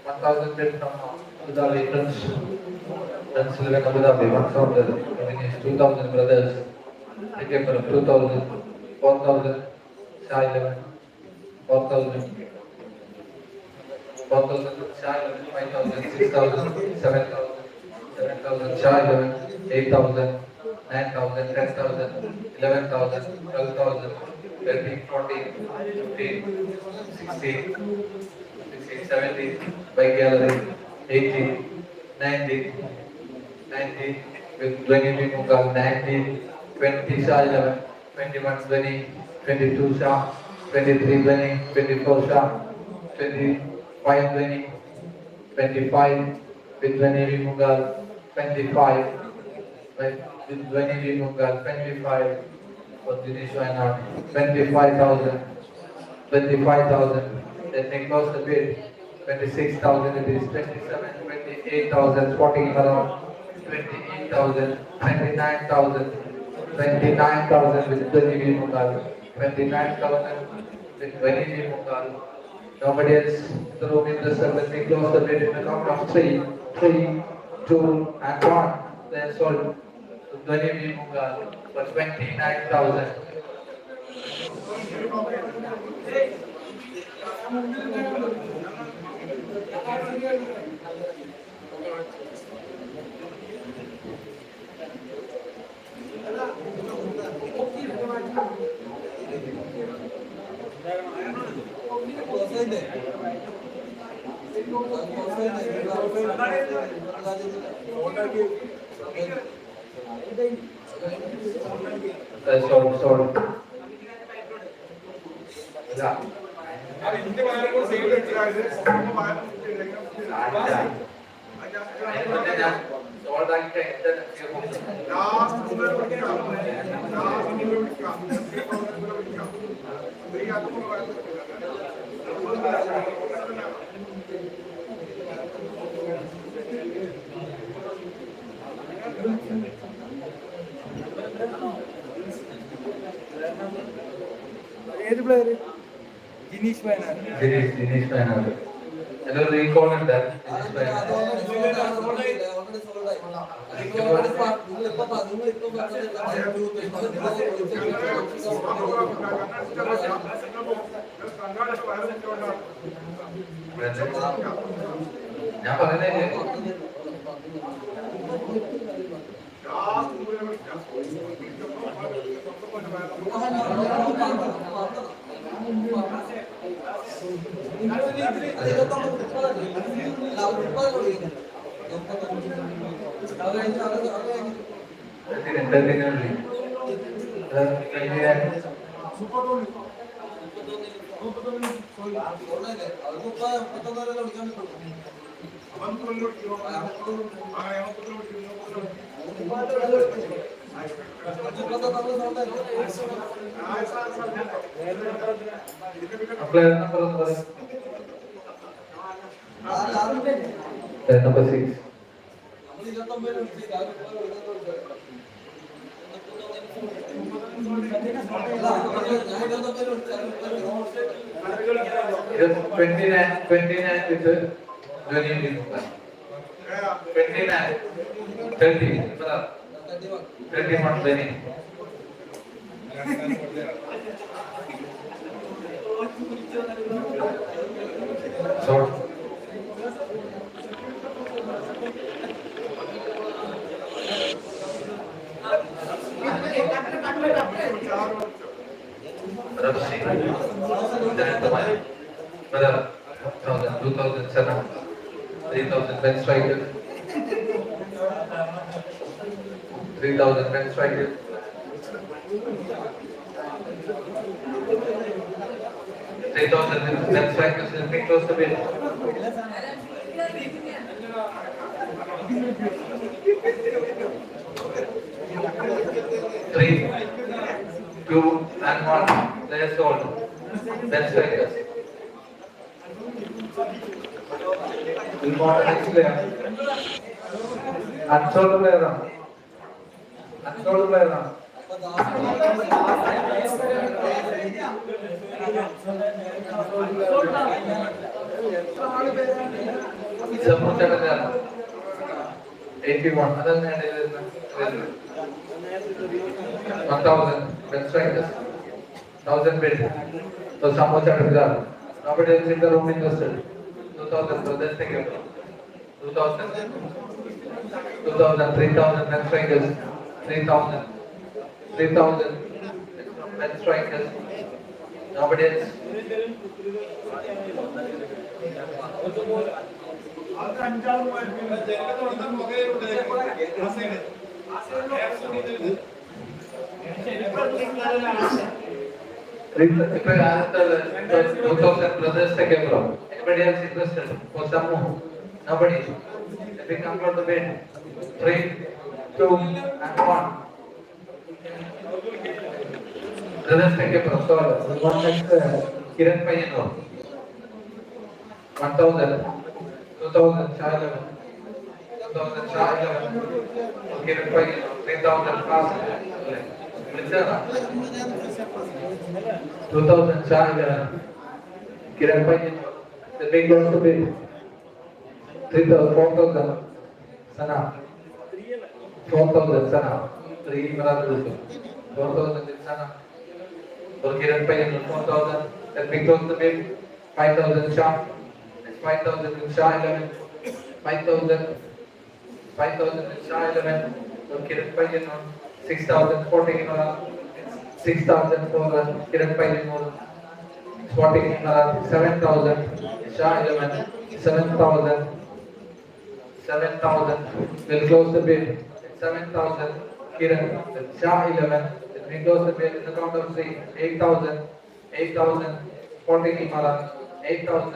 1,000 bid from Abu Dhabi, Prince Sulaiman Abu Dhabi, 1,000. Dinesh, 2,000 brothers. Take for 2,000. 4,000, Shah 11, 4,000, 4,000, Shah 11, 5,000, 6,000, 7,000, 7,000, Shah 11, 8,000, 9,000, 10,000, 11,000, 12,000, 13, 14, 15, 16, 16, 17, bike gallery, 18, 19, 19, with 20 Mughal, 19, 20 Shah 11, 21 20, 22 Shah, 23 20, 24 Shah, 25 20, 25 with 20 Mughal, 25 with 20 Mughal, 25 for Dinesh Wayanad, 25,000, 25,000. Then they close the bid, 26,000 it is, 27, 28,000, 14 around, 28,000, 29,000. 29,000 with 20 Mughal, 29,000 with 20 Mughal. Nobody else in the room interested. Let me close the bid in the count of 3, 2 and 1. Then sold to 20 Mughal for 29,000. Sold. Yeah. ഏത് player? Jineesh Wayanad. Jineesh Wayanad. എന്നൊരു recall ഉണ്ട്. ജിനീഷ് വയനാട്. ഞാൻ പറയുന്നേ number 6. It is 29 with the Union 29, 30, 31 winning. Short. Brother, 2007, 3000 pen striker, 3000 pen striker, 3000 pen strikers will be close to it. 3, 2, and 1. Players hold. Pen strikers. We'll go on to the next player. Unsold player. Unsold player. Support player. 81. Other than 1000 pen strikers. 1000 bid. So support player. Nobody else in the room interested. 2000, so let's take it. 2000, 3000 pen strikers, 3000 pen strikers. Nobody else. If I answer 2000 brothers take it from. Anybody else interested for some more? Nobody. Let me come from the bed. 3, 2, and 1. Brothers take it from. So one next Kiran Payano. 1000, 2000 Shah 11, 2000 Shah 11. Kiran Payano. 3000 Vasc. 2000 Shah 11. Kiran Payano. The big goes to bid. 3000, 4000 Sana. 4000 Sana. 3 Maradus. 4000 Sana. For Kiran Payano, 4000. Then big goes to bid. 5000 Shah. 5000 Shah 11. 5000 Shah 11. For Kiran Payano, 6000 40 6000 for Kiran Payano. 7,000 Shah 11, 7,000 will close the bid. 7,000 Kiran Shah 11 will close the bid in the count of 3. 8,000 40 8,000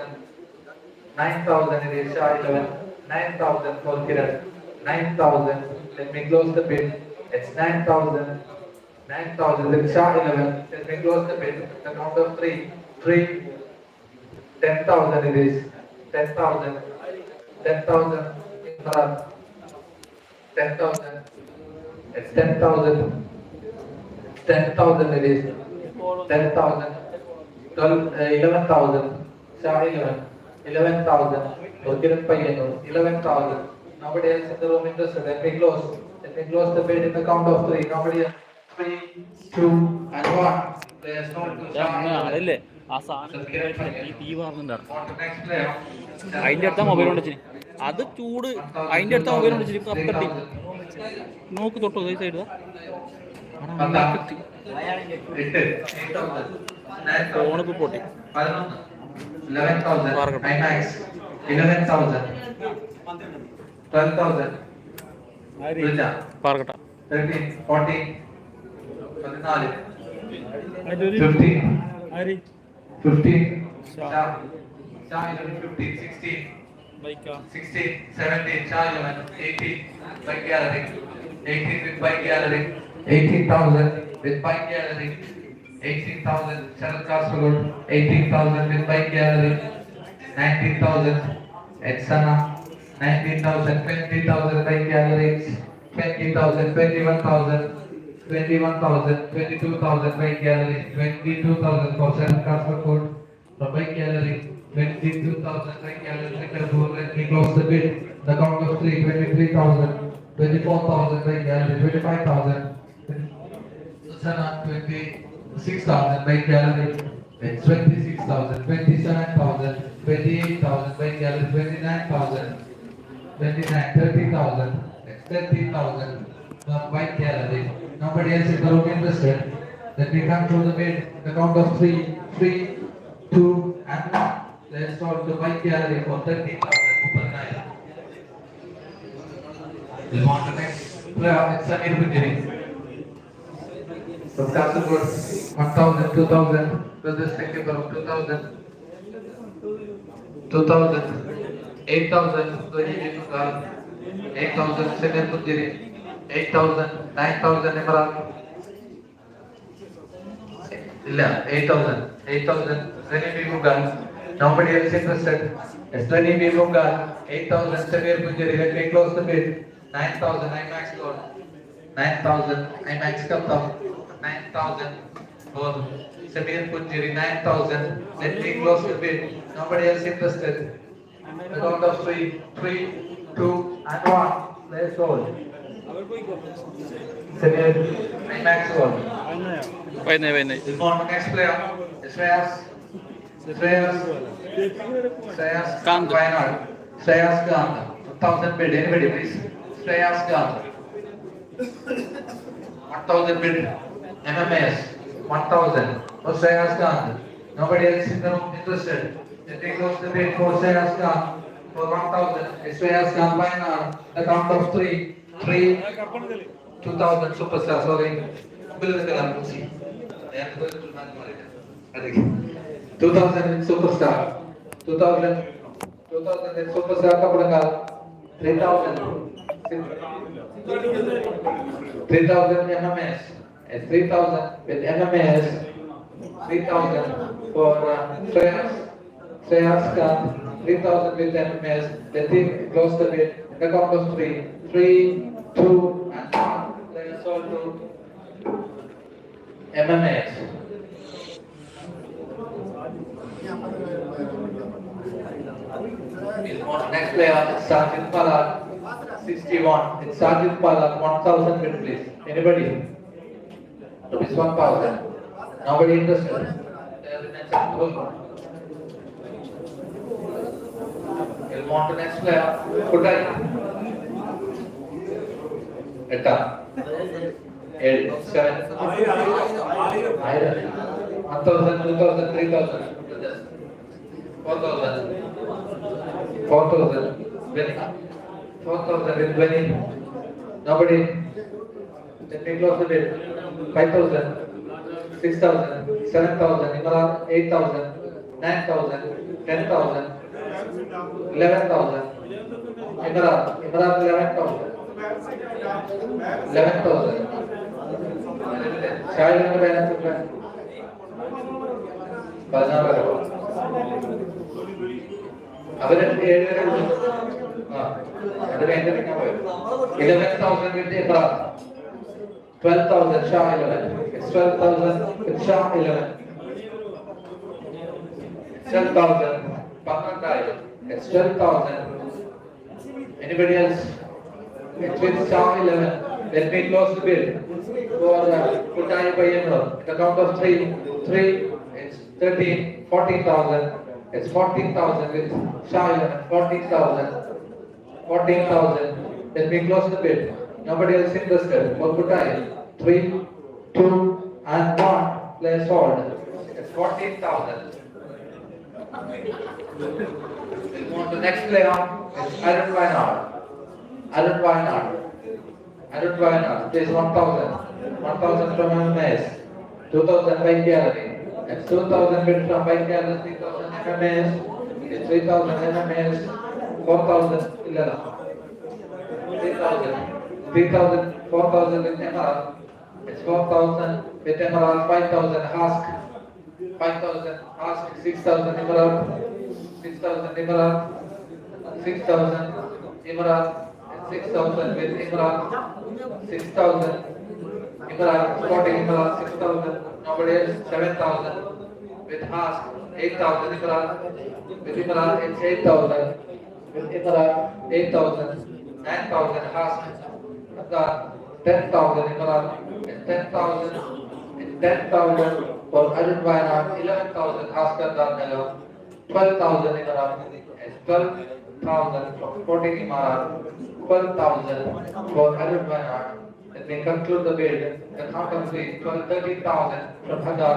9,000 it is Shah 11, 9,000 for Kiran, 9,000. Let me close the bid. It's 9,000 9,000. Then Shah 11. Let me close the bid. The count of 3. 3. 10,000 it is. 10,000. 10,000. Imran. 10,000. It's 10,000. 10,000 it is. 10,000. 11,000. Shah 11. 11,000. Urkiran Payyanur. 11,000. Nobody else in the room interested. Let me close. Let me close the bid in the count of 3. Nobody else. 3, 2, and 1. Players not to Shah 11. ആളല്ലേ ആ സാധനം തീ പറഞ്ഞിട്ടുണ്ടായിരുന്നു On to next player. അതിൻ്റെ അടുത്ത mobile കൊണ്ട് വെച്ചിന് അത് ചൂട് അതിൻ്റെ അടുത്ത മൊബൈൽ കൊണ്ട് വെച്ചിട്ട് കപ്പട്ടി നോക്ക് തൊട്ടോ ഈ സൈഡ് ഫോണിപ്പോ പൊട്ടി 11,000. IMAX. 11,000. 12,000. Rija. പാർക്കട്ട 13, 14, 14, 15, 15, Shah 11, 15, 16, ബൈക്കാ 16, 17, Shah 11, 18, bike gallery, 18 with bike gallery, 18,000 with bike gallery, 18,000, Sharat Kasaragod, 18,000 with bike gallery, 19,000, Etsana, 19,000, 20,000 bike galleries, 20,000, 21,000, 21,000, 22,000 bike gallery, 22,000 for Sharat Kasaragod, from bike gallery, 22,000 bike gallery, let me close the bid, the count of 3, 23,000, 24,000 bike gallery, 25,000, Sana 26,000 bike gallery, 26,000, 27,000, 28,000 bike gallery, 29,000, 29, 30,000, 30,000 bike gallery. Nobody else in the room interested. Let me come to the bid. The count of 3, 3, 2, and 1. Let's start the bike gallery for 30,000 per night. We want the next player. It's Samir Punjari. From Kasaragod, 1,000, 2,000. To this keeper of 2,000. 2,000. 8,000. 8,000. Samir Punjari. 8,000. 9,000 Imran. Illa, 8,000. 8,000. Rani Mughal. Nobody else interested. It's Rani Mughal. 8,000 Samir Punjari. Let me close the bid. 9,000 IMAX score. 9,000 IMAX Kaptam. 9,000 for Samir Punjari. 9,000. Let me close the bid. Nobody else interested. The count of 3, 3, 2, and 1. Let's hold. Samir IMAX score. വൈകുന്നേ വൈകുന്നേ On the next player, Shreyas Kant. Wayanad. Shreyas Kant. 1,000 bid. Anybody please? Shreyas Kant. 1,000 bid. MMS. 1,000 for Shreyas Kant. Nobody else in the room interested. Let me close the bid for Shreyas Kant for 1,000. Shreyas Kant Wayanad. The count of 3, 3, 2,000 superstar. Sorry. 2,000 in superstar. 2,000 in superstar Kapadangal. 3,000. 3,000 MMS. 3,000 with MMS. 3,000 for Shreyas Kant. 3,000 with MMS. The team close the bid. The count of 3, 3, 2, and 1. Players all to MMS. Next player, Sergeant Palak, 61. It's Sergeant Palak, 1,000 bid please. Anybody? Rupees 1,000. Nobody interested? We'll move on to next player, Kudai. Etta. 8, 7, 1,000, 2,000, 3,000, 4,000, 4,000, 4,000 with 20. Nobody. Let me close the bid. 5,000, 6,000, 7,000, Imran 8,000, 9,000, 10,000, 11,000. Imran 11,000. 11,000. ഷാഹിലിന്റെ പേരെന്താ? 16 അവര് 7 വരെ ഉള്ളൂ. ആ അത് കഴിഞ്ഞിട്ട് പോയത് 11,000 with Imran, 12,000 Shah 11, it's 12,000 with Shah 11, 12,000 12,000, it's 12,000. Anybody else? It's with Shah 11. Let me close the bid for Kutai Payyanur. The count of 3, it's 13, 14,000. It's 14,000 with Shah 11, 14,000. 14,000. Let me close the bid. Nobody else interested. For Kutai, 3, 2, and 1. Place hold. It's 14,000. We'll move to the next player. It's Aaron Wynard. Aaron Wynard. Aaron Wynard. Place 1,000. 1,000 from MMS. 2,000 by gallery. It's 2,000 bid from by gallery. 3,000 MMS. It's 3,000 MMS. 4,000 Illala. 3,000. 3,000. 4,000 with Emerald. It's 4,000 with Emerald. 5,000 Hask. 5,000 Hask. 6,000 Emerald. 6,000 Emerald. 6,000 Emerald. 6,000 with Emerald. 6,000 Emerald. 40 Emerald. 6,000. Nobody else. 7,000 with Hask. 8,000 Emerald. With Emerald, it's 8,000. With Emerald, 8,000. 9,000 Hask. 10,000 Emerald. It's 10,000. It's 10,000 for Arun Wynard. 11,000 Hask. 12,000 Emerald. It's 12,000 for 14 Emerald. 12,000 for Arun Wynard. Let me conclude the bid. The count of 3, 13,000 from Hadar.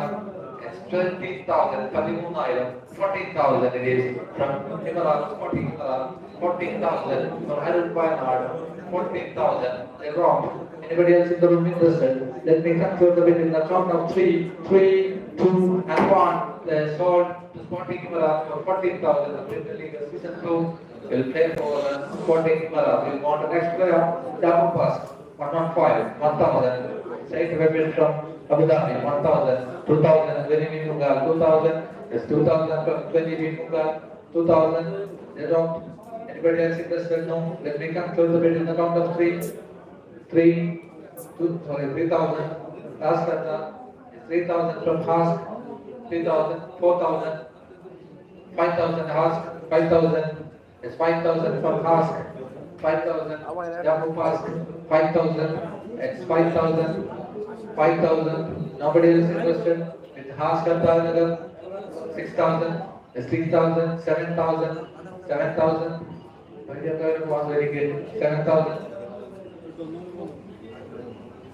It's 20,000, 13,000, 14,000 it is from Emerald, 14,000 for Arun Wynard, 14,000. They robbed. Anybody else in the room interested? Let me conclude the bid in the count of 3, 2, and 1. They sold to Sporting Emerald for 14,000. The Premier League season 2 will play for Sporting Emerald. We'll go on to the next player, Dabu Vasc, 115, 1,000. Straight away bid from Abu Dhabi, 1,000, 2,000, Benjamin Mughal, 2,000, there's 2,000 from Benjamin Mughal, 2,000, they dropped. Anybody else interested? No. Let me conclude the bid in the count of 3, 3,000. Last kata, 3,000 from Hask, 3,000, 4,000, 5,000 Hask, 5,000, it's 5,000 from Hask, 5,000, Jamu Hask, 5,000, it's 5,000. 5,000. Nobody else interested? With Hask Kanhangad, 6,000. 6,000. 7,000. 7,000. Was very good. 7,000.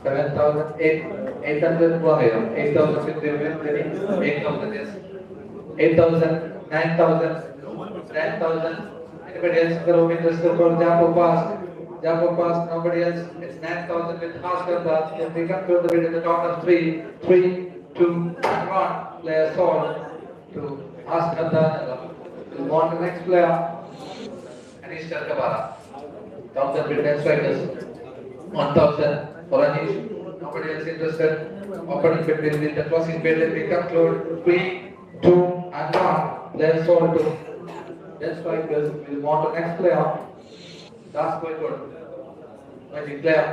7,000. 8,000. 8,000 with 8,000 yes. 8,000. 9,000. 9,000. Anybody else in the room interested for Jamu Vasc? Jamu Vasc, nobody else. It's 9,000 with Hask Kanhangad. If we conclude the bid in the count of 3, 2, and 1. Player sold to Hask Kanhangad. We'll go on to the next player. Anish Charkabara. 1,000 bid 10 strikers. 1,000 for Anish. Nobody else interested. Opening bid will be the closing bid. Let me conclude 3, 2, and 1. Player sold to 10 strikers. We'll go on to the next player. Das Koikod. Magic player.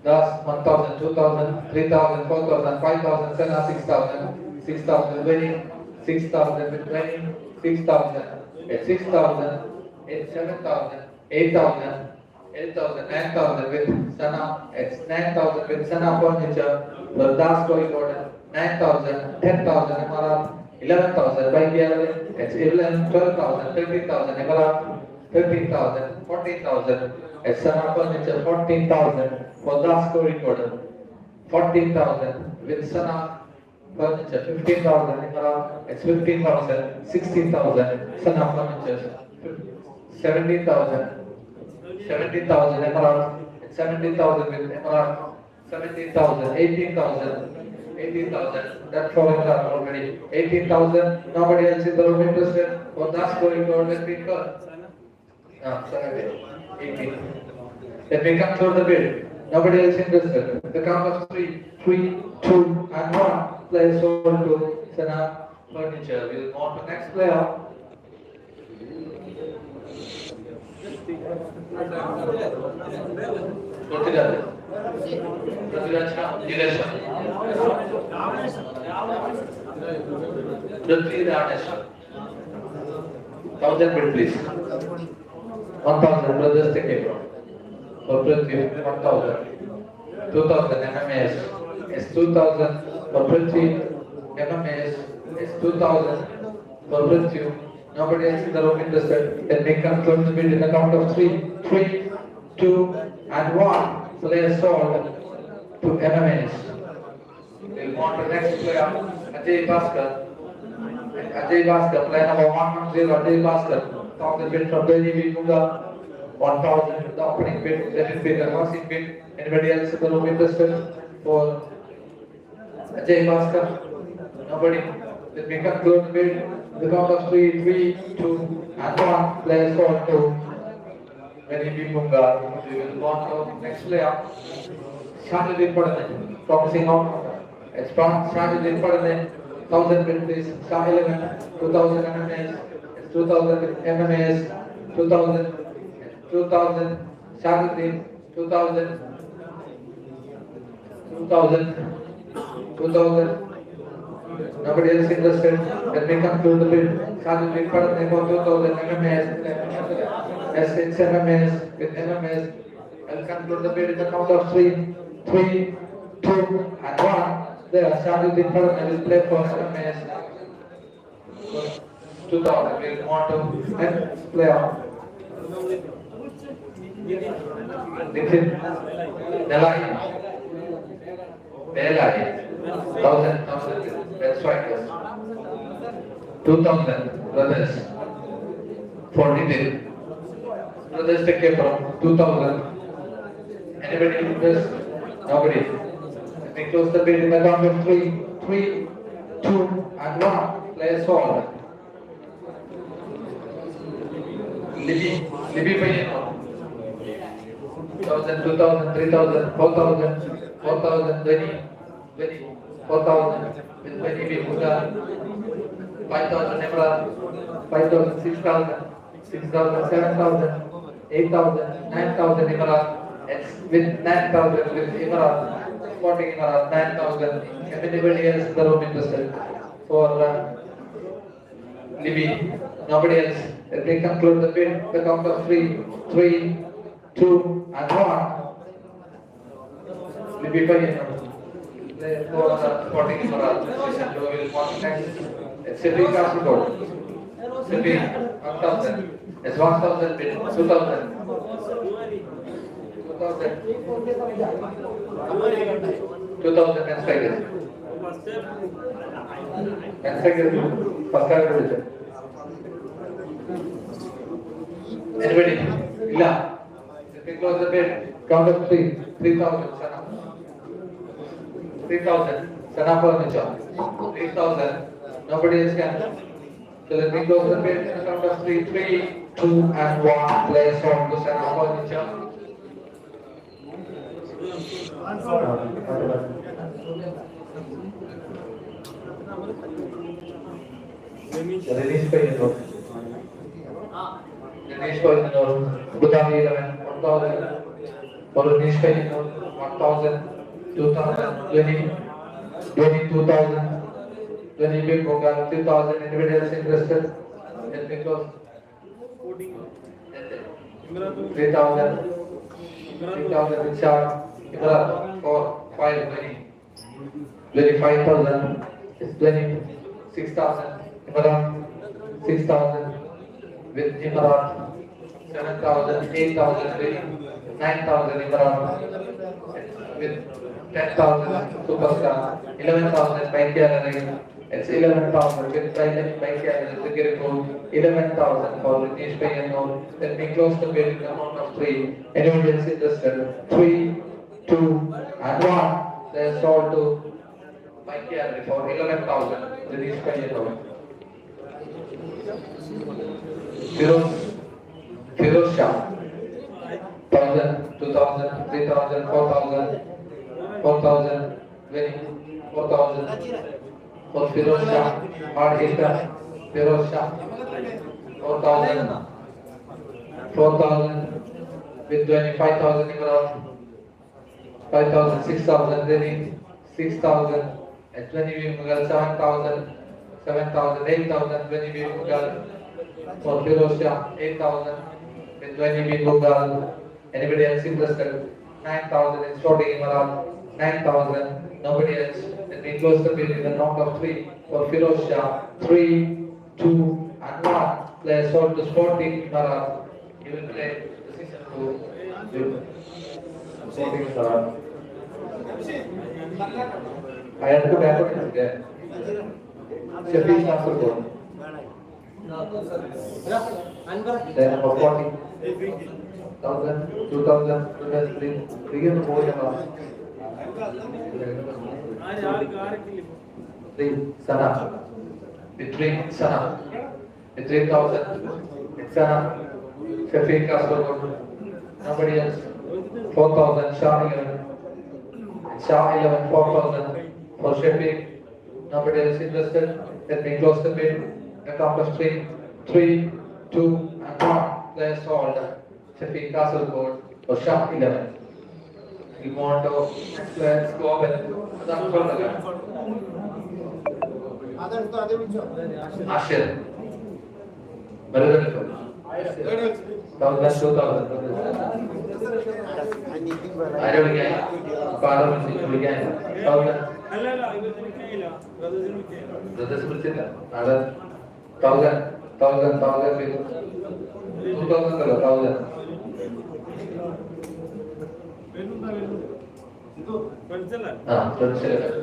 Das 1,000, 2,000, 3,000, 4,000, 5,000, 6,000, 6,000 winning, 6,000 with winning, 6,000, it's 6,000, it's 7,000, 8,000, 8,000, 9,000 with Sana, it's 9,000 with Sana furniture, for Das Koikod, 9,000, 10,000 Emerald, 11,000 by gallery, it's 11, 12,000, 13,000 Emerald, 13,000, 14,000, it's Sana furniture, 14,000 for Das Koikod, 14,000 with Sana furniture, 15,000 Emerald, it's 15,000, 16,000, Sana furniture, 17,000, 17,000 Emerald, it's 17,000 with Emerald, 17,000, 18,000, 18,000, that's for Emerald already, 18,000, nobody else in the room interested for Das Koikod, let me go. 18. Let me conclude the bid. Nobody else interested. The count of three, 1. Player sold to Sana Furniture. We'll go on to next player. Prithviraj. Prithviraj Shah. Nilesh Shah. Prithviraj Shah. 1,000 bid please. 1,000 brothers take it. For Prithvi, 1,000. 2,000 MMS. It's 2,000 for Prithvi. MMS. It's 2,000 for Prithvi. Nobody else in the room interested. Then we conclude the bid in the count of 3. 3, 2, and 1. Player sold to MMS. We'll go on to the next player, Ajay Vasc. Ajay Vasc, player number 110, Ajay Vasc. 1,000 bid from Benny Munga. 1,000 the opening bid, then it be the closing bid. Anybody else in the room interested for Ajay Vasc? Nobody. Then we conclude the bid. The count of 3, 2, and 1. Player sold to Benny Munga. We will go on to next player. Shahidin Padan, promising out. It's Shahidin Padan. 1,000 bid please. Shah 11, 2,000 MMS. It's 2,000 MMS. 2,000. 2,000. Shahidin. 2,000. 2,000. 2,000. Nobody else interested. Let me conclude the bid. Shahidin Padan for 2,000 MMS. S6 MMS with MMS. I'll conclude the bid in the count of 3, 2, and 1. There, Shahidin Padan will play for MMS. 2,000. We'll go on to next player. Nitin Nelai. Nelai. 1,000. That's right. 2,000 brothers. 40. Brothers take care from 2,000. Anybody interest? Nobody. Let me close the bid in the count of 3, 2, and 1. Player sold. Libby Payano. 1,000, 2,000, 3,000, 4,000, 4,000, 20, 4,000, with 20 Bimuda, 5,000 Emerald, 5,000, 6,000, 6,000, 7,000, 8,000, 9,000 Emerald, with 9,000 with Emerald, sporting Emerald, 9,000. If anybody else in the room interested for Libby, nobody else. Let me conclude the bid. The count of 3, 2, and 1. Libby Payano. For sporting Emerald, we will want next. It's City Kasaragod. City 1,000. It's 1,000 bid. 2,000. 2,000 and strikers. And strikers. First card. Anybody? Illa. Let me close the bid. Count of 3. 3,000. Sana. 3,000. Sana Furniture. 3,000. Nobody else can. So let me close the bid in the count of 3, 2, and 1. Players on to Sana Furniture. Release Payano. Release Payano. Budami 11. 1,000. For release Payano. 1,000. 2,000. 20. 22,000. 20 big Boga. 2,000. Anybody else interested? Let me close. 3,000. 3,000 with Shah. Imran 4, 5, 20. 5,000. It's 20. 6,000. Imran 6,000 with Imran. 7,000. 8,000 with 9,000 Imran with 10,000 Superstar. 11,000 by Kiara. It's 11,000 with Silent by Kiara. The Kiriko. 11,000 for Ritesh Payano. Let me close the bid in the amount of 3. Anybody else interested? 3, 2, and 1. They sold to by Kiara for 11,000. Ritesh Payano. Firoz Shah. 1,000, 2,000. 2,000, 3,000, 4,000, 4,000, 20, 4,000. For Firoz Shah, hard hitter, Firoz Shah, 4,000, 4,000, with 25,000 Imran, 5,000, 6,000, then 6,000, at 20 Mughal, 7,000, 7,000, 8,000, 20 Mughal, for Firoz Shah, 8,000, with 20 Mughal, anybody else interested? 9,000 in starting Imran, 9,000, nobody else. Then we close the bid with a knock of 3 for Firoz Shah, 3, 2, and 1. Players sold to Sporting Imran. He will play the season 2 with Sporting Imran. I had to back up there. Shafiq Kasaragod. Then number 40. 1,000, 2,000, 2,003. Begin to hold them up. 3, Sana. With 3, Sana. With 3,000. It's Sana. Shafiq Kasaragod. Nobody else. 4,000. Shah 11. Shah 11, 4,000 for Shafiq. Nobody else interested. Let me close the bid. The count of 3, 2, and 1. Players sold. Shafiq Kasaragod for Shah 11. We want to let's go with Ashir. Better 1,000, 2,000. I don't get Parliament again. 1,000. Brothers will sit there. 1,000, 1,000, 1,000 with 2,000, 1,000.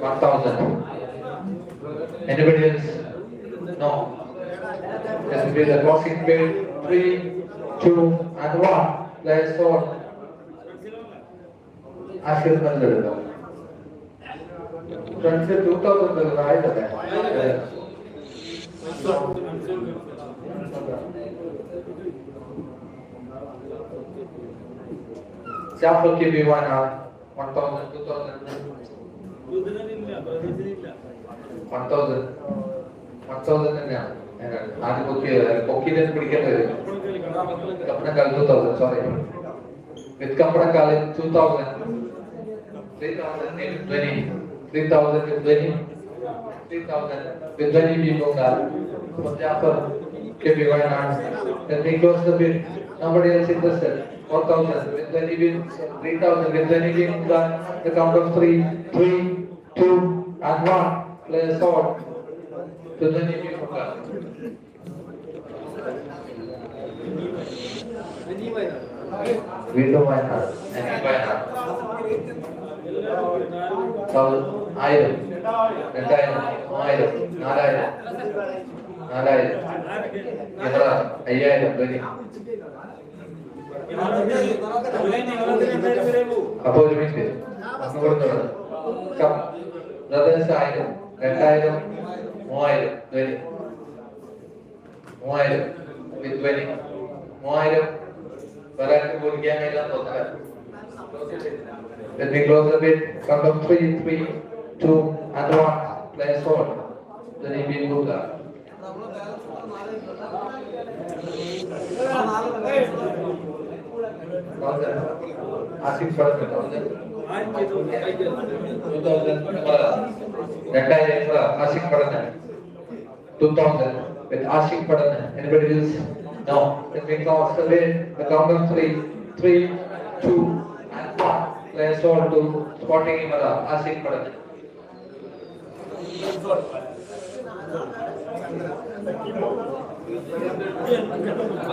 1,000. Anybody else? No. This will be the closing bid. 3, 2, and 1. Players sold. Ashir Mandalika. 2,000 ಆಯ್ತದೆ. Jafar KB1 1,000, 2,000. 1,000. 1,000 തന്നെയാണ്. ആദ്യം കൊക്കിനെ പിടിക്കേണ്ടത്. കപ്പണക്കാൽ 2,000, sorry. With കപ്പണക്കാൽ 2,000. 3,000 with 20. 3,000 with 20. 3,000 with 20 people for Jafar KB1. Then we close the bid. Nobody else interested. 4,000 with 20 bids. 3,000 with 20 bids. The count of 3, 2, and 1. Players sold to 20 people. We do my heart. And we buy heart. 1,000, 1,000, 2,000, 3,000, 4,000, 4,000, 5,000, 20. അപ്പോൾ ഒരു minute ഒന്ന് കൊടുത്തോളൂ. Brothers 1,000, 2,000, 3,000, 3,000 with 20. 3,000 ഒരാൾക്ക് കുടിക്കാൻ കഴിയില്ല തോന്നുക. Let me close the bid. Count of 3, 2, and 1. Players sold. Then he will move that. Asking for 1,000. 2,000. 2,000 asking for 2,000 with asking for anybody else? No. Let me close the bid. The count of 3, 2, and 1. Players sold to Sporting Imara. Asking for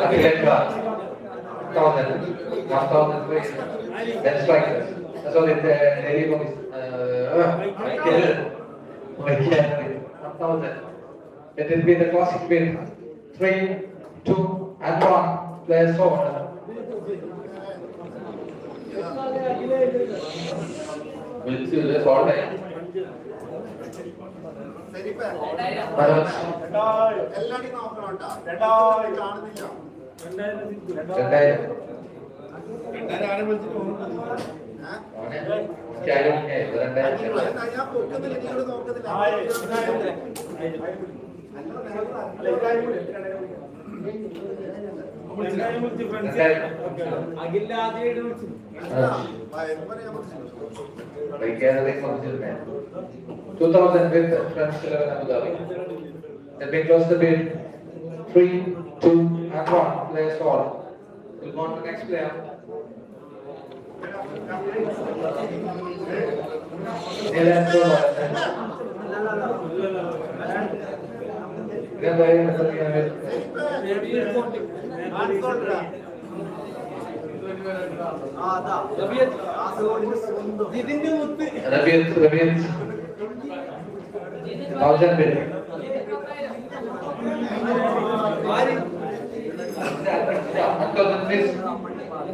Akhilesh 1,000, 1,000 then strikers. That's all it really was. 1,000. It will be the classic bid. 3, 2, and 1. Players sold. We'll see this all day. $2,000 with Friends 11 Abu Dhabi. Let me close the bid. 3, 2, and 1. Players all. We'll go on to the next player. Rabiat, 1,000 bid. Please,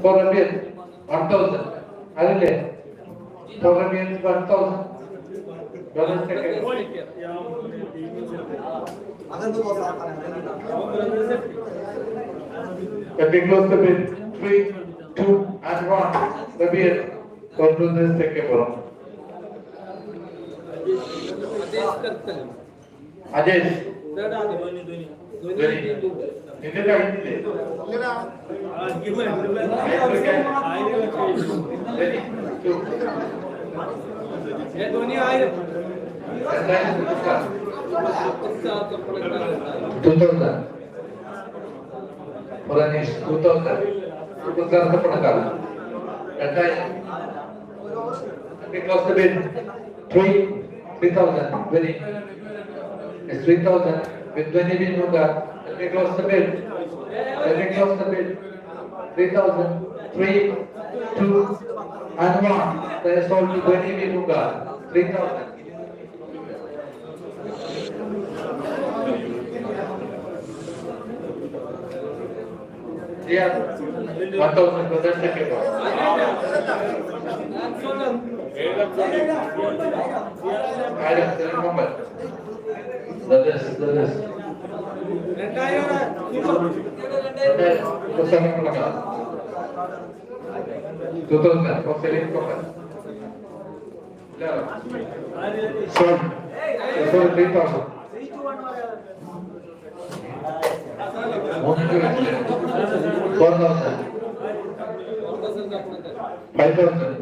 for Rabiat, 1,000. Adile, for Rabiat, 1,000. Brother, second. Let me close the bid. 3, 2, and 1. Rabiat, go to the second round. Ajay. നിന്റെ കഴിഞ്ഞില്ലേ Puranesh, 2,000. Superstar Panagal. Let me close the bid. 3,000. Winning. It's 3,000 with 20 win Munga. Let me close the bid. Let me close the bid. 3,000. 3, 2, and 1. That is sold to 20 win Munga. 3,000. Yeah, 1,000 for that second one. Adam, the number. Brothers. For selling number. 2,000 for selling number. Sold. Sold 3,000. 4,000. 5,000.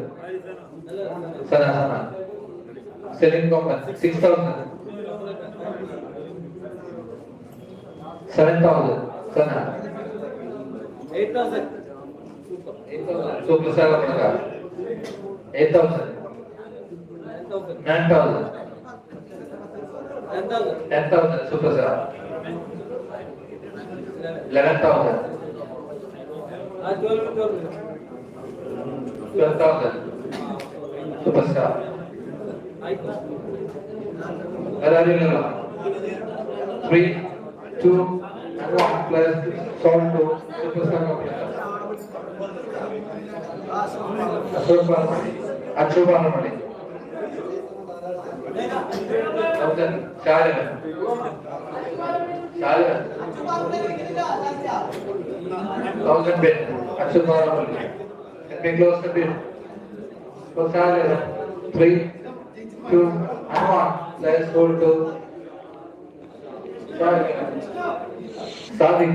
Sana. Selling common 6,000. 7,000. Sana. 8,000. Super Saga Panaga. 8,000. 9,000. 10,000 Super Saga. 11,000. 12,000 Superstar. Where are you now? 3, 2, and 1. Players sold to Superstar Company. Ashok Parnamani. 1,000. Shaliman. 1,000 bid. Ashok Parnamani. Let me close the bid. For Shaliman. 3, 2, and 1. Players sold to Shaliman. Sadiq.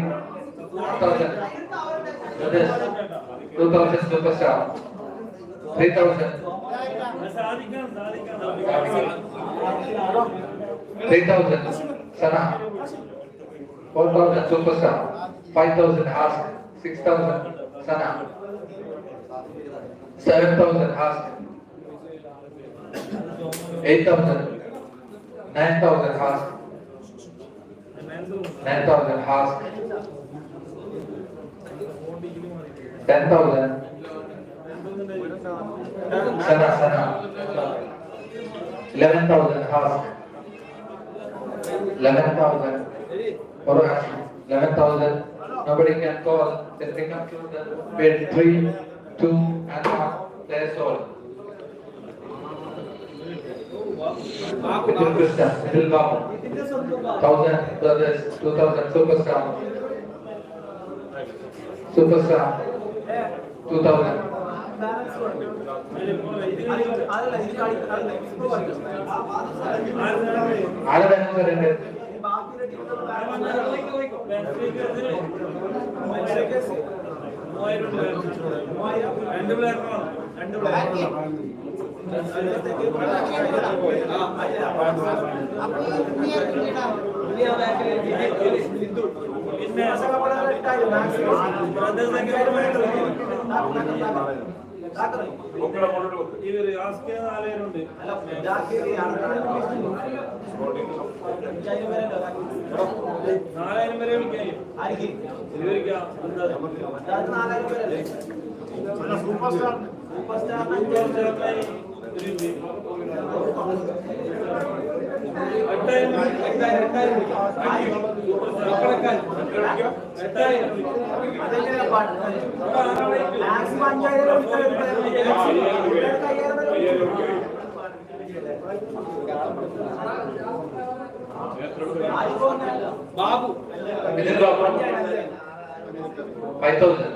1,000. 2,000 Superstar. 3,000. 3,000 Sana. 4,000 Superstar. 5,000 Ask. 6,000 Sana. 7,000 Ask. 8,000. 9,000 Ask. 9,000 Ask. 10,000 Sana. 11,000 Ask. 11,000 for Ask. 11,000. Nobody can call. Then they come to the bid. 3, 2, and 1. That's all. Middle Krishna, middle Babu. 1,000 brothers, 2,000 Superstar. 2000. ആരുടെ പറയുന്നത്? Babu 5000.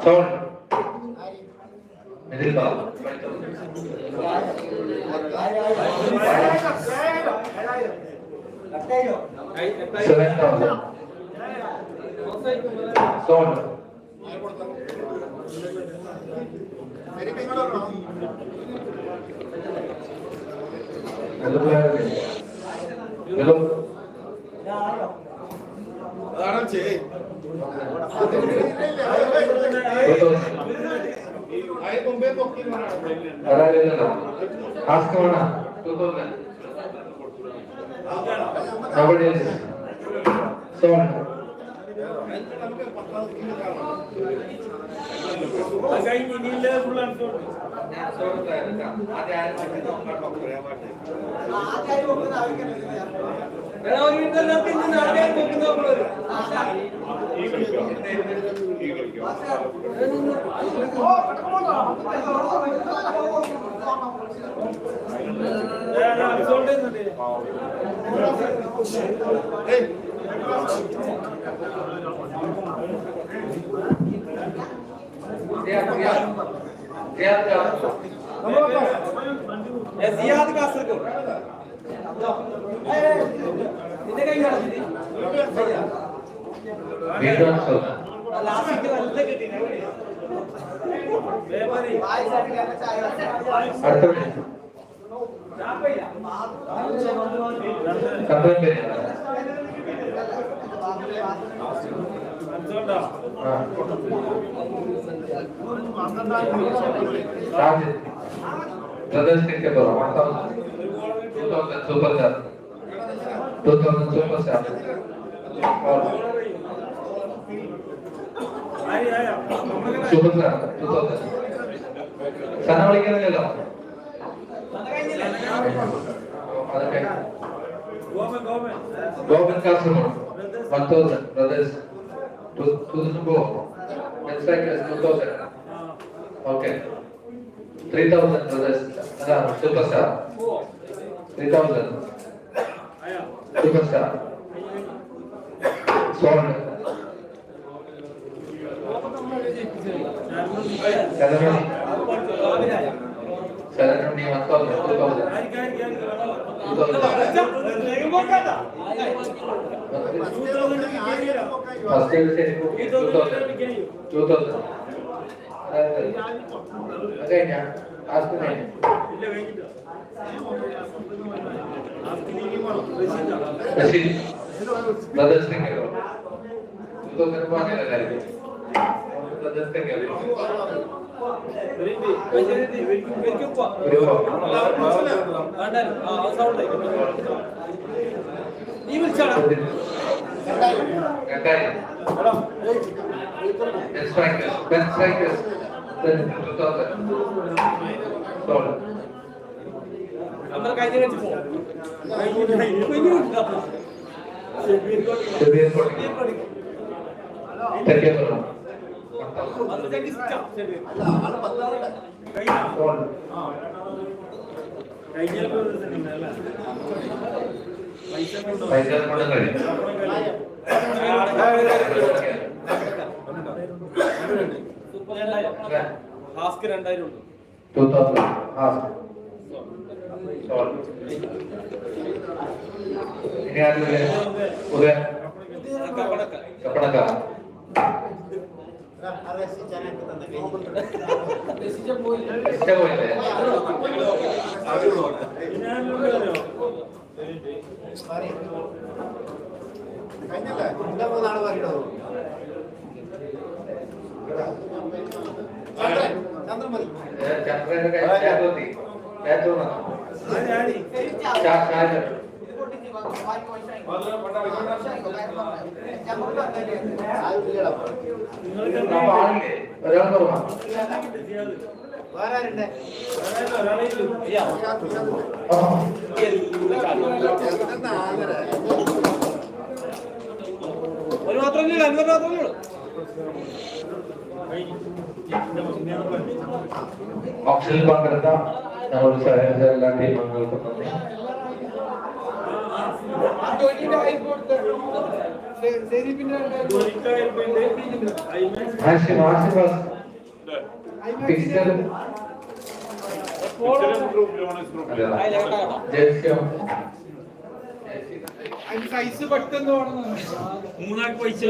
Sound. Middle bar. 7,000. Sound. Hello. Ask him 2000. Nobody else. Sound. Ziyad Kasaragod. Brothers take care of 1,000. 2,000 superstar. 2,000 superstar. Superstar 2,000. Sana വിളിക്കുന്നില്ലല്ലോ. അതൊക്കെ Goan Kasaragod 1,000 brothers 2,004. Next strikers 2,000. Okay. 3,000 brothers. Superstar. 3,000. Superstar. Sword. Ceremony 1,000. 2,000. 2,000. First aid ceremony 2,000. 2,000. Again, ask me. Rashid, brothers think about. 2,000 rupees के लगा रहे. Brothers think about. Ben strikers. 2,000. Sold. Take care of it. പൈസ കൊണ്ട് കഴിയും. Ask 2000 ഉണ്ട്. 2000 ഇനി ആരുടെ ഉദയ കപ്പടക്ക പോയില്ലേ? ഒരാൾ കുറവാ. ഒരു മാത്രമേ അൻവർ മാത്രമേ ഓപ്ഷനിൽ പങ്കെടുത്ത നമ്മുടെ സഹകരിച്ച എല്ലാ ടീമുകൾക്കും നന്ദി. സൈസ് പെട്ടെന്ന് മൂന്നാൾക്ക് പൈസ